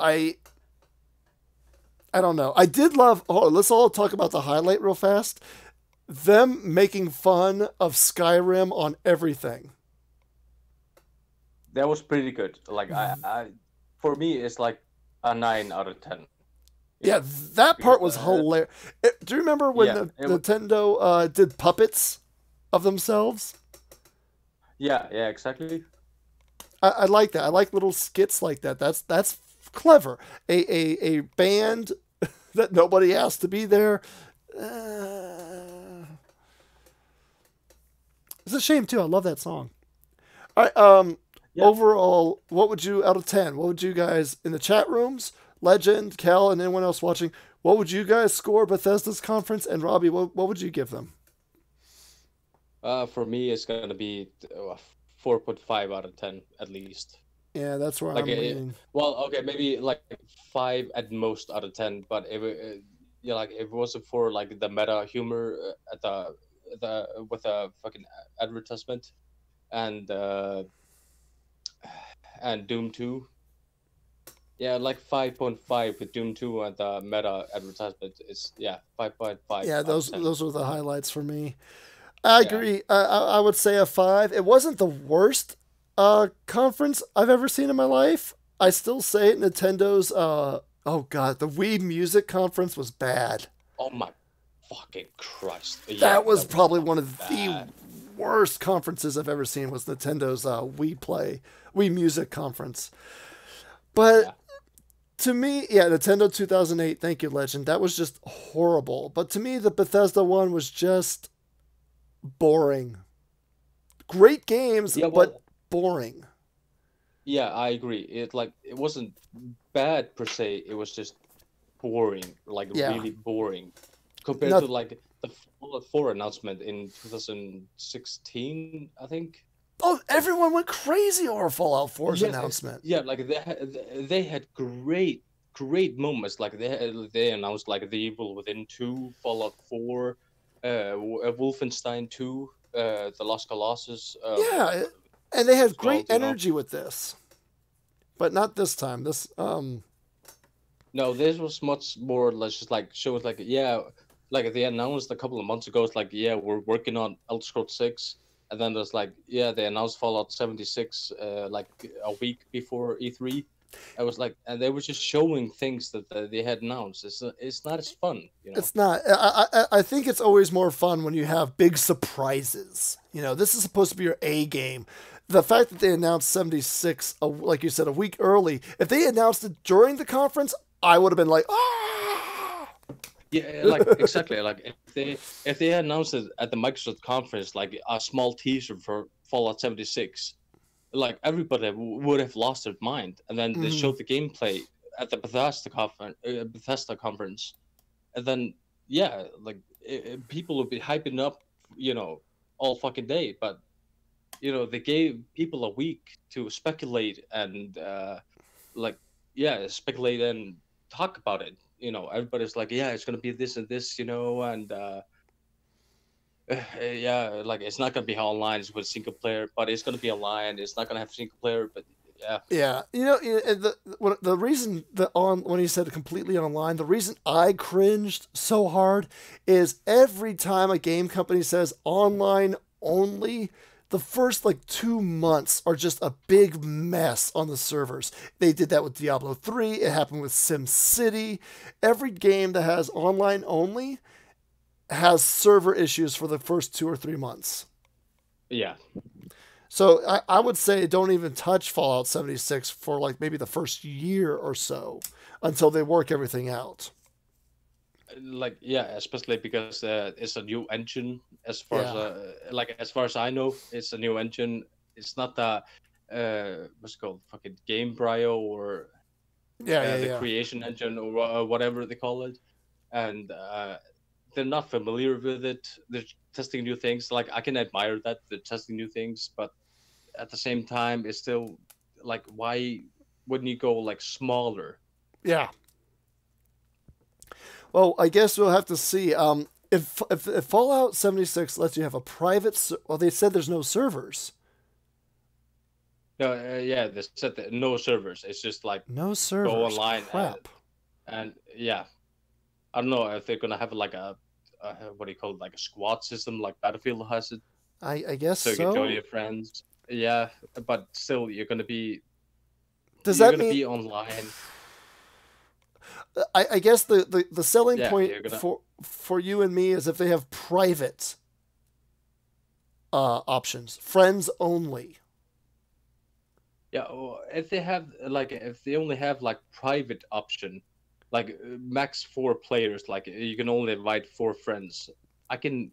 I don't know. I did love. Oh, let's all talk about the highlight real fast. Them making fun of Skyrim on everything. That was pretty good. Like for me, it's like a 9 out of 10. Yeah, that part was hilarious. Do you remember when Nintendo did puppets of themselves? Yeah, exactly. I like that. I like little skits like that. That's clever. A band that nobody asked to be there. It's a shame too. I love that song. All right. Overall, what would you, out of 10, what would you guys in the chat rooms, Legend, Cal, and anyone else watching, what would you guys score Bethesda's conference? And Robbie, what would you give them? For me, it's gonna be 4.5 out of 10 at least. Yeah, that's where I'm leaning. Well, okay, maybe like 5 at most out of 10. But if if it wasn't for like the meta humor at the with a fucking advertisement and Doom 2. Yeah, like 5.5 with Doom 2 and the meta advertisement is 5.5. Yeah, those were the highlights for me. I agree. I would say a 5. It wasn't the worst conference I've ever seen in my life. I still say it. Nintendo's the Wii Music Conference was bad. Oh my fucking Christ! That was probably one of the worst conferences I've ever seen. Was Nintendo's Wii Music Conference. But to me, Nintendo 2008. Thank you, Legend. That was just horrible. But to me, the Bethesda one was just boring. Great games, but boring. Yeah, I agree. It wasn't bad per se. It was just boring, really boring, compared to like the Fallout 4 announcement in 2016, I think. Oh, everyone went crazy over Fallout 4's announcement. Yeah, like they had great moments. Like they announced like The Evil Within 2, Fallout 4, Wolfenstein 2, The Lost Colossus. And they had great energy with this, but not this time. No, this was much more or less just like shows like they announced a couple of months ago. It's like we're working on Elder Scrolls 6, and then there's like they announced Fallout 76 like a week before E3. I was like, and they were just showing things that they had announced. It's not as fun, you know. It's not. I think it's always more fun when you have big surprises. You know, this is supposed to be your A game. The fact that they announced 76, like you said, a week early. If they announced it during the conference, I would have been like, ah. Yeah, like exactly. Like if they announced it at the Microsoft conference, like a small teaser for Fallout 76. Like everybody would have lost their mind, and then they showed the gameplay at the Bethesda conference, and then people would be hyping up, all fucking day. But they gave people a week to speculate and speculate and talk about it. Everybody's like, it's gonna be this and this, and. Like it's not gonna be online with single player, but it's gonna be online. It's not gonna have single player, but yeah. The reason when he said completely online, the reason I cringed so hard is every time a game company says online only, the first 2 months are just a big mess on the servers. They did that with Diablo 3. It happened with SimCity. Every game that has online only has server issues for the first 2 or 3 months. Yeah. So I would say don't even touch Fallout 76 for maybe the first year or so until they work everything out. Especially because it's a new engine. As far as I know, it's a new engine. It's not the what's it called, fucking Game Brio or the creation engine or whatever they call it, and they're not familiar with it. They're testing new things. Like I can admire that they're testing new things, but at the same time, it's still why wouldn't you go smaller? Yeah. Well, I guess we'll have to see. If Fallout 76 lets you have a private, they said there's no servers. No, they said that no servers. It's just no servers. Go online crap. And I don't know if they're gonna have like a what do you call it, like a squad system, like Battlefield has it. I guess so. You can join your friends. Yeah, but still, you're gonna be. Does you're that gonna mean be online? I guess the selling Yeah, point you're gonna- for you and me is if they have private options, friends only. Yeah, or if they have like if they only have like private option, like max 4 players, like you can only invite 4 friends. I can,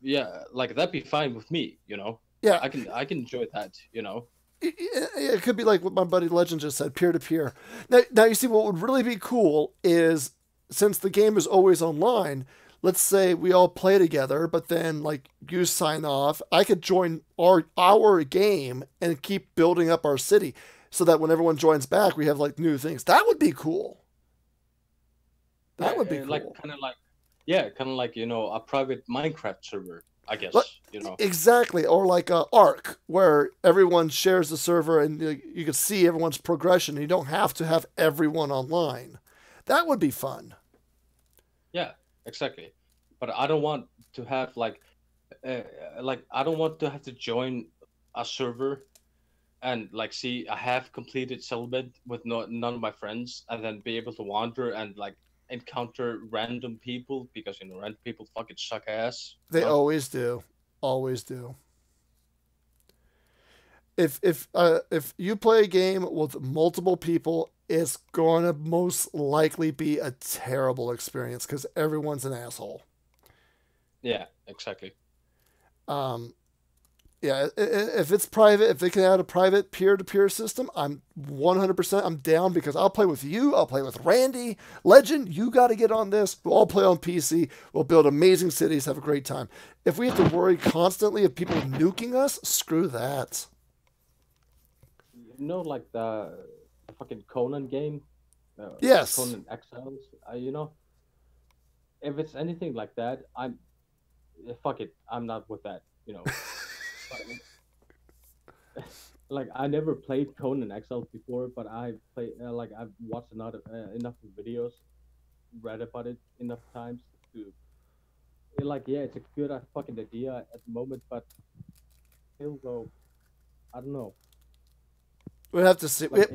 yeah, like that'd be fine with me, you know. Yeah. I can enjoy that, you know. It could be like what my buddy Legend just said, peer to peer. Now you see what would really be cool is since the game is always online. Let's say we all play together, but then like you sign off. I could join our game and keep building up our city, so that when everyone joins back, we have like new things. That would be cool. That would be cool. Like kind of like you know, a private Minecraft server, I guess. You know. Exactly, or like Ark, where everyone shares the server and you can see everyone's progression. You don't have to have everyone online. That would be fun. Yeah, exactly. But I don't want to have like I don't want to have to join a server and like see a half completed settlement with none of my friends, and then be able to wander and like encounter random people, because you know random people fucking suck ass. They always do. Always do. If you play a game with multiple people, it's going to most likely be a terrible experience because everyone's an asshole. Yeah, exactly. Yeah, if it's private, if they can add a private peer-to-peer system, I'm 100% I'm down, because I'll play with you, I'll play with Randy, Legend, you got to get on this. We'll all play on PC, we'll build amazing cities, have a great time. If we have to worry constantly of people nuking us, screw that. You know, like the fucking Conan game? Yes. Conan Exiles, you know? If it's anything like that, fuck it, I'm not with that, you know? Like I never played Conan Exiles before, but I play like I've watched enough videos, read about it enough times to like it's a good fucking idea at the moment, but still though, I don't know. We'll have to see. Like,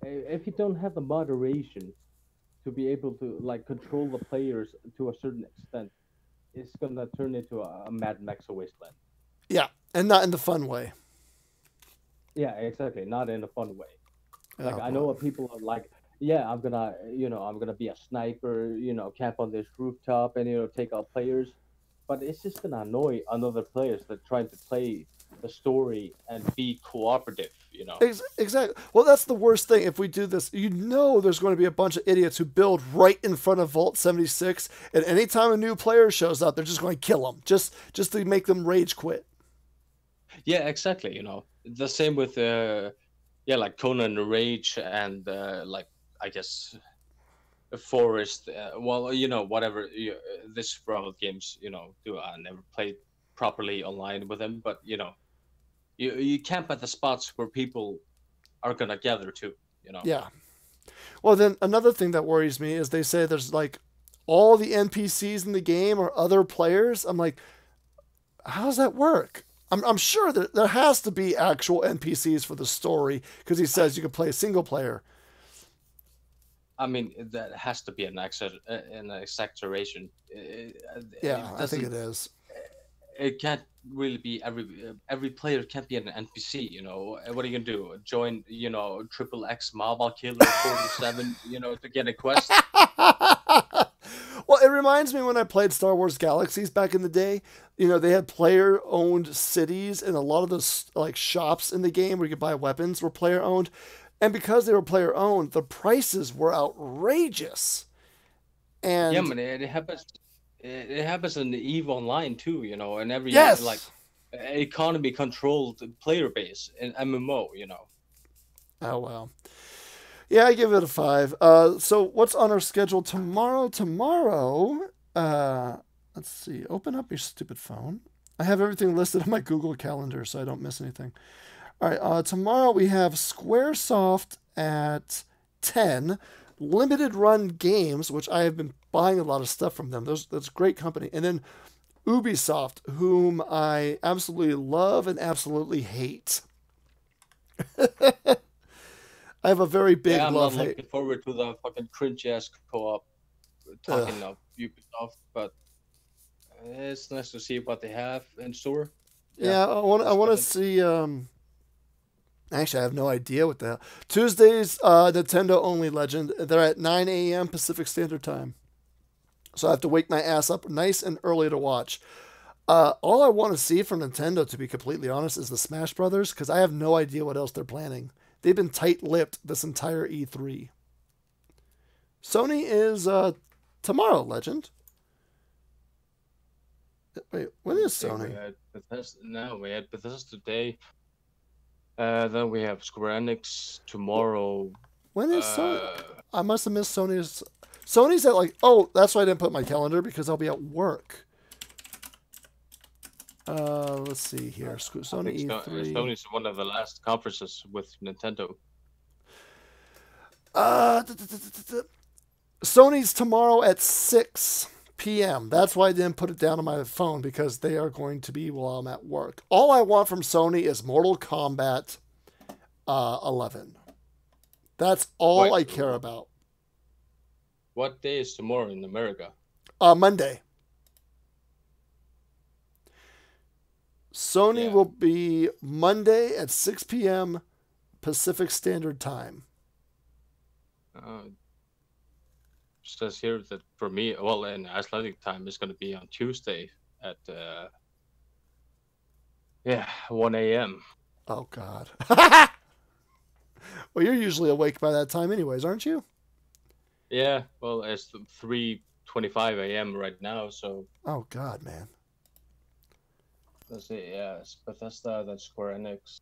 if you don't have the moderation to be able to like control the players to a certain extent, it's gonna turn into a Mad Max wasteland. Yeah, and not in the fun way. Yeah, exactly. Not in a fun way. Like Oh, I know what people are like. Yeah, I'm gonna be a sniper. You know, camp on this rooftop and take out players. But it's just gonna annoy other players that trying to play the story and be cooperative. You know. Exactly. Well, that's the worst thing. If we do this, there's going to be a bunch of idiots who build right in front of Vault 76, and anytime a new player shows up, they're just going to kill them, just to make them rage quit. Yeah, exactly. You know, the same with like Conan Rage and like I guess Forest. Well, whatever this survival games do. I never played properly online with them, but you camp at the spots where people are gonna gather to. Yeah. Well, then another thing that worries me is they say there's like all the NPCs in the game are other players. I'm like, how does that work? I'm sure that there has to be actual NPCs for the story, because he says you can play a single player. I mean, that has to be an exaggeration. Yeah, I think it is. It can't really be every player can't be an NPC. What are you gonna do? Join XxWinteryxX Mobile Killer 47 to get a quest? Well, it reminds me when I played Star Wars Galaxies back in the day. They had player-owned cities, and a lot of those like shops in the game where you could buy weapons were player-owned. And because they were player-owned, the prices were outrageous. And yeah, man, it happens. It happens in the EVE Online too, and every like economy-controlled player base in MMO, Oh wow. Yeah, I give it a 5. So what's on our schedule tomorrow? Tomorrow, let's see. Open up your stupid phone. I have everything listed on my Google Calendar, so I don't miss anything. All right. Tomorrow we have Squaresoft at 10. Limited Run Games, which I have been buying a lot of stuff from them. That's great company. And then Ubisoft, whom I absolutely love and absolutely hate. I have a very big I'm not love-hate. looking forward to the fucking cringe-ass co-op talking of Ubisoft, but it's nice to see what they have in store. Yeah, I want to see. Actually, I have no idea what the hell. Tuesdays, Nintendo Only Legend. They're at 9 a.m. Pacific Standard Time. So I have to wake my ass up nice and early to watch. All I want to see from Nintendo, to be completely honest, is the Smash Brothers, because I have no idea what else they're planning. They've been tight-lipped this entire E3. Sony is tomorrow, Legend. Wait, when is Sony? We had Bethesda today. Then we have Square Enix tomorrow. When is Sony? I must have missed Sony's. Sony's at that's why I didn't put my calendar, because I'll be at work. Let's see here. Sony E3. Sony's one of the last conferences with Nintendo. Sony's tomorrow at 6 p.m. That's why I didn't put it down on my phone, because they are going to be while I'm at work. All I want from Sony is Mortal Kombat 11. That's all I care about. What day is tomorrow in America? Monday. Sony will be Monday at 6 p.m. Pacific Standard Time. Says here that for me, in Icelandic time, it's going to be on Tuesday at 1 a.m. Oh God. Well, you're usually awake by that time, anyways, aren't you? Yeah. Well, it's 3:25 a.m. right now, so. Oh God, man. Let's see. Yeah, it's Bethesda, then Square Enix,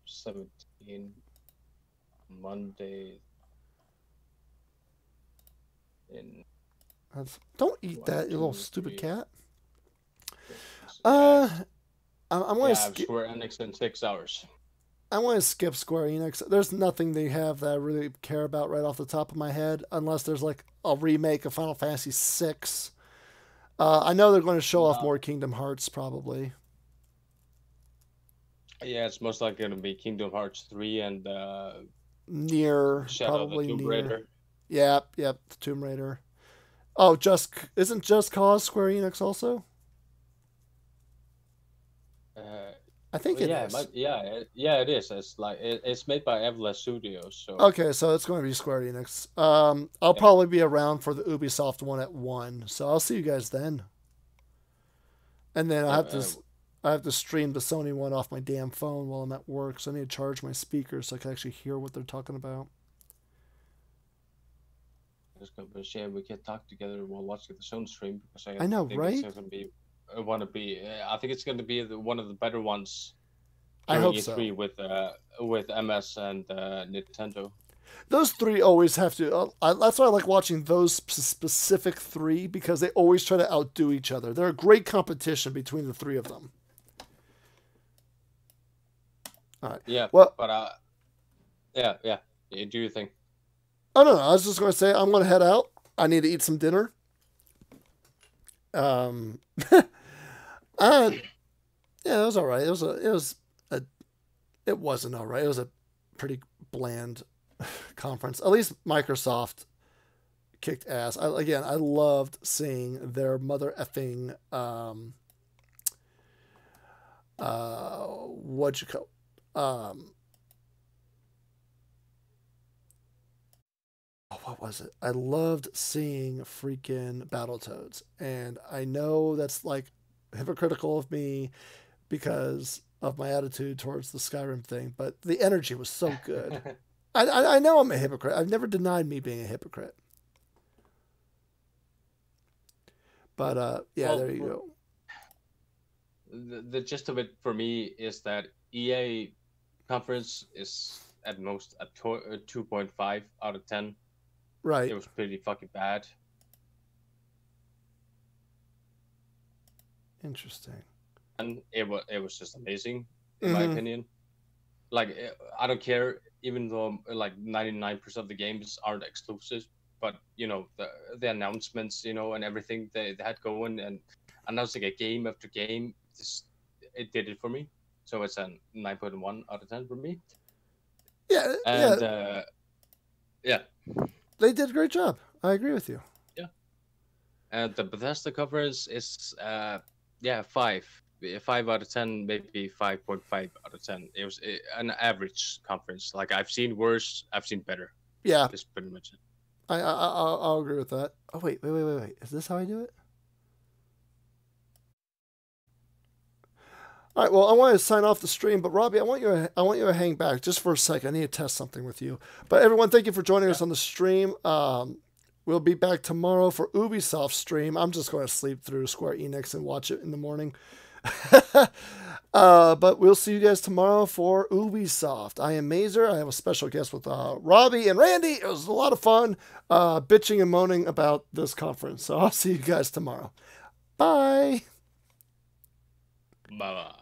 17 Monday. Don't eat that, you little stupid cat. I'm going to skip Square Enix in 6 hours. I want to skip Square Enix. There's nothing they have that I really care about right off the top of my head, unless there's like a remake of Final Fantasy VI. I know they're going to show off more Kingdom Hearts, probably. Yeah, it's most likely going to be Kingdom Hearts 3 and Nier, Shadow probably of the Tomb Nier. Raider. Yep, the Tomb Raider. Oh, isn't Just Cause Square Enix also? I think it is. It is. It's like it's made by Evla Studios. So. Okay, so it's going to be Square Enix. I'll probably be around for the Ubisoft one at 1, so I'll see you guys then. And then I have to stream the Sony one off my damn phone while I'm at work, so I need to charge my speakers so I can actually hear what they're talking about. It's gonna be a shame we can't talk together while watching the Sony stream, because I know, think right? It's gonna be, I think it's going to be one of the better ones. I hope E3 with MS and Nintendo. Those three always have to. That's why I like watching those specific three, because they always try to outdo each other. They're a great competition between the three of them. All right. Yeah. Well, but yeah. You do your thing. Oh no, I was just going to say I'm going to head out. I need to eat some dinner. Yeah, it was all right. It wasn't all right. It was a pretty bland conference. At least Microsoft kicked ass. I loved seeing their mother effing what was it? I loved seeing freaking Battletoads. And I know that's like hypocritical of me because of my attitude towards the Skyrim thing, but the energy was so good. I know I'm a hypocrite. I've never denied me being a hypocrite. But there you go. The gist of it for me is that EA conference is at most a 2.5 out of 10. Right. It was pretty fucking bad. Interesting. And it was just amazing, in my opinion. like I don't care, even though like 99% of the games aren't exclusive, but you know the announcements, you know, and everything they had going and announcing a game after game, it did it for me. So it's a 9.1 out of 10 for me. Yeah, and yeah, they did a great job. I agree with you. Yeah, and the Bethesda Conference is 5 out of 10, maybe 5.5 out of 10. It was an average conference. Like I've seen worse, I've seen better. Yeah, that's pretty much it. I'll agree with that. Oh wait. Is this how I do it? All right. Well, I want to sign off the stream, but Robbie, I want you to hang back just for a second. I need to test something with you. But everyone, thank you for joining us on the stream. We'll be back tomorrow for Ubisoft stream. I'm just going to sleep through Square Enix and watch it in the morning. But we'll see you guys tomorrow for Ubisoft. I am Mazer. I have a special guest with Robbie and Randy. It was a lot of fun bitching and moaning about this conference. So I'll see you guys tomorrow. Bye. Bye-bye.